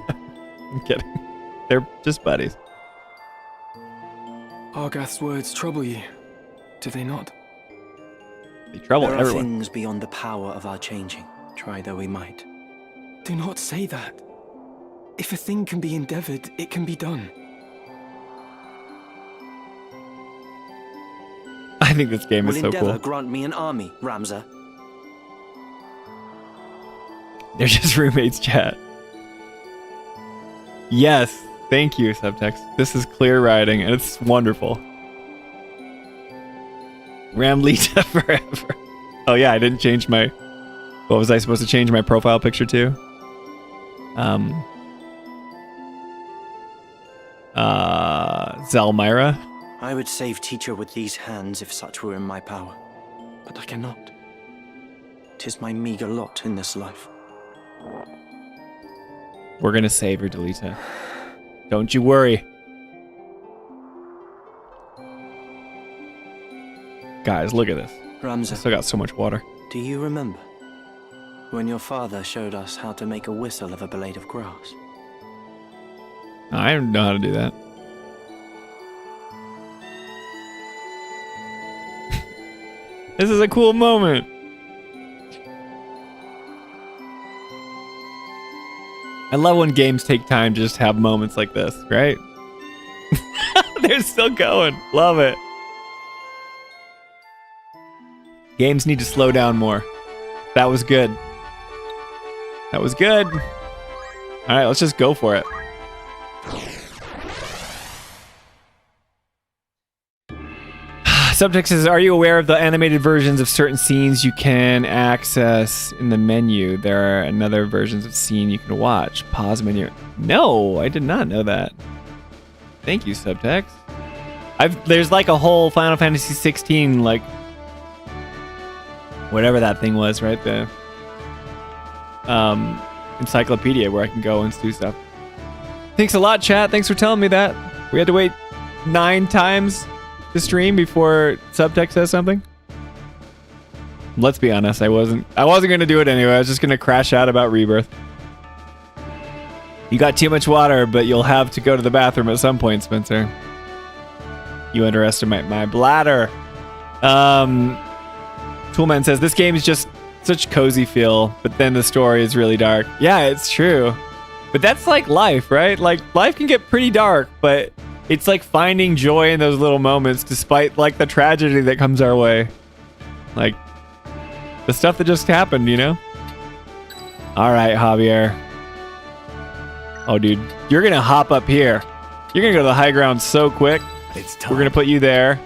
I'm kidding. They're just buddies. Argath's words trouble you, do they not? They trouble there are everyone. things beyond the power of our changing, try though we might. Do not say that. If a thing can be endeavored, it can be done. I think this game is Will so Endeavor cool. grant me an army, Ramza? They're just roommates, chat. Yes, thank you, subtext. This is clear writing, and it's wonderful. Ramlita forever. Oh yeah, I didn't change my... What was I supposed to change my profile picture to? Zalmyra? I would save Teacher with these hands if such were in my power. But I cannot. 'Tis my meager lot in this life. We're gonna save her, Delita. Don't you worry. Guys, look at this. I Ramza, still got so much water. do you remember when your father showed us how to make a whistle of a blade of grass? I don't know how to do that. This is a cool moment. I love when games take time to just have moments like this, right? They're still going. Love it. Games need to slow down more. That was good. That was good. All right, let's just go for it. Subtext says, are you aware of the animated versions of certain scenes you can access in the menu? There are another versions of scene you can watch. Pause menu. No, I did not know that. Thank you, Subtext. There's like a whole Final Fantasy 16, like, whatever that thing was, right? The encyclopedia where I can go and do stuff. Thanks a lot, chat. Thanks for telling me that. We had to wait 9 times to stream before Subtext says something. Let's be honest, I wasn't gonna do it anyway. I was just gonna crash out about Rebirth. You got too much water, but you'll have to go to the bathroom at some point, Spencer. You underestimate my bladder. Toolman says, this game is just such cozy feel, but then the story is really dark. Yeah, it's true. But that's like life, right? Like, life can get pretty dark, but it's like finding joy in those little moments despite like the tragedy that comes our way. Like, the stuff that just happened, you know? All right, Javier. Oh, dude, you're gonna hop up here. You're gonna go to the high ground so quick. It's time. We're gonna put you there.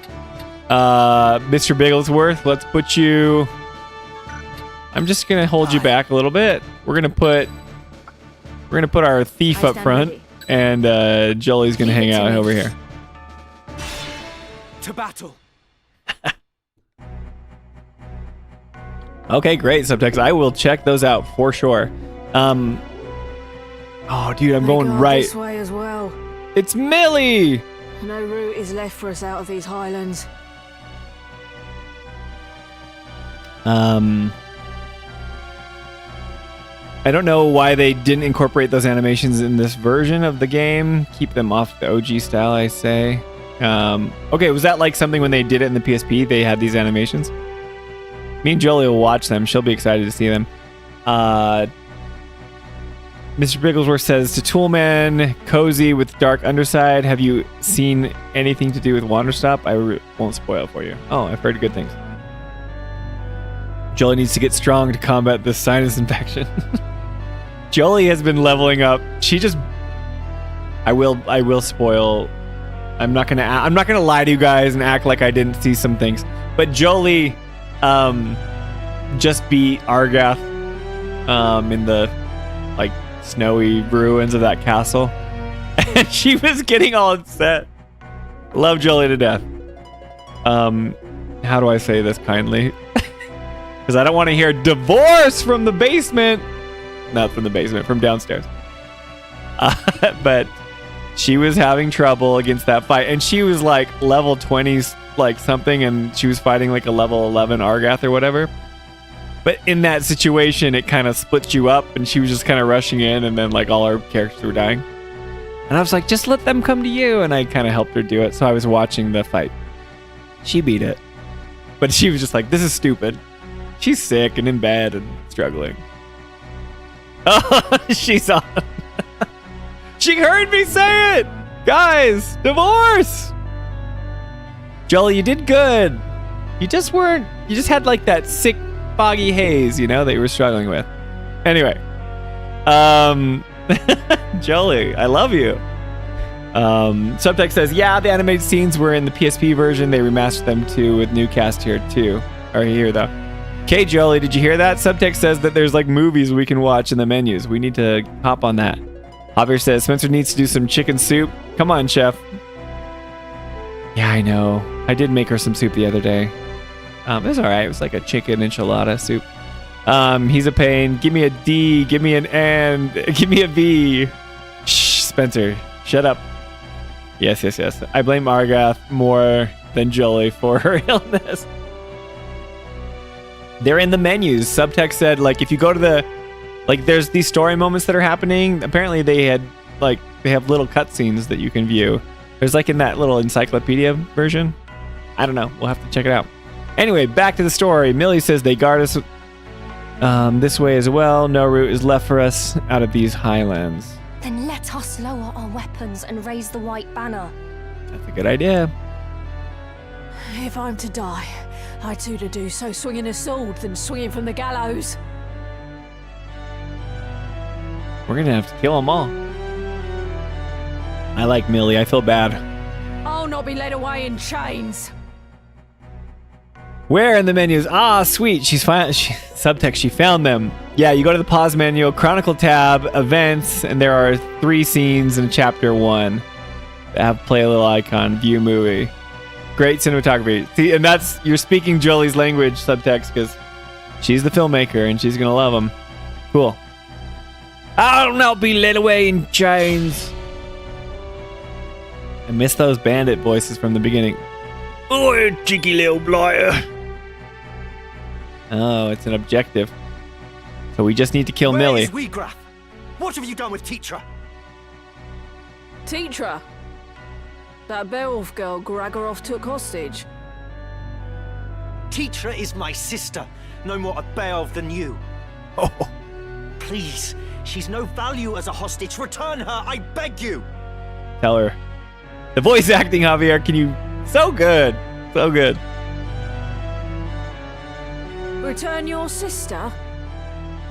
Mr. Bigglesworth, let's put you... I'm just gonna hold you back a little bit. We're gonna put our thief up front, and Jolie's gonna hang out over here. To battle. Okay, great, Subtext. I will check those out for sure. Oh, dude, I'm going right. This way as well. It's Millie. No route is left for us out of these highlands. I don't know why they didn't incorporate those animations in this version of the game. Keep them off the OG style, I say. Okay, was that like something when they did it in the PSP? They had these animations? Me and Jolie will watch them. She'll be excited to see them. Mr. Bigglesworth says, to Toolman, cozy with dark underside. Have you seen anything to do with Wanderstop? I won't spoil it for you. Oh, I've heard good things. Jolie needs to get strong to combat this sinus infection. Jolie has been leveling up. She just... I will spoil... I'm not gonna lie to you guys and act like I didn't see some things. But Jolie just beat Argath in the like snowy ruins of that castle. And she was getting all upset. Love Jolie to death. How do I say this kindly? Because I don't want to hear divorce from the basement. Not from the basement, from downstairs. But she was having trouble against that fight. And she was like level 20s, like something. And she was fighting like a level 11 Argath or whatever. But in that situation, it kind of splits you up. And she was just kind of rushing in. And then like all our characters were dying. And I was like, just let them come to you. And I kind of helped her do it. So I was watching the fight. She beat it. But she was just like, this is stupid. She's sick and in bed and struggling. Oh, she's on. She heard me say it! Guys, divorce! Jolie, you did good. You just had like that sick, foggy haze, you know, that you were struggling with. Anyway. Jolie, I love you. Subtext says, yeah, the animated scenes were in the PSP version. They remastered them too with new cast here too. Or here though. Okay, Jolie, did you hear that? Subtext says that there's like movies we can watch in the menus. We need to hop on that. Javier says, Spencer needs to do some chicken soup. Come on, chef. Yeah, I know. I did make her some soup the other day. It was all right. It was like a chicken enchilada soup. He's a pain. Give me a D. Give me an N. Give me a V. Shh, Spencer. Shut up. Yes. I blame Argath more than Jolie for her illness. They're in the menus. Subtext said, like, if you go to the... Like, there's these story moments that are happening. Apparently, they have little cutscenes that you can view. There's, like, in that little encyclopedia version. I don't know. We'll have to check it out. Anyway, back to the story. Millie says they guard us this way as well. No route is left for us out of these highlands. Then let us lower our weapons and raise the white banner. That's a good idea. If I'm to die, I'd sooner do so swinging a sword than swinging from the gallows. We're gonna have to kill them all. I like Millie. I feel bad. I'll not be led away in chains. Where in the menus? Ah, sweet. Subtext, she found them. Yeah, you go to the pause menu, Chronicle tab, events, and there are 3 scenes in chapter 1 that have play a little icon, view movie. Great cinematography. See, and that's, you're speaking Jolie's language, subtext, because she's the filmmaker and she's going to love them. Cool. I'll not be led away in chains. I miss those bandit voices from the beginning. Oh, you cheeky little blighter. Oh, it's an objective. So we just need to kill Millie. Where is Wheatgrass? What have you done with Teacher? Teacher? That Beowulf girl Gragarov took hostage. Teacher is my sister. No more a Beowulf than you. Oh. Please, she's no value as a hostage. Return her, I beg you. Tell her. The voice acting, Javier, can you... So good. So good. Return your sister?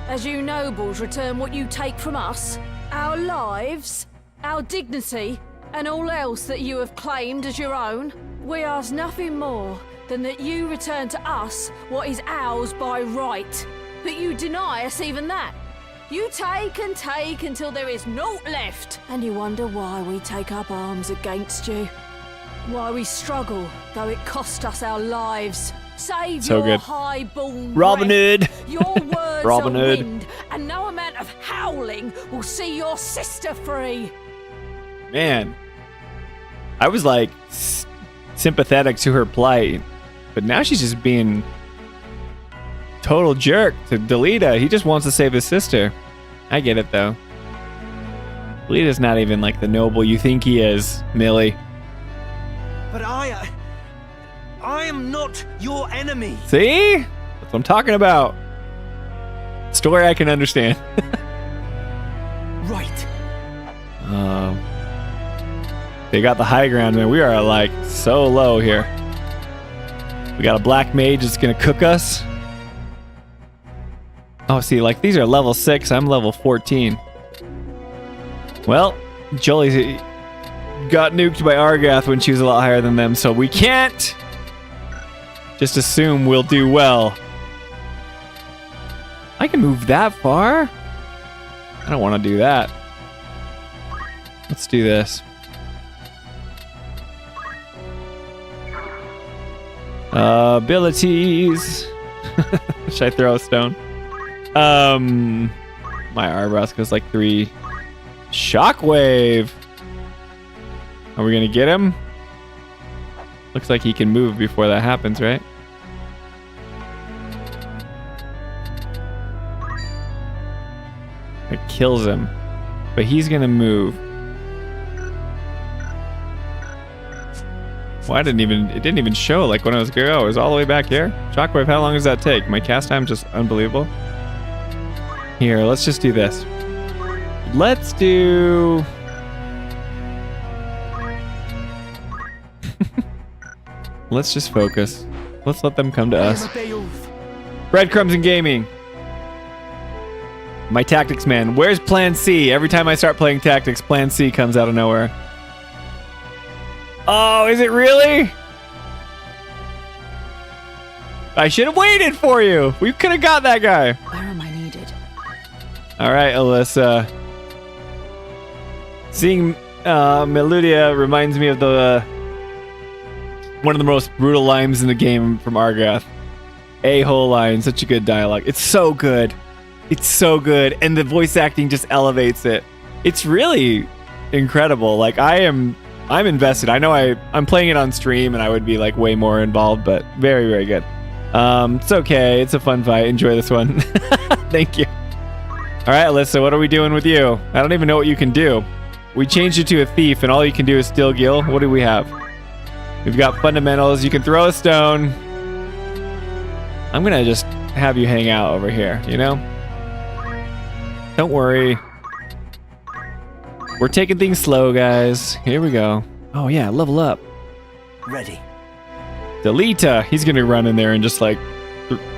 As you nobles return what you take from us? Our lives? Our dignity? And all else that you have claimed as your own? We ask nothing more than that you return to us what is ours by right. But you deny us even that. You take and take until there is naught left. And you wonder why we take up arms against you. Why we struggle, though it cost us our lives. Save so your good. high-born Robin Hood. Your words Robin are Hood. wind, and no amount of howling will see your sister free. Man. I was like sympathetic to her plight. But now she's just being total jerk to Delita. He just wants to save his sister. I get it though. Delita's not even like the noble you think he is, Millie. But I am not your enemy. See? That's what I'm talking about. Story I can understand. Right. They got the high ground, man. We are like so low here. We got a black mage that's gonna cook us. Oh, see, like these are level 6. I'm level 14. Well, Jolie got nuked by Argath when she was a lot higher than them, so we can't just assume we'll do well. I can move that far? I don't want to do that. Let's do this. Abilities. Should I throw a stone? My Arbroath goes like 3. Shockwave. Are we gonna get him? Looks like he can move before that happens, right? It kills him, but he's gonna move. Well, it didn't even show like when I was going. Oh, it was all the way back here. Shockwave, how long does that take? My cast time's just unbelievable. Here, let's just do this. Let's do... Let's just focus. Let's let them come to us. Breadcrumbs and gaming. My tactics man. Where's plan C? Every time I start playing tactics, plan C comes out of nowhere. Oh, is it really? I should have waited for you. We could have got that guy. Where am I needed? All right, Alyssa. Seeing Meludia reminds me of the one of the most brutal lines in the game from Argath. A-hole line, such a good dialogue. It's so good. It's so good, and the voice acting just elevates it. It's really incredible. Like I'm invested. I know I'm playing it on stream, and I would be like way more involved, but very, very good. It's okay. It's a fun fight. Enjoy this one. Thank you. All right, Alyssa, what are we doing with you? I don't even know what you can do. We changed you to a thief, and all you can do is steal gil. What do we have? We've got fundamentals. You can throw a stone. I'm gonna just have you hang out over here, you know? Don't worry. We're taking things slow, guys. Here we go. Oh yeah, level up. Ready. Delita. He's gonna run in there and just like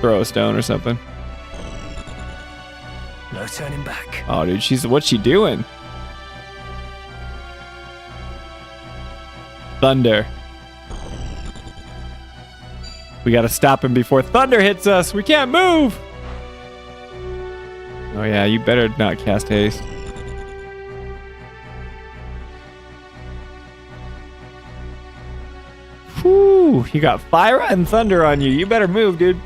throw a stone or something. No turning back. Oh, dude, what's she doing? Thunder. We gotta stop him before thunder hits us. We can't move. Oh yeah, you better not cast haste. Whew, you got fire and thunder on you. You better move, dude.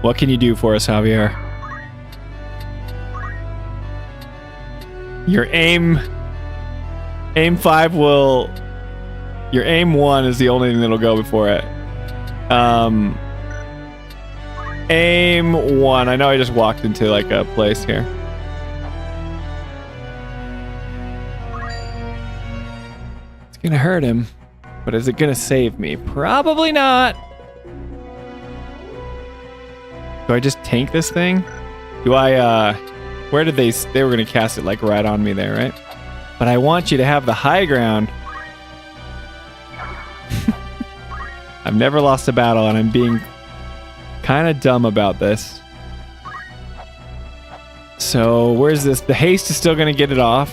What can you do for us, Javier? Your aim 5 will... Your aim 1 is the only thing that'll go before it. Aim 1. I know I just walked into like a place here. It's gonna hurt him, but is it gonna save me? Probably not. Do I just tank this thing? Do I, where did they were gonna cast it like right on me there, right? But I want you to have the high ground. I've never lost a battle, and I'm being kind of dumb about this. So, where's this? The haste is still gonna get it off.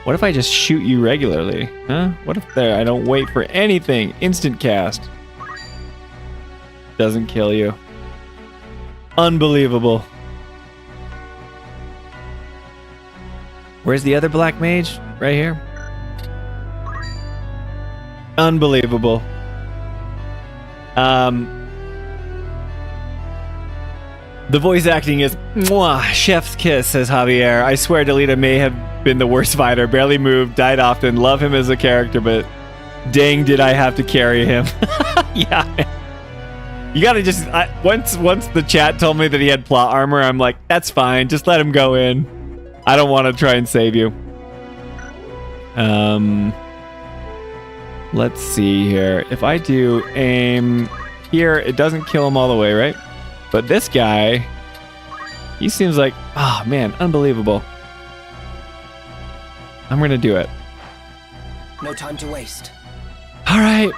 What if I just shoot you regularly? Huh? What if I don't wait for anything? Instant cast. Doesn't kill you. Unbelievable. Where's the other black mage? Right here. Unbelievable. The voice acting is mwah, chef's kiss, says Javier. I swear Delita may have been the worst fighter. Barely moved, died often. Love him as a character, but dang did I have to carry him. Yeah. You gotta just... once the chat told me that he had plot armor, I'm like, that's fine. Just let him go in. I don't want to try and save you. Let's see here. If I do aim here, it doesn't kill him all the way, right? But this guy, he seems like, oh man, unbelievable. I'm gonna do it. No time to waste. All right.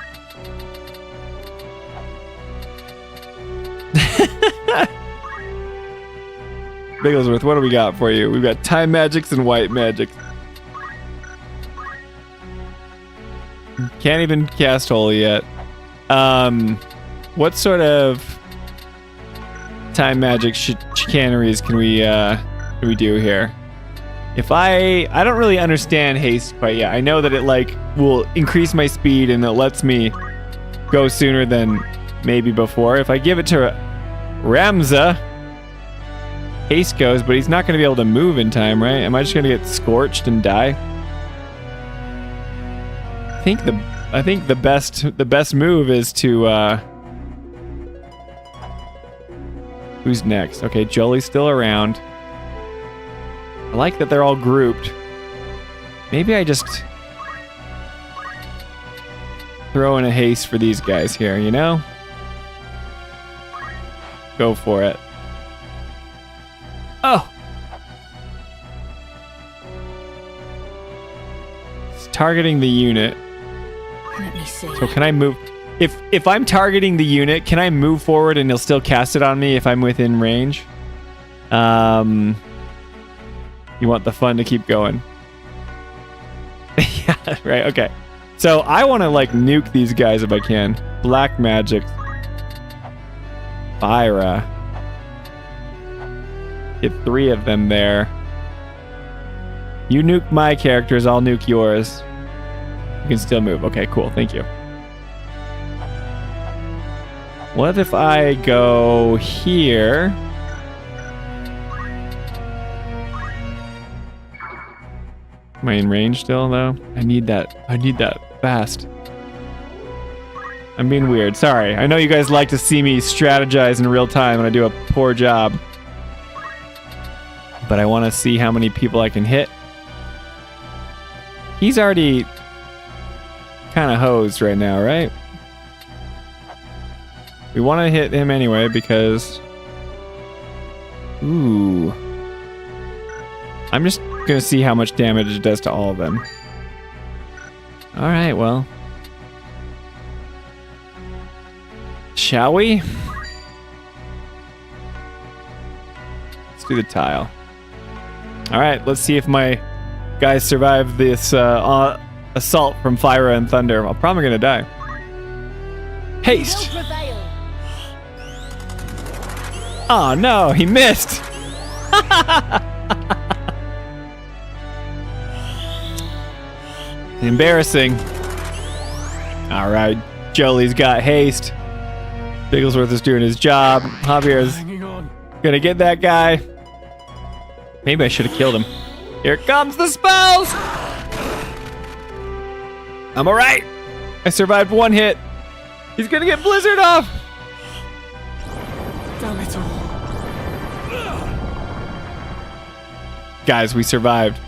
Bigglesworth, what do we got for you? We've got time magics and white magics. Can't even cast holy yet. What sort of time magic chicaneries can we do here? If I don't really understand haste quite yet. I know that it like will increase my speed and it lets me go sooner than maybe before. If I give it to Ramza, haste goes, but he's not going to be able to move in time, right? Am I just going to get scorched and die? I think the best move is to who's next? Okay, Jolie's still around. I like that they're all grouped. Maybe I just throw in a haste for these guys here, you know? Go for it. Oh! It's targeting the unit. Let me see. So can I move? If I'm targeting the unit, can I move forward and he'll still cast it on me if I'm within range? You want the fun to keep going. Yeah, right, okay. So I want to like nuke these guys if I can. Black magic. Fyra. Hit 3 of them there. You nuke my characters, I'll nuke yours. You can still move. Okay, cool. Thank you. What if I go here? Am I in range still, though? I need that fast. I'm being weird. Sorry. I know you guys like to see me strategize in real time and I do a poor job. But I want to see how many people I can hit. He's already kind of hosed right now, right? We want to hit him anyway because... Ooh. I'm just going to see how much damage it does to all of them. Alright, well. Shall we? Let's do the tile. Alright, let's see if my guys survive this assault from fire and thunder. I'm probably gonna die. Haste. Oh no, he missed. Embarrassing. All right, Jolie's got haste. Bigglesworth is doing his job. Javier's gonna get that guy. Maybe I should have killed him. Here comes the spells. I'm all right. I survived one hit. He's gonna get Blizzard off. Damn it all. Guys, we survived.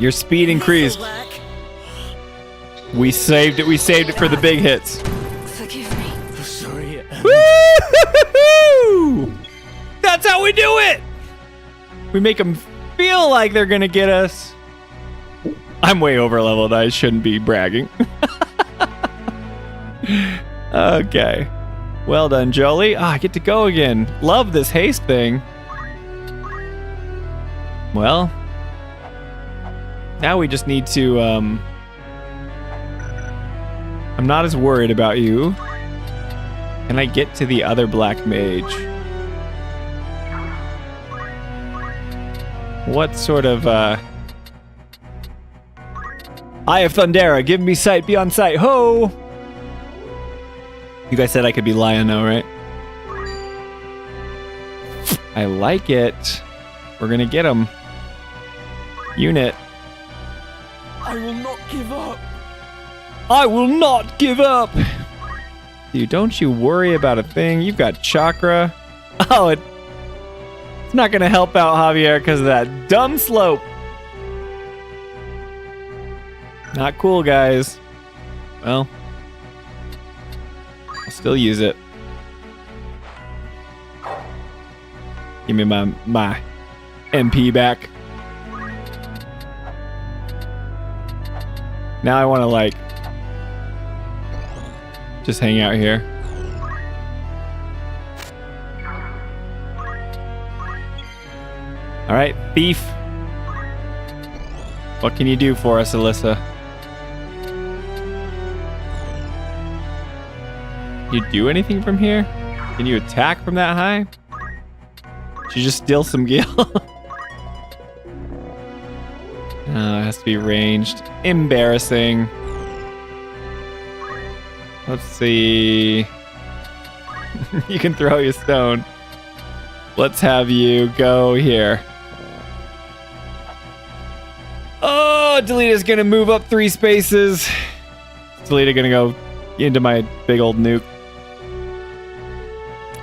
Your speed increased. We saved it. We saved it for the big hits. Forgive me. Sorry. Woo! That's how we do it. We make them feel like they're gonna get us. I'm way over leveled. I shouldn't be bragging. Okay. Well done, Jolie. I get to go again. Love this haste thing. Well, now we just need to, I'm not as worried about you. Can I get to the other black mage? What sort of, Eye of Thundera, give me sight beyond sight. Ho! You guys said I could be Lion though, right? I like it. We're gonna get him. Unit. I will not give up. I will not give up. Dude, don't you worry about a thing. You've got chakra. Oh, it's not gonna help out Javier because of that dumb slope. Not cool, guys. Well, I'll still use it. Give me my MP back. Now I want to like just hang out here. All right, thief. What can you do for us, Alyssa? Can you do anything from here? Can you attack from that high? Should you just steal some gil? It has to be ranged. Embarrassing. Let's see. You can throw your stone. Let's have you go here. Oh, Delita's gonna move up 3 spaces. Delita gonna go into my big old nuke.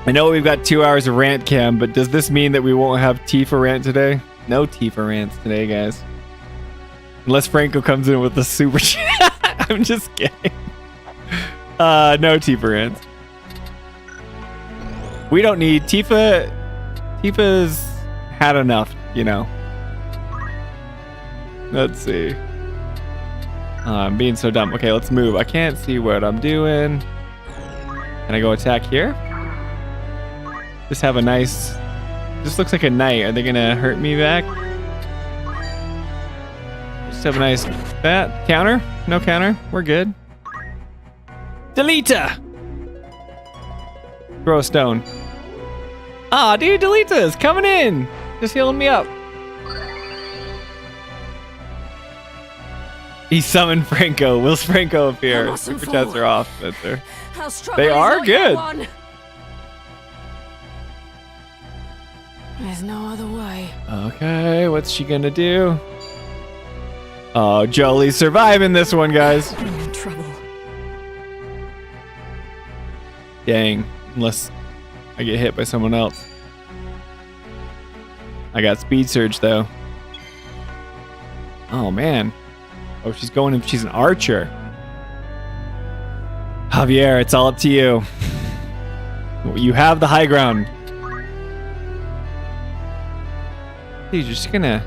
I know we've got 2 hours of rant cam, but does this mean that we won't have Tifa rant today? No Tifa rants today, guys. Unless Franco comes in with the super chat. I'm just kidding. No Tifa rants. We don't need Tifa. Tifa's had enough, you know. Let's see. I'm being so dumb. Okay, let's move. I can't see what I'm doing. Can I go attack here? Just have a nice... This looks like a knight. Are they gonna hurt me back? Just have a nice... That counter? No counter. We're good. Delita! Throw a stone. Ah, dude, Delita's coming in. Just healing me up. He summoned Franco. Will's Franco appear? Super chats are off. That's her. They are good. There's no other way. Okay, what's she gonna do? Oh, Jolie's surviving this one, guys. I'm in trouble. Dang, unless I get hit by someone else. I got speed surge though. Oh man. Oh, she's going in. She's an archer. Javier, it's all up to you. You have the high ground. Dude, you're just gonna...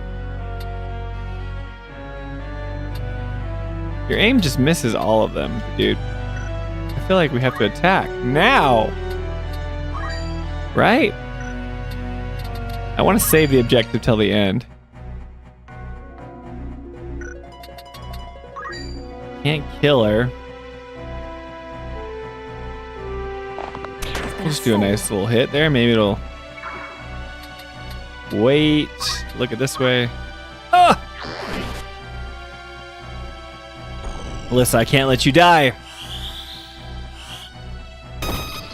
Your aim just misses all of them, dude. I feel like we have to attack now. Right? I want to save the objective till the end. Can't kill her. We'll just do a nice little hit there. Maybe it'll... Wait. Look at this way. Ah! Alyssa, I can't let you die.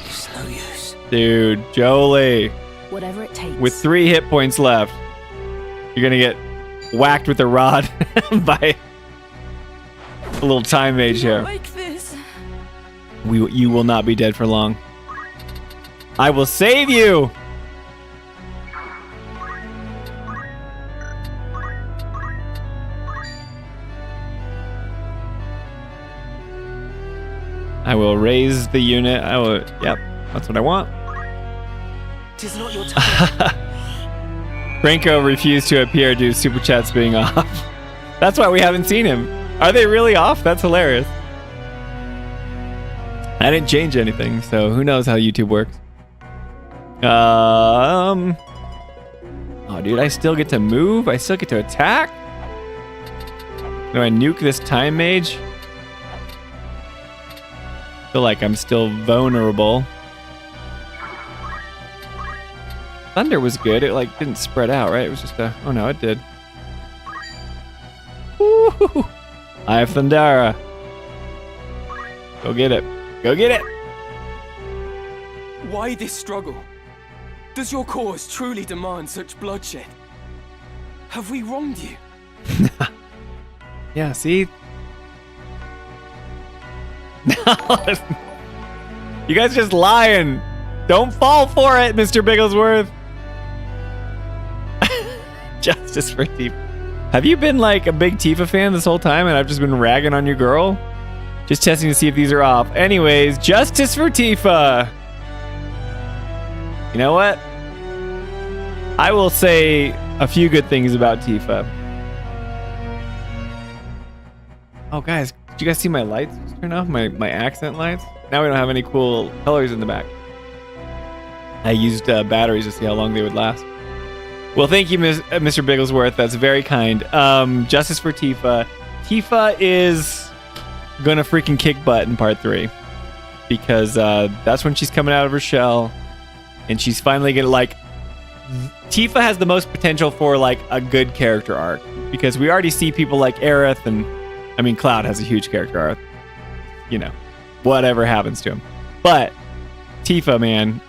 It's no use. Dude, Jolie. Whatever it takes. With 3 hit points left, you're gonna get whacked with a rod by a little time mage here. Like this. You will not be dead for long. I will save you. I will raise the unit. I will. Yep, that's what I want. Tis not your time. Franco refused to appear due to super chats being off. That's why we haven't seen him. Are they really off? That's hilarious. I didn't change anything, so who knows how YouTube works. Oh, dude, I still get to move. I still get to attack. Do I nuke this time mage? Feel like I'm still vulnerable. Thunder was good. It like didn't spread out, right? It was just a... Oh no, it did. Woo! I have Thundara. Go get it. Go get it. Why this struggle? Does your cause truly demand such bloodshed? Have we wronged you? Yeah, see? You guys just lying. Don't fall for it, Mr. Bigglesworth. Justice for Tifa. Have you been like a big Tifa fan this whole time and I've just been ragging on your girl? Just testing to see if these are off. Anyways, justice for Tifa. You know what? I will say a few good things about Tifa. Oh, guys, did you guys see my lights just turn off? My accent lights? Now we don't have any cool colors in the back. I used batteries to see how long they would last. Well, thank you, Mr. Bigglesworth. That's very kind. Justice for Tifa. Tifa is gonna freaking kick butt in part 3 because that's when she's coming out of her shell, and she's finally gonna like. Tifa has the most potential for like a good character arc because we already see people like Aerith, and I mean Cloud has a huge character arc. You know, whatever happens to him, but Tifa, man,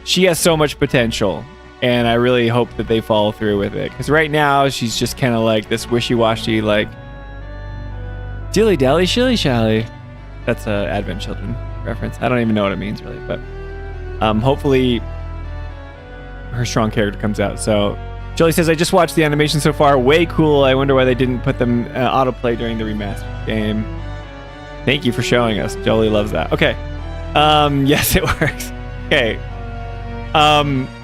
she has so much potential. And I really hope that they follow through with it. Because right now, she's just kind of like this wishy-washy, like, dilly-dally, shilly-shally. That's a Advent Children reference. I don't even know what it means, really. But hopefully, her strong character comes out. So, Jolie says, I just watched the animation so far. Way cool. I wonder why they didn't put them autoplay during the remastered game. Thank you for showing us. Jolie loves that. Okay. Yes, it works. Okay.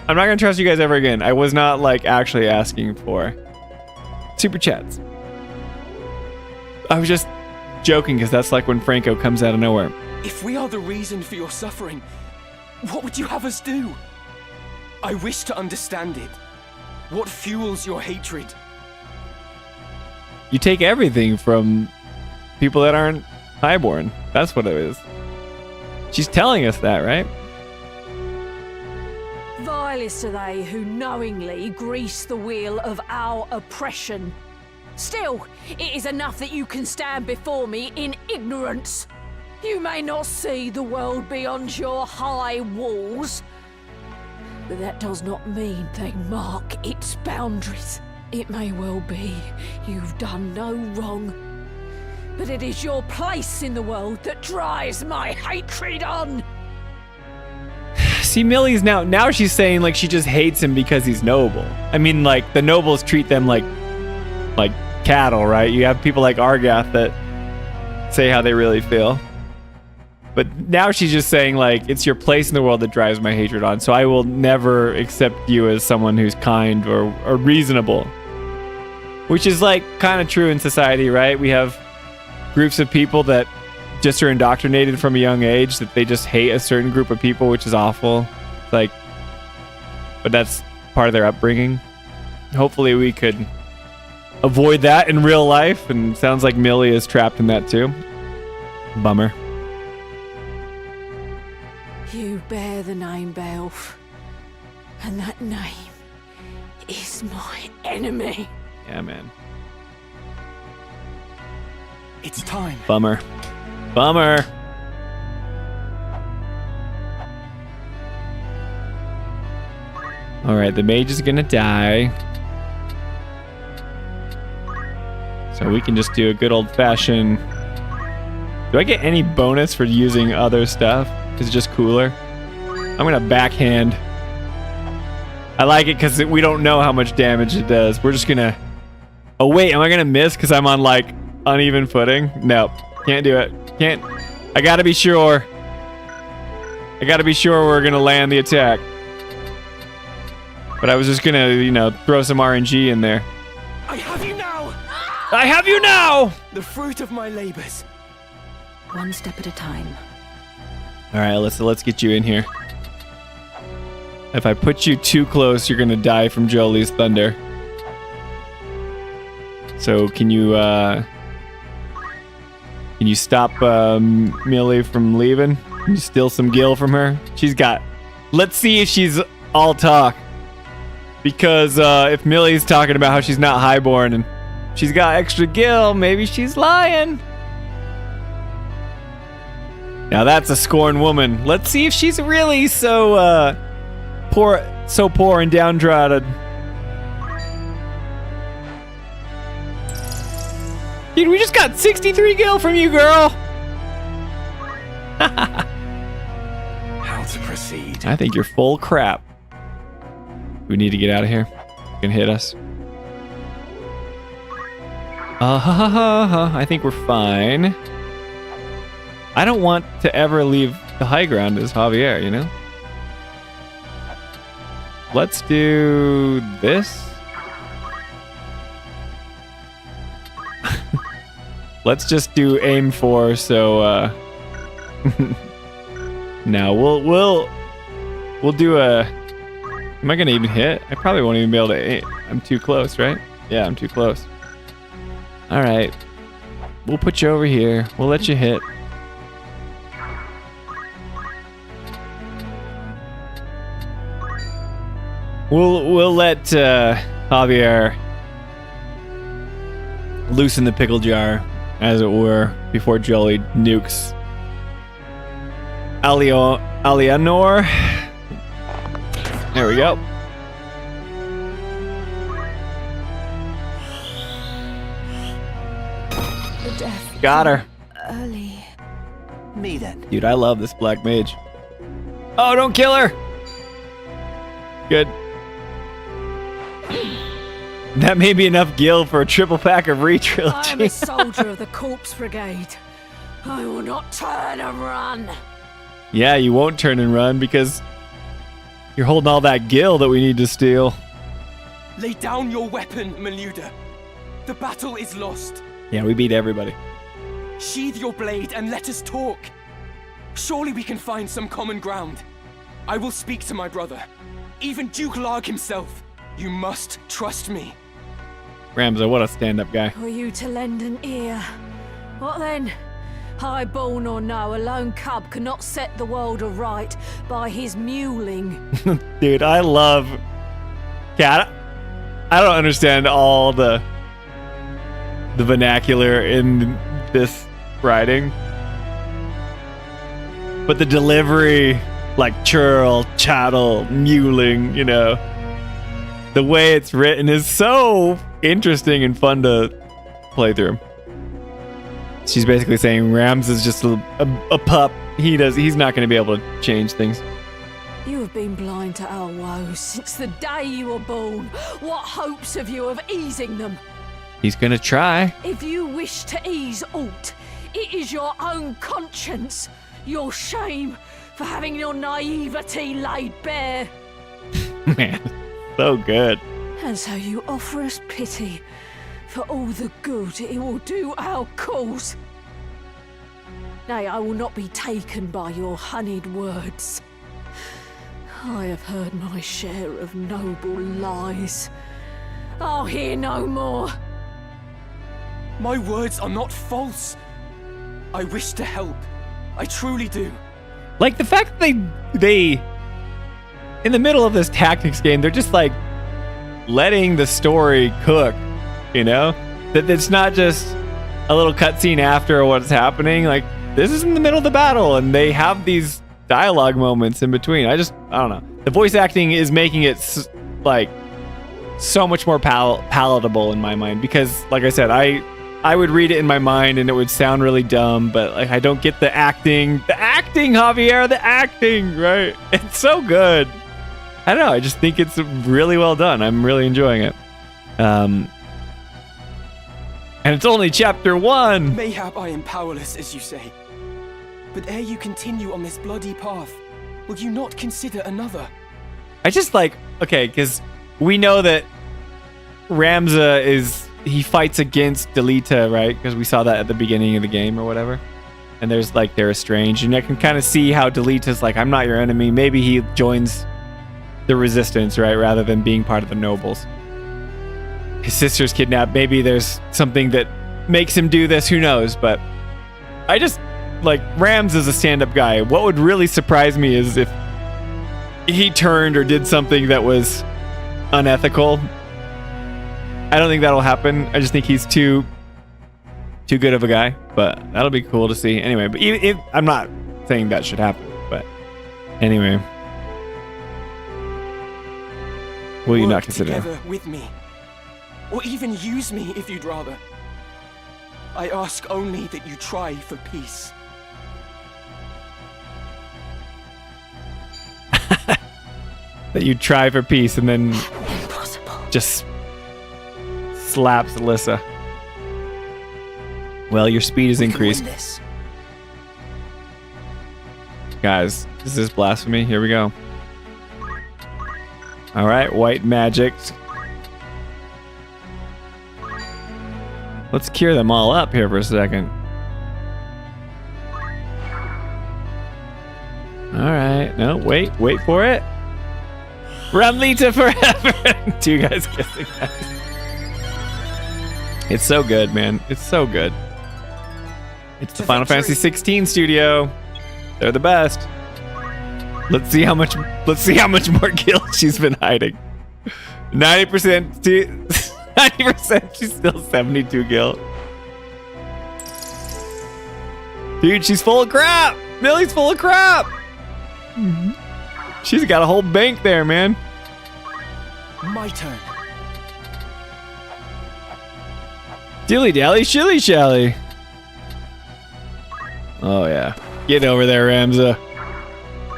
I'm not gonna trust you guys ever again. I was not like actually asking for super chats. I was just joking because that's like when Franco comes out of nowhere. If we are the reason for your suffering, what would you have us do? I wish to understand it. What fuels your hatred? You take everything from people that aren't highborn. That's what it is. She's telling us that, right? Vilest are they who knowingly grease the wheel of our oppression. Still, it is enough that you can stand before me in ignorance. You may not see the world beyond your high walls, but that does not mean they mark its boundaries. It may well be you've done no wrong, but it is your place in the world that drives my hatred on. See, Millie's now she's saying like she just hates him because he's noble. I mean, like the nobles treat them like cattle, right? You have people like Argath that say how they really feel. But now she's just saying like it's your place in the world that drives my hatred on. So I will never accept you as someone who's kind or reasonable. Which is like kind of true in society, right? We have groups of people that just are indoctrinated from a young age that they just hate a certain group of people, which is awful. Like, but that's part of their upbringing. Hopefully we could avoid that in real life, and sounds like Millie is trapped in that too. Bummer. You bear the name Belf, and that name is my enemy. Yeah, man. It's time. Bummer. Bummer. All right, the mage is gonna die. So we can just do a good old-fashioned... Do I get any bonus for using other stuff? Is it just cooler? I'm gonna backhand. I like it because we don't know how much damage it does. We're just gonna... Oh wait, am I gonna miss because I'm on like uneven footing? Nope, can't do it. Can't. I gotta be sure. I gotta be sure we're gonna land the attack. But I was just gonna, you know, throw some RNG in there. I have you now! I have you now! The fruit of my labors. One step at a time. All right, let's get you in here. If I put you too close, you're gonna die from Jolie's thunder. So can you stop Millie from leaving? Can you steal some gil from her? She's got... Let's see if she's all talk. Because if Millie's talking about how she's not highborn and she's got extra gil, maybe she's lying. Now that's a scorned woman. Let's see if she's really so poor and downtrodden. Dude, we just got 63 gil from you, girl. How to proceed? I think you're full crap. We need to get out of here. You can hit us. I think we're fine. I don't want to ever leave the high ground as Javier, you know? Let's do this. Let's just do aim for, so no, we'll do a... Am I gonna even hit? I probably won't even be able to aim. I'm too close, right? Yeah, I'm too close. All right. We'll put you over here. We'll let you hit. We'll let Javier loosen the pickle jar, as it were, before Jolie nukes Alianor. There we go. The death Got her. early. Me then. Dude, I love this black mage. Oh, don't kill her. Good. That may be enough gil for a triple pack of I am a re-trilogy. soldier of the Corpse Brigade. I will not turn and run. Yeah, you won't turn and run because you're holding all that gil that we need to steal. Lay down your weapon, Meluda. The battle is lost. Yeah, we beat everybody. Sheathe your blade and let us talk. Surely we can find some common ground. I will speak to my brother. Even Duke Larg himself. You must trust me. Ramza, what a stand-up guy. For you to lend an ear. What then? Highborn or no, a lone cub cannot set the world aright by his mewling. Dude, I love... Cat. I don't understand all the vernacular in this writing. But the delivery, like churl, chattel, mewling, you know. The way it's written is so interesting and fun to play through. She's basically saying Rams is just a pup. He's not going to be able to change things. You have been blind to our woes since the day you were born. What hopes have you of easing them? He's going to try. If you wish to ease aught, it is your own conscience, your shame for having your naivety laid bare. Man, so good. And so you offer us pity for all the good it will do our cause. Nay, I will not be taken by your honeyed words. I have heard my share of noble lies. I'll hear no more. My words are not false. I wish to help. I truly do. Like the fact that they in the middle of this tactics game, they're just like letting the story cook, you know? That it's not just a little cutscene after what's happening. Like, this is in the middle of the battle, and they have these dialogue moments in between. I don't know. The voice acting is making it like so much more palatable in my mind, because like I said, I would read it in my mind and it would sound really dumb, but like I don't get the acting, Javier, the acting, right? It's so good. I don't know, I just think it's really well done. I'm really enjoying it. And it's only chapter 1. Mayhap I am powerless, as you say. But ere you continue on this bloody path, will you not consider another? I just like, okay, because we know that Ramza he fights against Delita, right? Because we saw that at the beginning of the game or whatever. And there's like, they're estranged. And I can kind of see how Delita's like, I'm not your enemy. Maybe he joins the resistance, right? Rather than being part of the nobles. His sister's kidnapped. Maybe there's something that makes him do this. Who knows? But I just, like, Rams is a stand-up guy. What would really surprise me is if he turned or did something that was unethical. I don't think that'll happen. I just think he's too good of a guy. But that'll be cool to see. Anyway, but I'm not saying that should happen. But anyway. Will you not consider together with me? Or even use me if you'd rather. I ask only that you try for peace. That you try for peace and then Impossible. just slaps Alyssa. Well, your speed is increased. Guys, is this blasphemy? Here we go. All right, white magic. Let's cure them all up here for a second. All right. No, wait for it. Ramlita forever. Two guys kissing. It's so good, man. It's so good. It's the Final Fantasy 16 studio. They're the best. Let's see how much more guilt she's been hiding. 90%. 90%. She's still 72 guilt. Dude, she's full of crap. Millie's full of crap. She's got a whole bank there, man. My turn. Dilly dally, shilly shally. Oh yeah. Get over there, Ramza.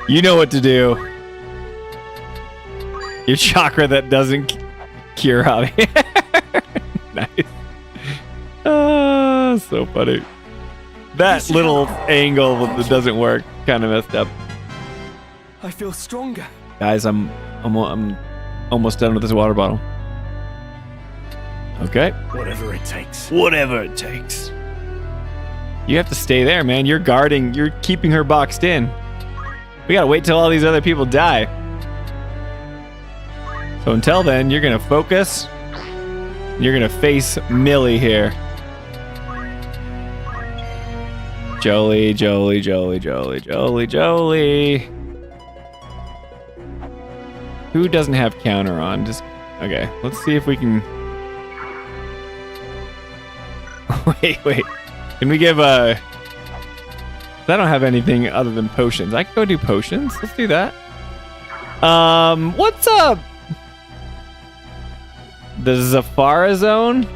You know what to do. Your chakra that doesn't cure Javier. Nice. So funny. That little angle that doesn't work kind of messed up. I feel stronger. Guys, I'm almost done with this water bottle. Okay. Whatever it takes. Whatever it takes. You have to stay there, man. You're guarding. You're keeping her boxed in. We gotta wait till all these other people die. So until then, you're gonna focus. You're gonna face Millie here. Jolie. Who doesn't have counter on? Just okay. Let's see if we can. Wait. Can we give I don't have anything other than potions. I can go do potions. Let's do that. What's up? The Zafara Zone?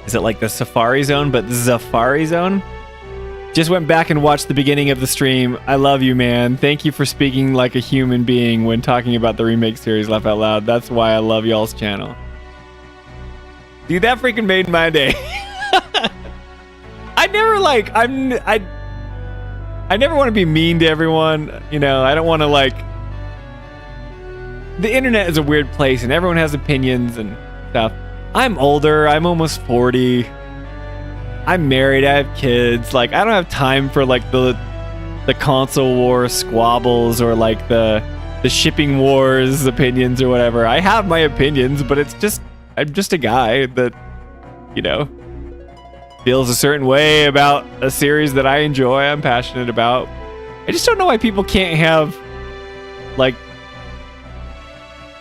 Is it like the Safari Zone, but the Zafari Zone? Just went back and watched the beginning of the stream. I love you, man. Thank you for speaking like a human being when talking about the remake series, Laugh Out Loud. That's why I love y'all's channel. Dude, that freaking made my day. I never want to be mean to everyone. You know, I don't want to like... The internet is a weird place and everyone has opinions and stuff. I'm older. I'm almost 40. I'm married. I have kids. Like, I don't have time for like the the console war squabbles or like the shipping wars opinions or whatever. I have my opinions, but I'm just a guy that, you know, feels a certain way about a series that I enjoy, I'm passionate about. I just don't know why people can't have, like,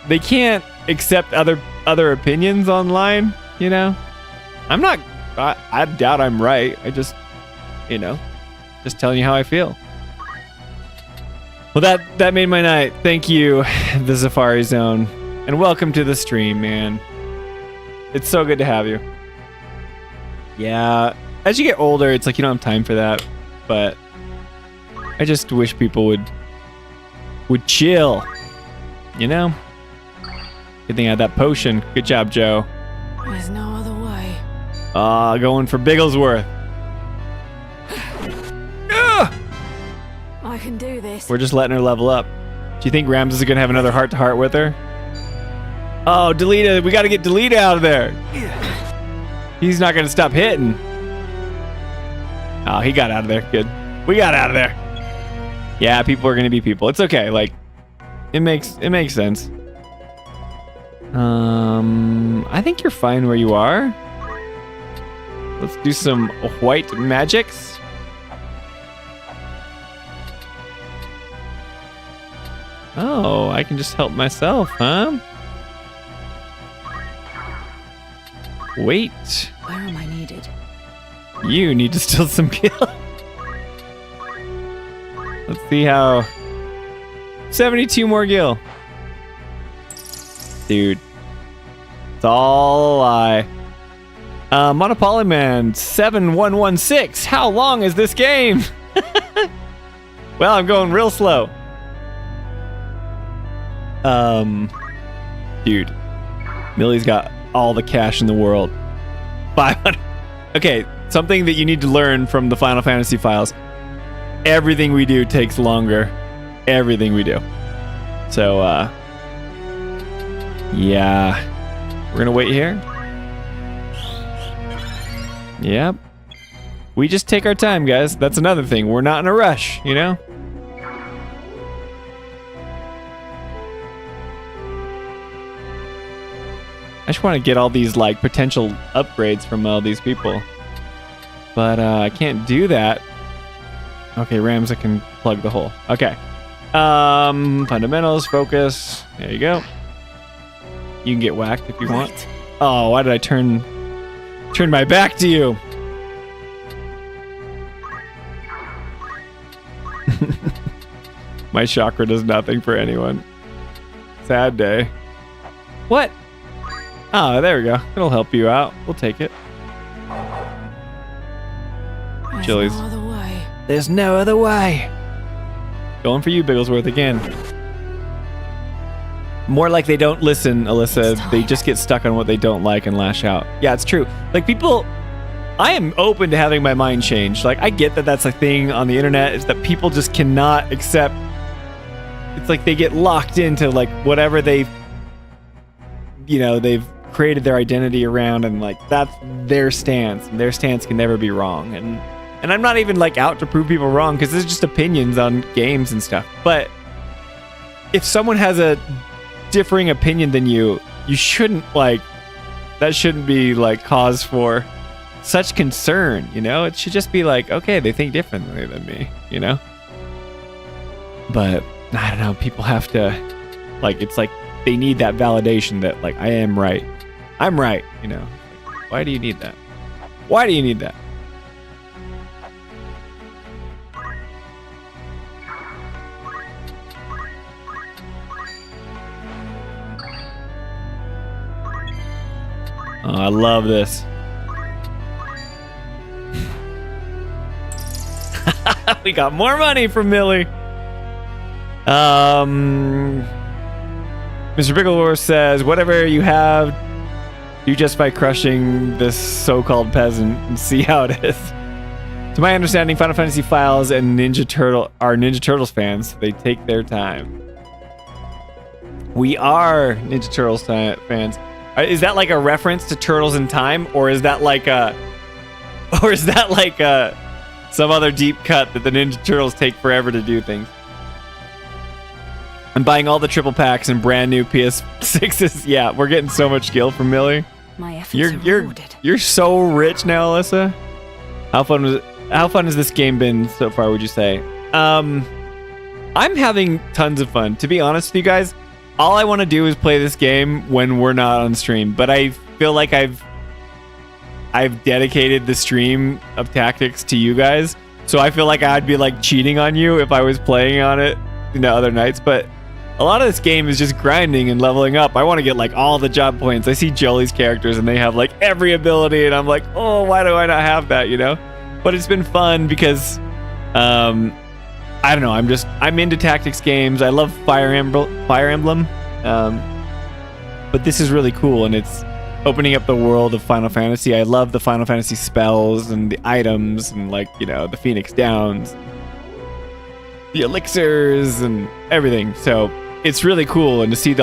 they can't accept other opinions online, you know? I doubt I'm right. I just, you know, just telling you how I feel. Well, that made my night. Thank you, the Safari Zone. And welcome to the stream, man. It's so good to have you. Yeah, as you get older, it's like you don't have time for that. But I just wish people would chill, you know? Good thing I had that potion. Good job, Joe. There's no other way. Going for Bigglesworth. I can do this. We're just letting her level up. Do you think Rams is gonna have another heart-to-heart with her? Oh, Delita, we gotta get Delita out of there. He's not gonna stop hitting. Oh, he got out of there. Good. We got out of there. Yeah, people are gonna be people. It's okay. Like, it makes sense. I think you're fine where you are. Let's do some white magics. Oh, I can just help myself, huh? Wait. Where am I needed? You need to steal some kill. Let's see how... 72 more gil. Dude. It's all a lie. Monopolyman 7116. How long is this game? Well, I'm going real slow. Dude. Millie's got all the cash in the world. 500. Okay, something that you need to learn from the Final Fantasy files. Everything we do takes longer. Everything we do. So, yeah. We're gonna wait here. Yep. We just take our time, guys. That's another thing. We're not in a rush, you know? I just want to get all these, like, potential upgrades from all these people. But, I can't do that. Okay, Rams, I can plug the hole. Okay. Fundamentals, focus. There you go. You can get whacked if you want. Oh, why did I turn my back to you? My chakra does nothing for anyone. Sad day. What? Oh, there we go. It'll help you out. We'll take it. Chili's. There's no other way. There's no other way. Going for you, Bigglesworth, again. More like they don't listen, Alyssa. They just get stuck on what they don't like and lash out. Yeah, it's true. Like, people... I am open to having my mind changed. Like, I get that that's a thing on the internet, is that people just cannot accept... It's like they get locked into, like, whatever they've... You know, they've created their identity around, and, like, that's their stance. And their stance can never be wrong. And I'm not even, like, out to prove people wrong, because it's just opinions on games and stuff. But if someone has a differing opinion than you shouldn't, like, that shouldn't be, like, cause for such concern, you know? It should just be like, okay, they think differently than me, you know? But, I don't know, people have to, like, it's like they need that validation that, like, I am right. I'm right, you know? Like, why do you need that? Why do you need that? Oh, I love this. We got more money from Millie. Mr. Bigglesworth says, whatever you have, do just by crushing this so-called peasant and see how it is. To my understanding, Final Fantasy files and Ninja Turtles fans. They take their time. We are Ninja Turtles fans. Is that like a reference to Turtles in Time, or is that like a some other deep cut that the Ninja Turtles take forever to do things. I'm buying all the triple packs and brand new PS6s. Yeah, we're getting so much skill from Millie. My efforts are rewarded. You're so rich now, Alyssa. How fun has this game been so far, would you say? I'm having tons of fun. To be honest with you guys, all I want to do is play this game when we're not on stream. But I feel like I've dedicated the stream of tactics to you guys. So I feel like I'd be like cheating on you if I was playing on it, other nights. But a lot of this game is just grinding and leveling up. I want to get like all the job points. I see Jolie's characters and they have like every ability, and I'm like, oh, why do I not have that? But it's been fun because, I don't know. I'm into tactics games. I love Fire Emblem. But this is really cool, and it's opening up the world of Final Fantasy. I love the Final Fantasy spells and the items and the Phoenix Downs, the elixirs and everything. So it's really cool, and to see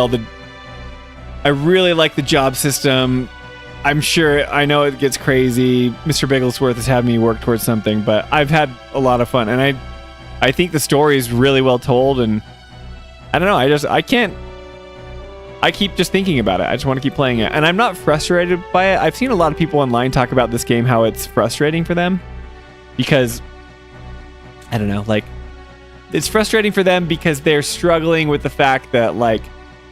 I really like the job system. I know it gets crazy. Mr. Bigglesworth has had me work towards something, but I've had a lot of fun, and I think the story is really well told, and I don't know. I keep just thinking about it. I just want to keep playing it, and I'm not frustrated by it. I've seen a lot of people online talk about this game, how it's frustrating for them because I don't know, it's frustrating for them because they're struggling with the fact that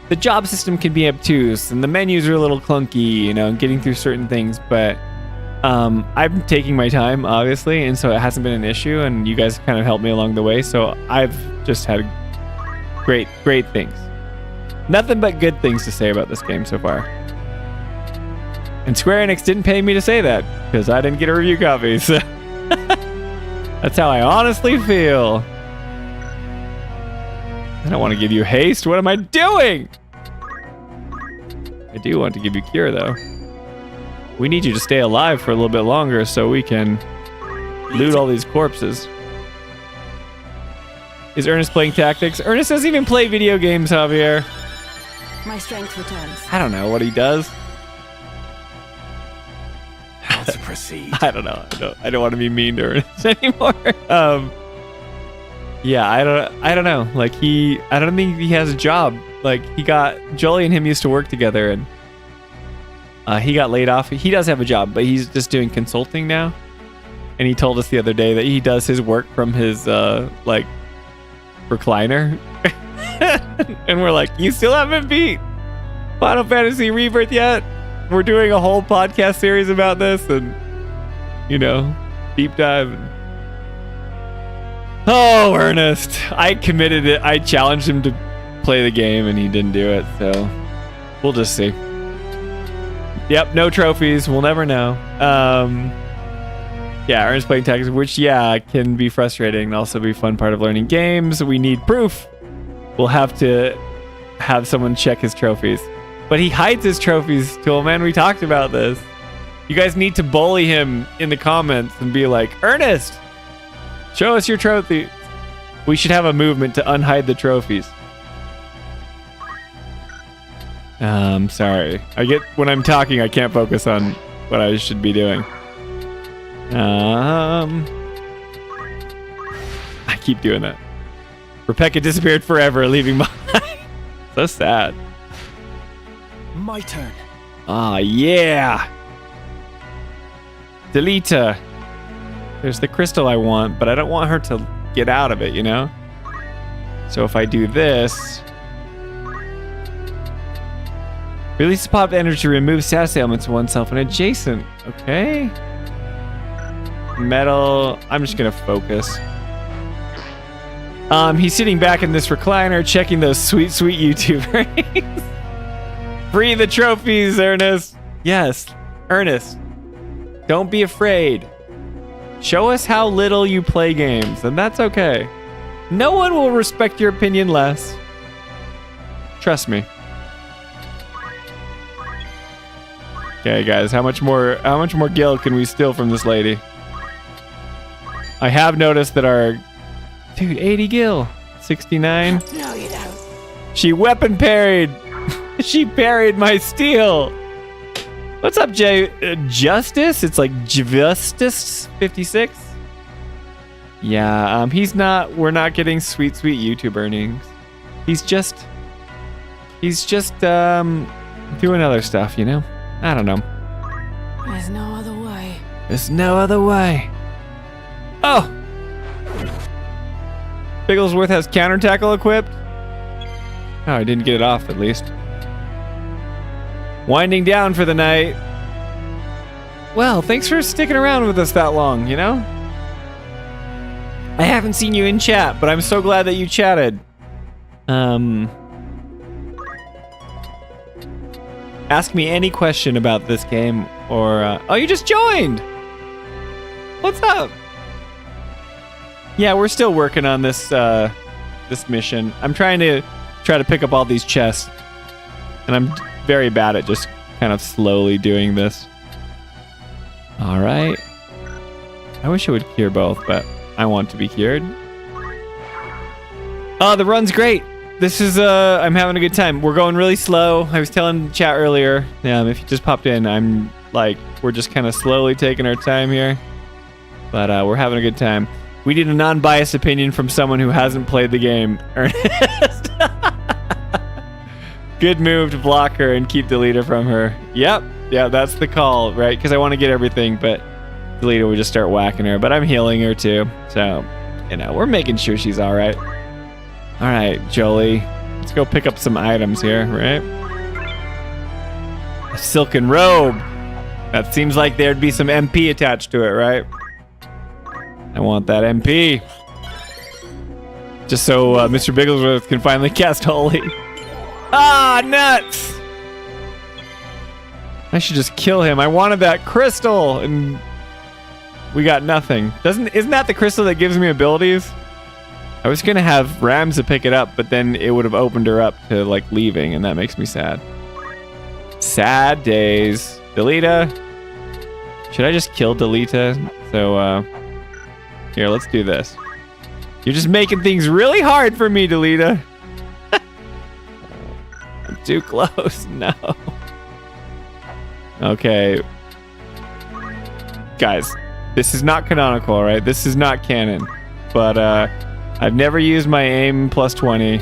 the job system can be obtuse and the menus are a little clunky, getting through certain things. But I'm taking my time, obviously, and so it hasn't been an issue, and you guys kind of helped me along the way. So I've just had great things. Nothing but good things to say about this game so far. And Square Enix didn't pay me to say that because I didn't get a review copy. So that's how I honestly feel. I don't want to give you haste. What am I doing? I do want to give you cure, though. We need you to stay alive for a little bit longer so we can loot all these corpses. Is Ernest playing tactics? Ernest doesn't even play video games, Javier. My strength returns. I don't know what he does. How to proceed? I don't know. I don't want to be mean to Ernest anymore. Yeah, I don't know. I don't think he has a job. Jolie and him used to work together, and he got laid off. He does have a job, but he's just doing consulting now. And he told us the other day that he does his work from his recliner. And we're like, you still haven't beat Final Fantasy Rebirth yet? We're doing a whole podcast series about this, and deep dive. Oh, Ernest. I committed it. I challenged him to play the game, and he didn't do it, so we'll just see. Yep, no trophies. We'll never know. Yeah, Ernest playing tactics, which, can be frustrating and also be a fun part of learning games. We need proof. We'll have to have someone check his trophies. But he hides his trophies, Toolman. We talked about this. You guys need to bully him in the comments and be like, Ernest, show us your trophy. We should have a movement to unhide the trophies. Sorry. When I'm talking, I can't focus on what I should be doing. I keep doing that. Rebecca disappeared forever, leaving behind. So sad. My turn. Ah, yeah. Delete her. There's the crystal I want, but I don't want her to get out of it, So if I do this... Release the pop energy to remove status ailments of oneself and adjacent. Okay. Metal. I'm just going to focus. He's sitting back in this recliner, checking those sweet YouTubers. Free the trophies, Ernest. Yes, Ernest. Don't be afraid. Show us how little you play games, and that's okay. No one will respect your opinion less. Trust me. Okay, guys, how much more gil can we steal from this lady? I have noticed that our... Dude, 80 gil. 69. No, you don't. She weapon parried. She parried my steel. What's up, Justice? It's like Justice 56. Yeah, he's not. We're not getting sweet YouTube earnings. He's just doing other stuff, you know. I don't know. There's no other way. There's no other way. Oh, Bigglesworth has counter tackle equipped. Oh, I didn't get it off at least. Winding down for the night. Well, thanks for sticking around with us that long, you know? I haven't seen you in chat, but I'm so glad that you chatted. Ask me any question about this game or... oh, you just joined! What's up? Yeah, we're still working on this this mission. I'm trying to pick up all these chests. And I'm very bad at just kind of slowly doing this. All right. I wish it would cure both, but I want to be cured. Oh, the run's great. This is, I'm having a good time. We're going really slow. I was telling chat earlier, if you just popped in, I'm like, we're just kind of slowly taking our time here. But we're having a good time. We need a non-biased opinion from someone who hasn't played the game. Ernest. Good move to block her and keep Delita from her. Yep. Yeah, that's the call, right? Because I want to get everything, but Delita would just start whacking her. But I'm healing her too. So, we're making sure she's all right. All right, Jolie. Let's go pick up some items here, right? A silken robe. That seems like there'd be some MP attached to it, right? I want that MP. Just so Mr. Bigglesworth can finally cast Holy. Ah, nuts! I should just kill him. I wanted that crystal, and we got nothing. Isn't that the crystal that gives me abilities? I was gonna have Ramza pick it up, but then it would have opened her up to like leaving, and that makes me sad. Sad days. Delita. Should I just kill Delita? So, here, let's do this. You're just making things really hard for me, Delita. I'm too close. No. Okay. Guys, this is not canonical, right? This is not canon. But, I've never used my aim plus 20.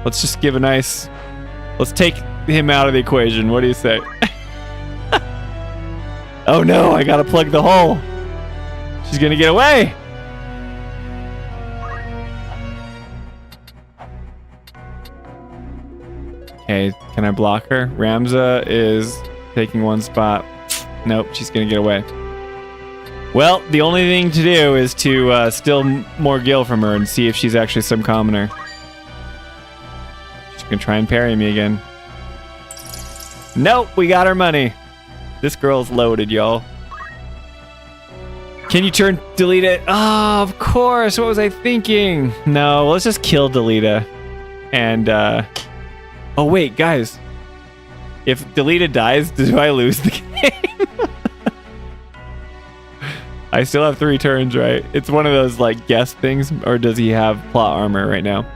Let's just give a nice... Let's take him out of the equation. What do you say? Oh no, I gotta plug the hole. She's gonna get away. Okay, can I block her? Ramza is taking one spot. Nope, she's gonna get away. Well, the only thing to do is to steal more gil from her and see if she's actually some commoner. She's gonna try and parry me again. Nope, we got our money. This girl's loaded, y'all. Can you turn Delita? Oh, of course. What was I thinking? No, let's just kill Delita. And, oh, wait, guys. If Delita dies, do I lose the game? I still have 3 turns, right? It's one of those, like, guess things. Or does he have plot armor right now?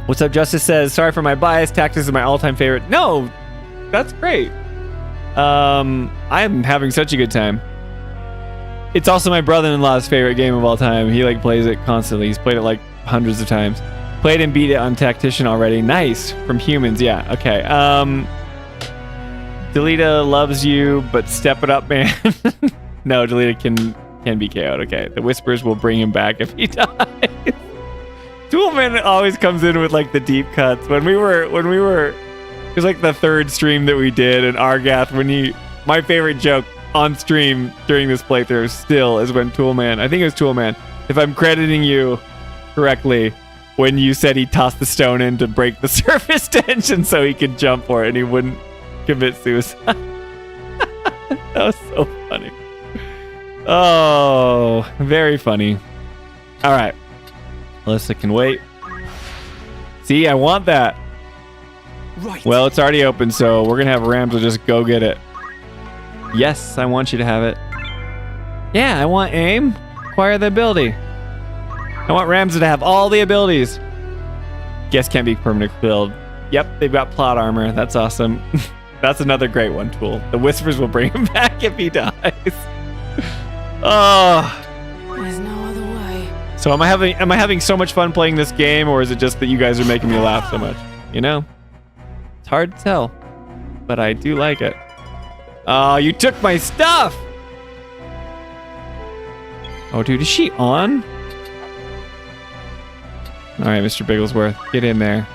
What's up, Justice says, sorry for my bias. Tactics is my all-time favorite. No, that's great. I'm having such a good time. It's also my brother-in-law's favorite game of all time. He like plays it constantly. He's played it like hundreds of times. Played and beat it on Tactician already. Nice. From humans, yeah. Okay. Delita loves you, but step it up, man. No, Delita can be KO'd. Okay. The Whispers will bring him back if he dies. Toolman always comes in with like the deep cuts. When we were it was like the 3rd stream that we did, and Argath, my favorite joke on stream during this playthrough still is when Toolman, I think it was Toolman, if I'm crediting you correctly, when you said he tossed the stone in to break the surface tension so he could jump for it and he wouldn't commit suicide. That was so funny. Oh, very funny. All right. Alyssa can wait. See, I want that. Right. Well, it's already open, so we're gonna have Ramza just go get it. Yes, I want you to have it. Yeah, I want aim. Acquire the ability. I want Ramza to have all the abilities. Guess can't be permanent build. Yep, they've got plot armor. That's awesome. That's another great one, Tool. The whispers will bring him back if he dies. Oh. There's no other way. So am I having so much fun playing this game, or is it just that you guys are making me laugh so much? You know? It's hard to tell, but I do like it. Oh, you took my stuff! Oh, dude, is she on? All right, Mr. Bigglesworth, get in there.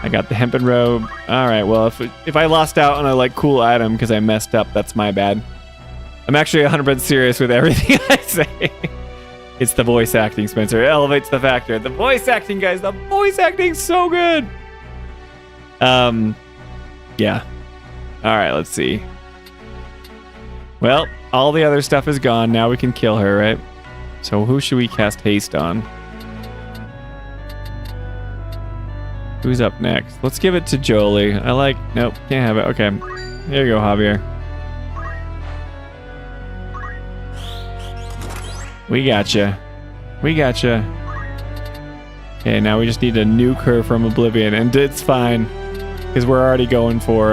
I got the hempen robe. All right, well, if I lost out on a like cool item because I messed up, that's my bad. I'm actually 100% serious with everything I say. It's the voice acting, Spencer. It elevates the factor. The voice acting, guys. The voice acting's so good. Yeah. All right, let's see. Well, all the other stuff is gone. Now we can kill her, right? So who should we cast haste on? Who's up next? Let's give it to Jolie. Nope, can't have it. Okay. Here you go, Javier. We gotcha. We gotcha. Okay, now we just need to nuke her from Oblivion, and it's fine. Because we're already going for,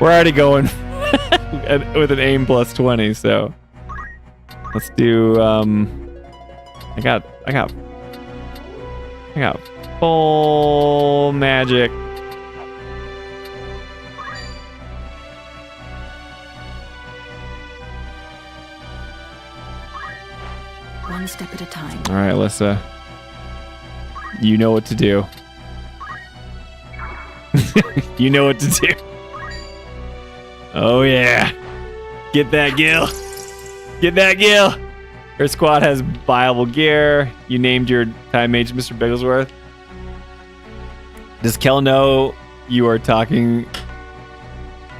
with an aim plus 20, so. Let's do, I got full magic. One step at a time. All right, Alyssa. You know what to do. You know what to do. Oh, yeah. Get that Gil. Get that Gil. Her squad has viable gear. You named your time mage Mr. Bigglesworth. Does Kel know you are talking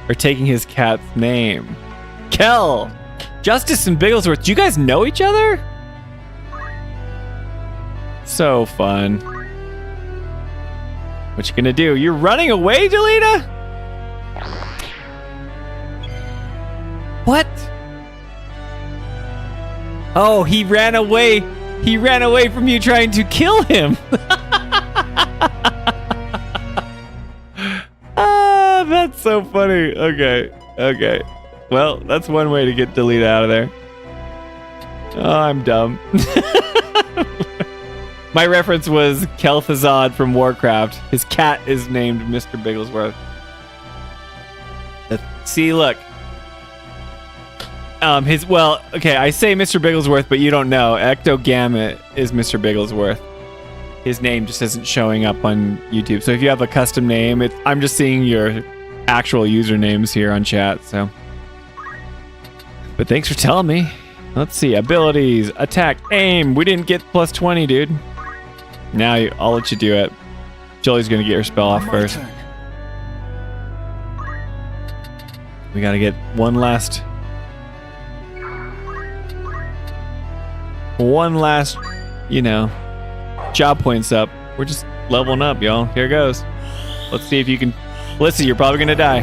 or taking his cat's name? Kel! Justice and Bigglesworth, do you guys know each other? So fun. What you gonna do? You're running away, Delita? What? Oh, he ran away. He ran away from you trying to kill him. Ah, that's so funny. Okay. Okay. Well, that's one way to get Delita out of there. Oh, I'm dumb. My reference was Kel'Thuzad from Warcraft. His cat is named Mr. Bigglesworth. See, look. Okay, I say Mr. Bigglesworth, but you don't know. Ectogamut is Mr. Bigglesworth. His name just isn't showing up on YouTube. So if you have a custom name, I'm just seeing your actual usernames here on chat, so. But thanks for telling me. Let's see, abilities, attack, aim. We didn't get plus 20, dude. Now I'll let you do it. Jolie's gonna get her spell off first. We gotta get one last, job points up. We're just leveling up, y'all. Here goes. Let's see if you can. Listen, you're probably gonna die.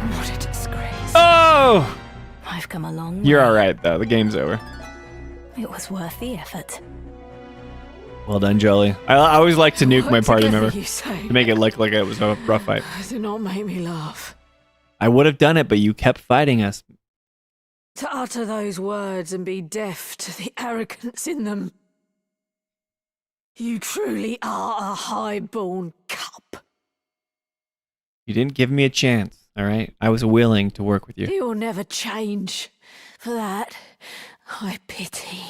What a disgrace. Oh! I've come a long You're way. all right, though. The game's over. It was worth the effort. Well done, Jolie. I always like to nuke my party Whatever member you say. to make it look like it was a rough fight. Do not make me laugh. I would have done it, but you kept fighting us. To utter those words and be deaf to the arrogance in them. You truly are a high-born cup. You didn't give me a chance, all right? I was willing to work with you. You'll never change. For that, I pity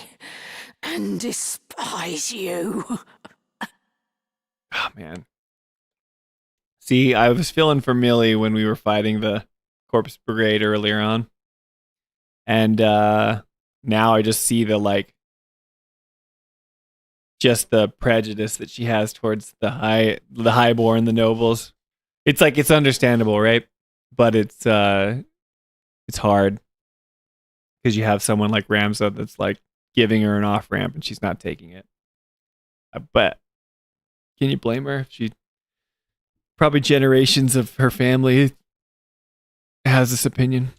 and despise you. Oh, man. See, I was feeling for Millie when we were fighting the Corpse Brigade earlier on. And now I just see just the prejudice that she has towards the highborn, the nobles. It's like, it's understandable, right? But it's hard because you have someone like Ramza that's like giving her an off ramp and she's not taking it. But can you blame her? She probably generations of her family has this opinion.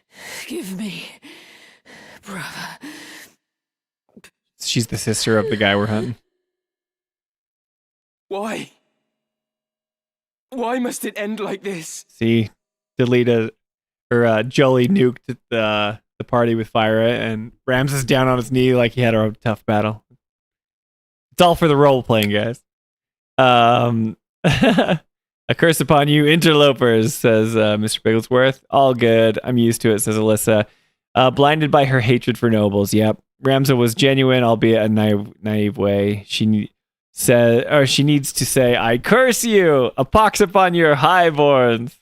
Forgive me, brother. She's the sister of the guy we're hunting. Why? Why must it end like this? See, Jolie nuked the party with Fyra, and Rams is down on his knee like he had a tough battle. It's all for the role playing, guys. A curse upon you, interlopers, says Mr. Bigglesworth. All good. I'm used to it, says Alyssa. Blinded by her hatred for nobles. Yep. Ramza was genuine, albeit a naive way. She needs to say, I curse you! A pox upon your highborns!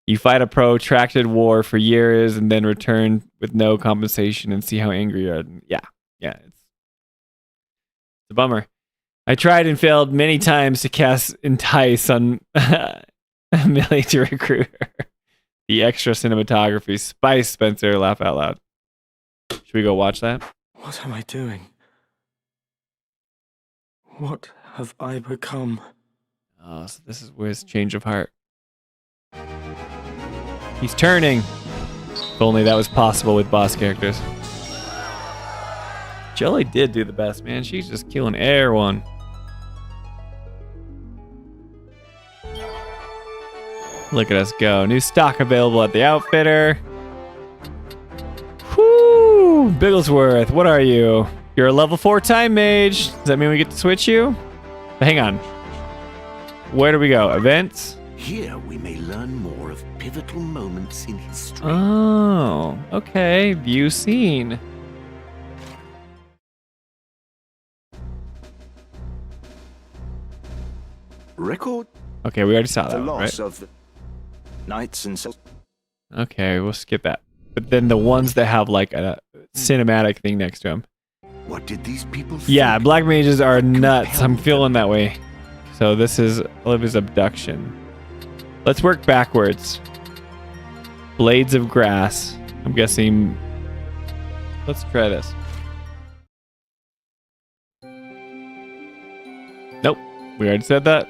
You fight a protracted war for years and then return with no compensation and see how angry you are. Yeah, it's a bummer. I tried and failed many times to cast Entice on Millie to recruit her. The extra cinematography. Spice, Spencer, laugh out loud. Should we go watch that? What am I doing? What have I become? Oh, so this is where his change of heart. He's turning. If only that was possible with boss characters. Jolie did do the best, man. She's just killing everyone. Look at us go. New stock available at the outfitter. Whoo! Bigglesworth, what are you? You're a level 4 time mage. Does that mean we get to switch you? But hang on. Where do we go? Events? Here we may learn more of pivotal moments in history. Oh, okay. View scene. Record Okay, we already saw the that, loss right? of the knights and so. Okay, we'll skip that. But then the ones that have like a cinematic thing next to them. What did these people think? Yeah, black mages are nuts. I'm feeling that way. So this is Olivia's abduction. Let's work backwards. Blades of grass. I'm guessing. Let's try this. Nope. We already said that.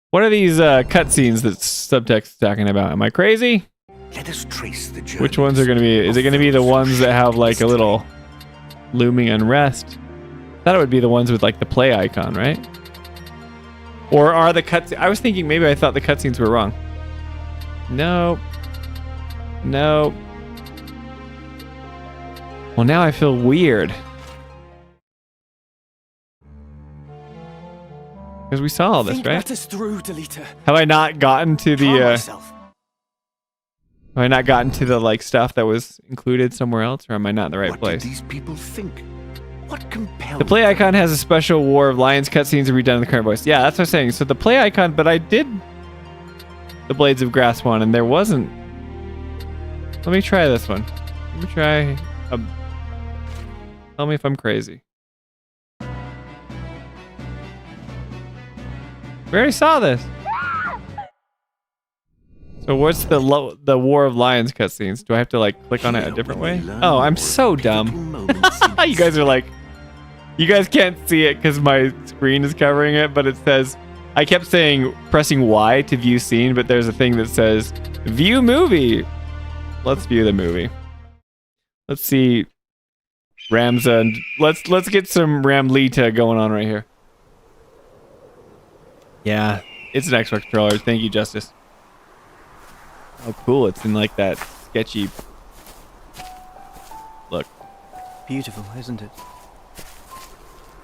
What are these cutscenes that subtext is talking about? Am I crazy? Let us trace the journey. Which ones are going to be? Is it going to be the ones that have like a little looming unrest? I thought it would be the ones with like the play icon, right? Or are the cutscenes? I was thinking maybe I thought the cutscenes were wrong. Nope. Nope. Well, now I feel weird. Because we saw all this, Think right? let us through, Delita. Have I not gotten to the Myself. have I not gotten to the like stuff that was included somewhere else, or am I not in the right What place? did these people think? What compelled The play them? icon has a special War of Lions cutscenes to be redone in the current voice. Yeah, that's what I'm saying. So the play icon, but I did the Blades of Grass one, and there wasn't. Let me try this one. Let me try. Tell me if I'm crazy. We already saw this. So what's the War of Lions cutscenes? Do I have to like click on it a Here different we way? may learn Oh, I'm more so of pivotal dumb. moments in You guys are like, you guys can't see it because my screen is covering it, but it says, I kept saying pressing Y to view scene, but there's a thing that says view movie. Let's view the movie. Let's see Ramza and let's get some Ramlita going on right here. Yeah, it's an Xbox controller. Thank you, Justice. Oh, cool. It's in like that sketchy look. Beautiful, isn't it?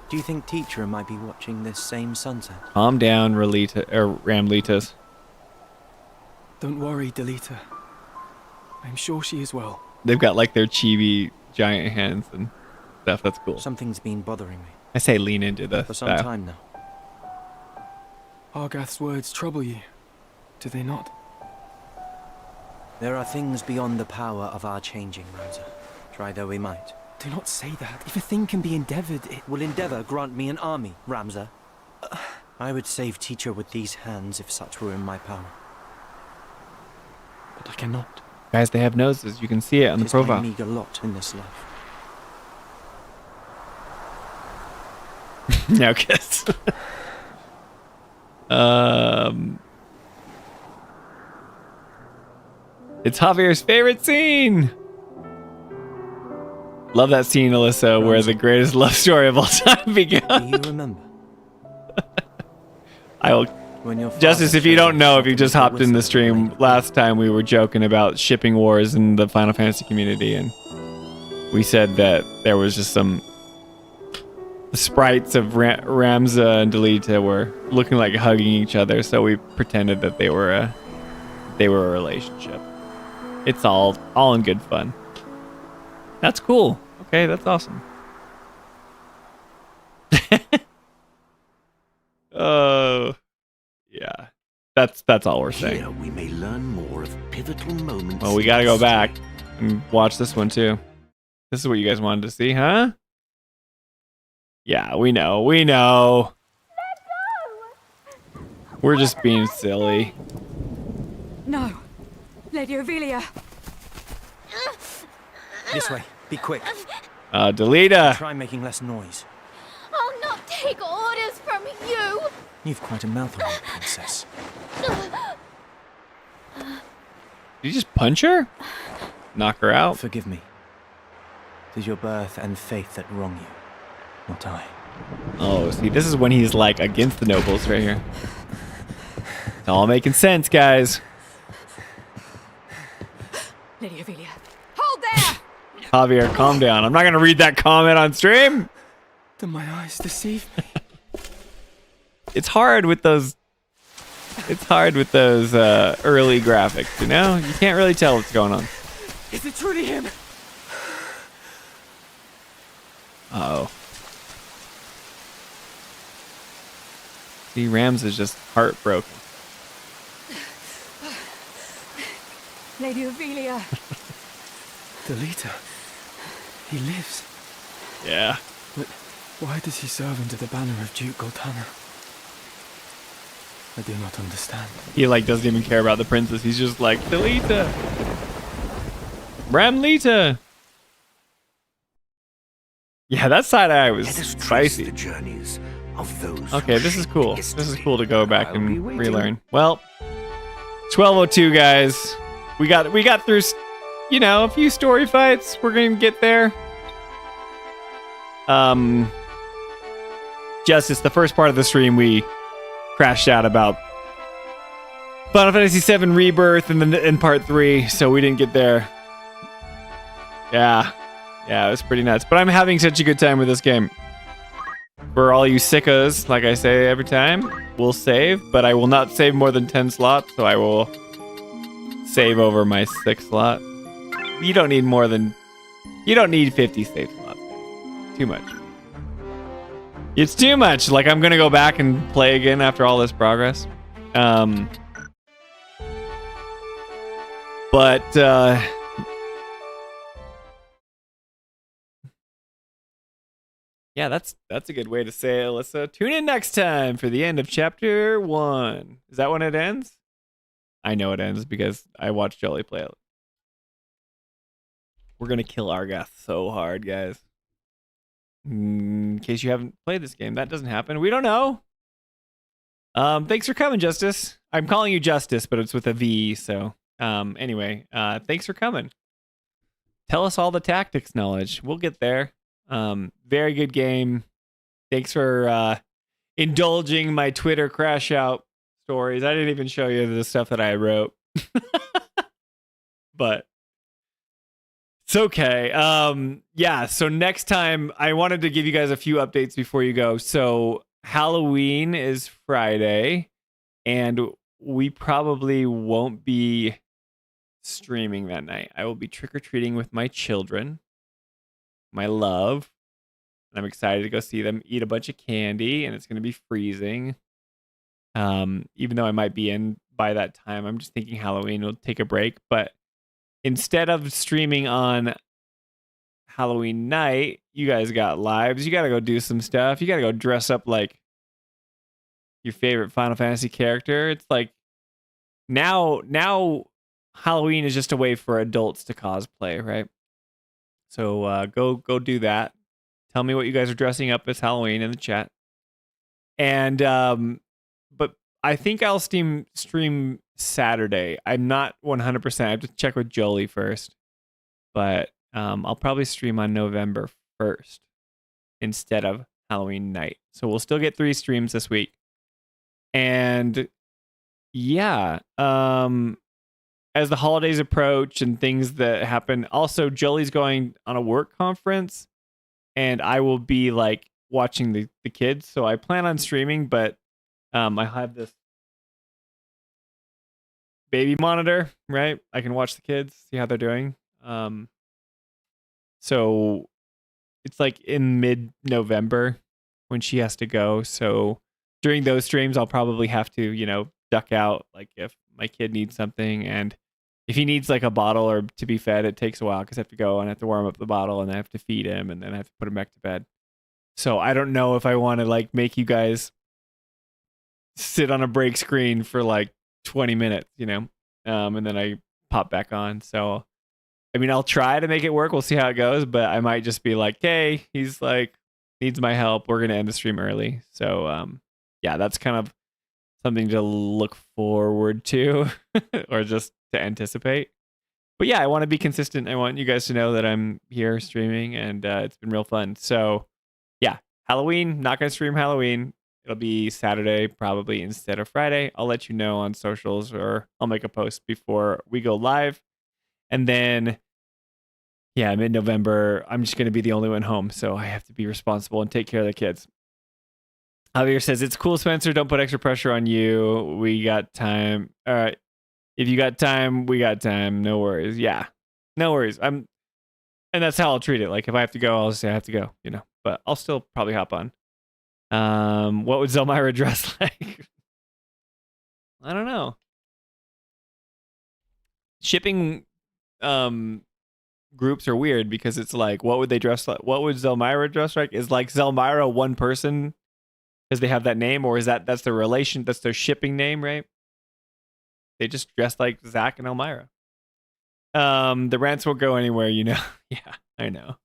Do you think Teacher might be watching this same sunset? Calm down, Ramlitas. Don't worry, Delita. I'm sure she is well. They've got like their chibi giant hands and stuff. That's cool. Something's been bothering me I say lean into the for some style. time now. Argath's words trouble you, do they not? There are things beyond the power of our changing, Ramza. Try though we might. Do not say that. If a thing can be endeavored, it... Will endeavor grant me an army, Ramza? I would save Teacher with these hands if such were in my power. But I cannot. Guys, they have noses. You can see it on the Tis my profile. meager lot in this life. Now kiss. It's Javier's favorite scene. Love that scene, Alyssa, where the greatest love story of all time began. Do you remember? I will. When your father Justice, if you showed don't us know, how if you to just make a hopped in the whistle stream, blade. last time we were joking about shipping wars in the Final Fantasy community, and we said that there was just some sprites of Ramza and Delita were looking like hugging each other, so we pretended that they were a relationship. It's all in good fun. That's cool. Okay, that's awesome. Oh, yeah. That's all we're saying. Here we may learn more of pivotal moments. Well, we gotta go back and watch this one too. This is what you guys wanted to see, huh? Yeah, we know. We're just being silly. No. Lady Ophelia. This way. Be quick. Delita. Try making less noise. I'll not take orders from you. You've quite a mouth on you, princess. Did you just punch her? Knock her out? Forgive me. It is your birth and faith that wrong you, not I. Oh, see, this is when he's like against the nobles right here. It's all making sense, guys. Lady Ophelia. Hold there! Javier, calm down. I'm not gonna read that comment on stream. Do my eyes deceive me? It's hard with those. It's hard with those early graphics. You know, you can't really tell what's going on. Is it truly him? Uh-oh. See, Rams is just heartbroken. Lady Ophelia. Delita. He lives. Yeah. But why does he serve under the banner of Duke Goltana? I do not understand. He like doesn't even care about the princess. He's just like, Delita. Ramlita. Yeah, that side eye was Let us trace spicy. the journeys of those. Okay, who this is shaped cool. This is history. cool to go back I'll and be waiting. relearn. Well, 12:02, guys. We got through, a few story fights. We're gonna get there. Justice, the first part of the stream, we crashed out about Final Fantasy VII Rebirth in part 3, so we didn't get there. Yeah, it was pretty nuts. But I'm having such a good time with this game. For all you sickos, like I say every time, we'll save, but I will not save more than 10 slots, so I will save over my 6 slot. You don't need 50 save slots. Too much. It's too much. Like, I'm gonna go back and play again after all this progress. Yeah, that's a good way to say it, Alyssa. Tune in next time for the end of chapter 1. Is that when it ends? I know it ends because I watched Jolie play it. We're gonna kill Argath so hard, guys. In case you haven't played this game, that doesn't happen. We don't know. Thanks for coming, Justice. I'm calling you Justice, but it's with a V, so anyway, thanks for coming. Tell us all the tactics knowledge. We'll get there. Very good game. Thanks for indulging my Twitter crash out stories. I didn't even show you the stuff that I wrote. But it's okay. Yeah, so next time I wanted to give you guys a few updates before you go. So Halloween is Friday, and we probably won't be streaming that night. I will be trick-or-treating with my children, my love. And I'm excited to go see them eat a bunch of candy, and it's going to be freezing. Even though I might be in by that time, I'm just thinking Halloween will take a break. But instead of streaming on Halloween night, you guys got lives. You got to go do some stuff. You got to go dress up like your favorite Final Fantasy character. It's like now Halloween is just a way for adults to cosplay, right? So go do that. Tell me what you guys are dressing up as Halloween in the chat. And but I think I'll stream Saturday. I'm not 100%. I have to check with Jolie first. But I'll probably stream on November 1st instead of Halloween night. So we'll still get 3 streams this week. And yeah, as the holidays approach and things that happen, also Jolie's going on a work conference and I will be like watching the kids. So I plan on streaming, but I have this baby monitor, right? I can watch the kids, see how they're doing. So it's like in mid-November when she has to go. So during those streams, I'll probably have to, duck out, like if my kid needs something, and if he needs like a bottle or to be fed, it takes a while because I have to go and I have to warm up the bottle and I have to feed him and then I have to put him back to bed. So I don't know if I want to like make you guys sit on a break screen for like 20 minutes, and then I pop back on. So, I mean, I'll try to make it work. We'll see how it goes, but I might just be like, hey, he's like, needs my help. We're going to end the stream early. So, yeah, that's kind of something to look forward to or just to anticipate. But yeah, I want to be consistent. I want you guys to know that I'm here streaming and it's been real fun. So yeah, Halloween, not going to stream Halloween. It'll be Saturday probably instead of Friday. I'll let you know on socials or I'll make a post before we go live. And then, yeah, mid-November, I'm just going to be the only one home. So I have to be responsible and take care of the kids. Javier says, it's cool, Spencer. Don't put extra pressure on you. We got time. All right. If you got time, we got time. No worries. Yeah. No worries. And that's how I'll treat it. Like if I have to go, I'll just say I have to go, but I'll still probably hop on. What would Zelmira dress like? I don't know. Shipping groups are weird because it's like, what would they dress like? What would Zelmira dress like? Is like Zelmira one person because they have that name, or is that's their relation? That's their shipping name, right? They just dress like Zach and Elmira. The rants won't go anywhere, Yeah, I know.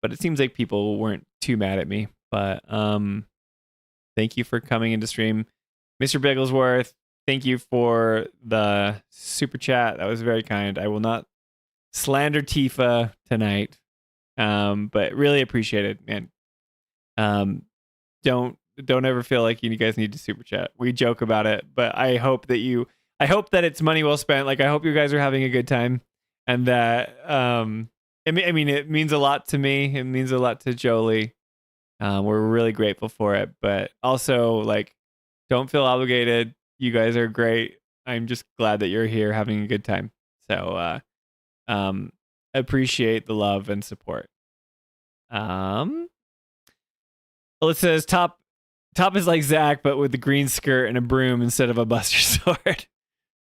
But it seems like people weren't too mad at me. But thank you for coming into stream. Mr. Bigglesworth, thank you for the super chat. That was very kind. I will not slander Tifa tonight. But really appreciate it, man. Don't ever feel like you guys need to super chat. We joke about it, but I hope that it's money well spent. Like I hope you guys are having a good time, and that I mean it means a lot to me. It means a lot to Jolie. We're really grateful for it, but also like don't feel obligated. You guys are great. I'm just glad that you're here having a good time. So appreciate the love and support. Well, it says top is like Zach, but with the green skirt and a broom instead of a Buster Sword.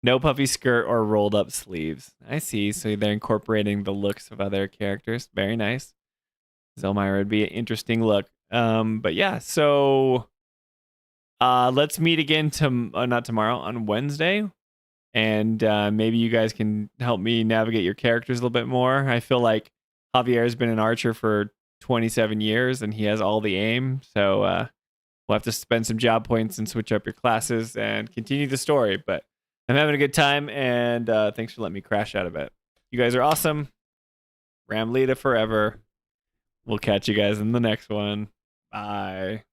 No puffy skirt or rolled up sleeves. I see. So they're incorporating the looks of other characters. Very nice. Zelmira would be an interesting look. But yeah, so let's meet again not tomorrow, on Wednesday. And maybe you guys can help me navigate your characters a little bit more. I feel like Javier has been an archer for 27 years and he has all the aim. So we'll have to spend some job points and switch up your classes and continue the story. But I'm having a good time, and thanks for letting me crash out of it. You guys are awesome. Ramlita forever. We'll catch you guys in the next one. Bye.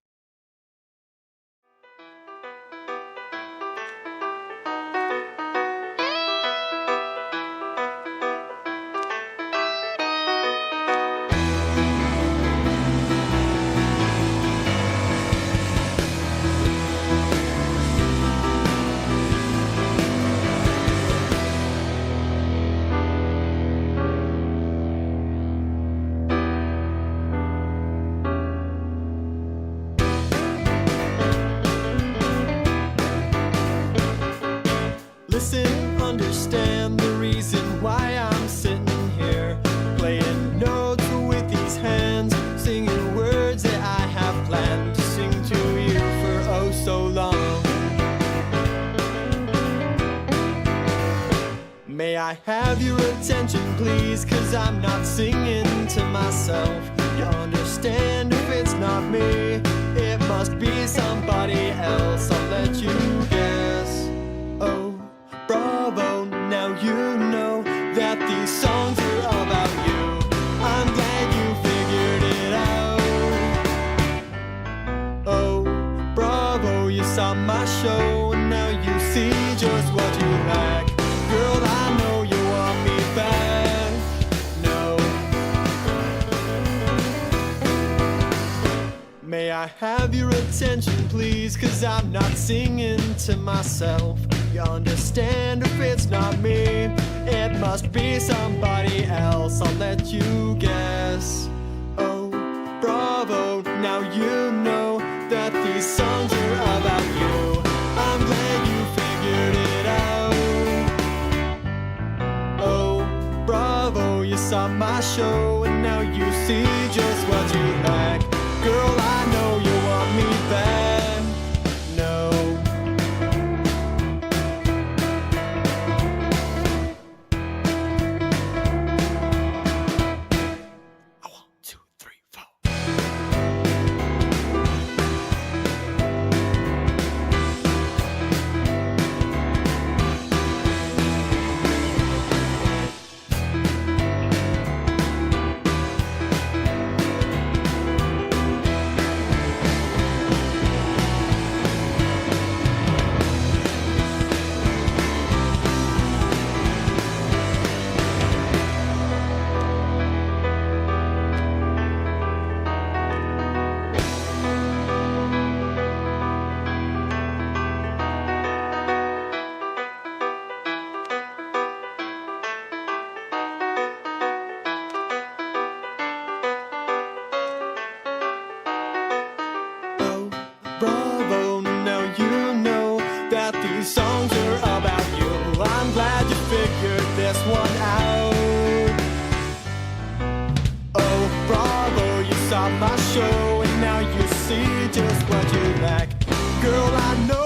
Listen, understand the reason why I'm sitting here, playing notes with these hands, singing words that I have planned to sing to you for oh so long. May I have your attention, please, 'cause I'm not singing to myself. You understand if it's not me, it must be somebody else. I'll let you guess. Oh, bravo, now you know that these songs are about you. please, 'cause I'm not singing to myself. You understand if it's not me, it must be somebody else. I'll let you guess. Oh, bravo, now you know that these songs are about you. I'm glad you figured it out. Oh, bravo, you saw my show and now you see just what you lack. Girl, I know you want me back. No. A 1, 2, 3, 4. Oh, bravo, now you know that these songs are about you. I'm glad you figured this one out. Oh, bravo, you saw my show and now you see just what you lack. Girl, I know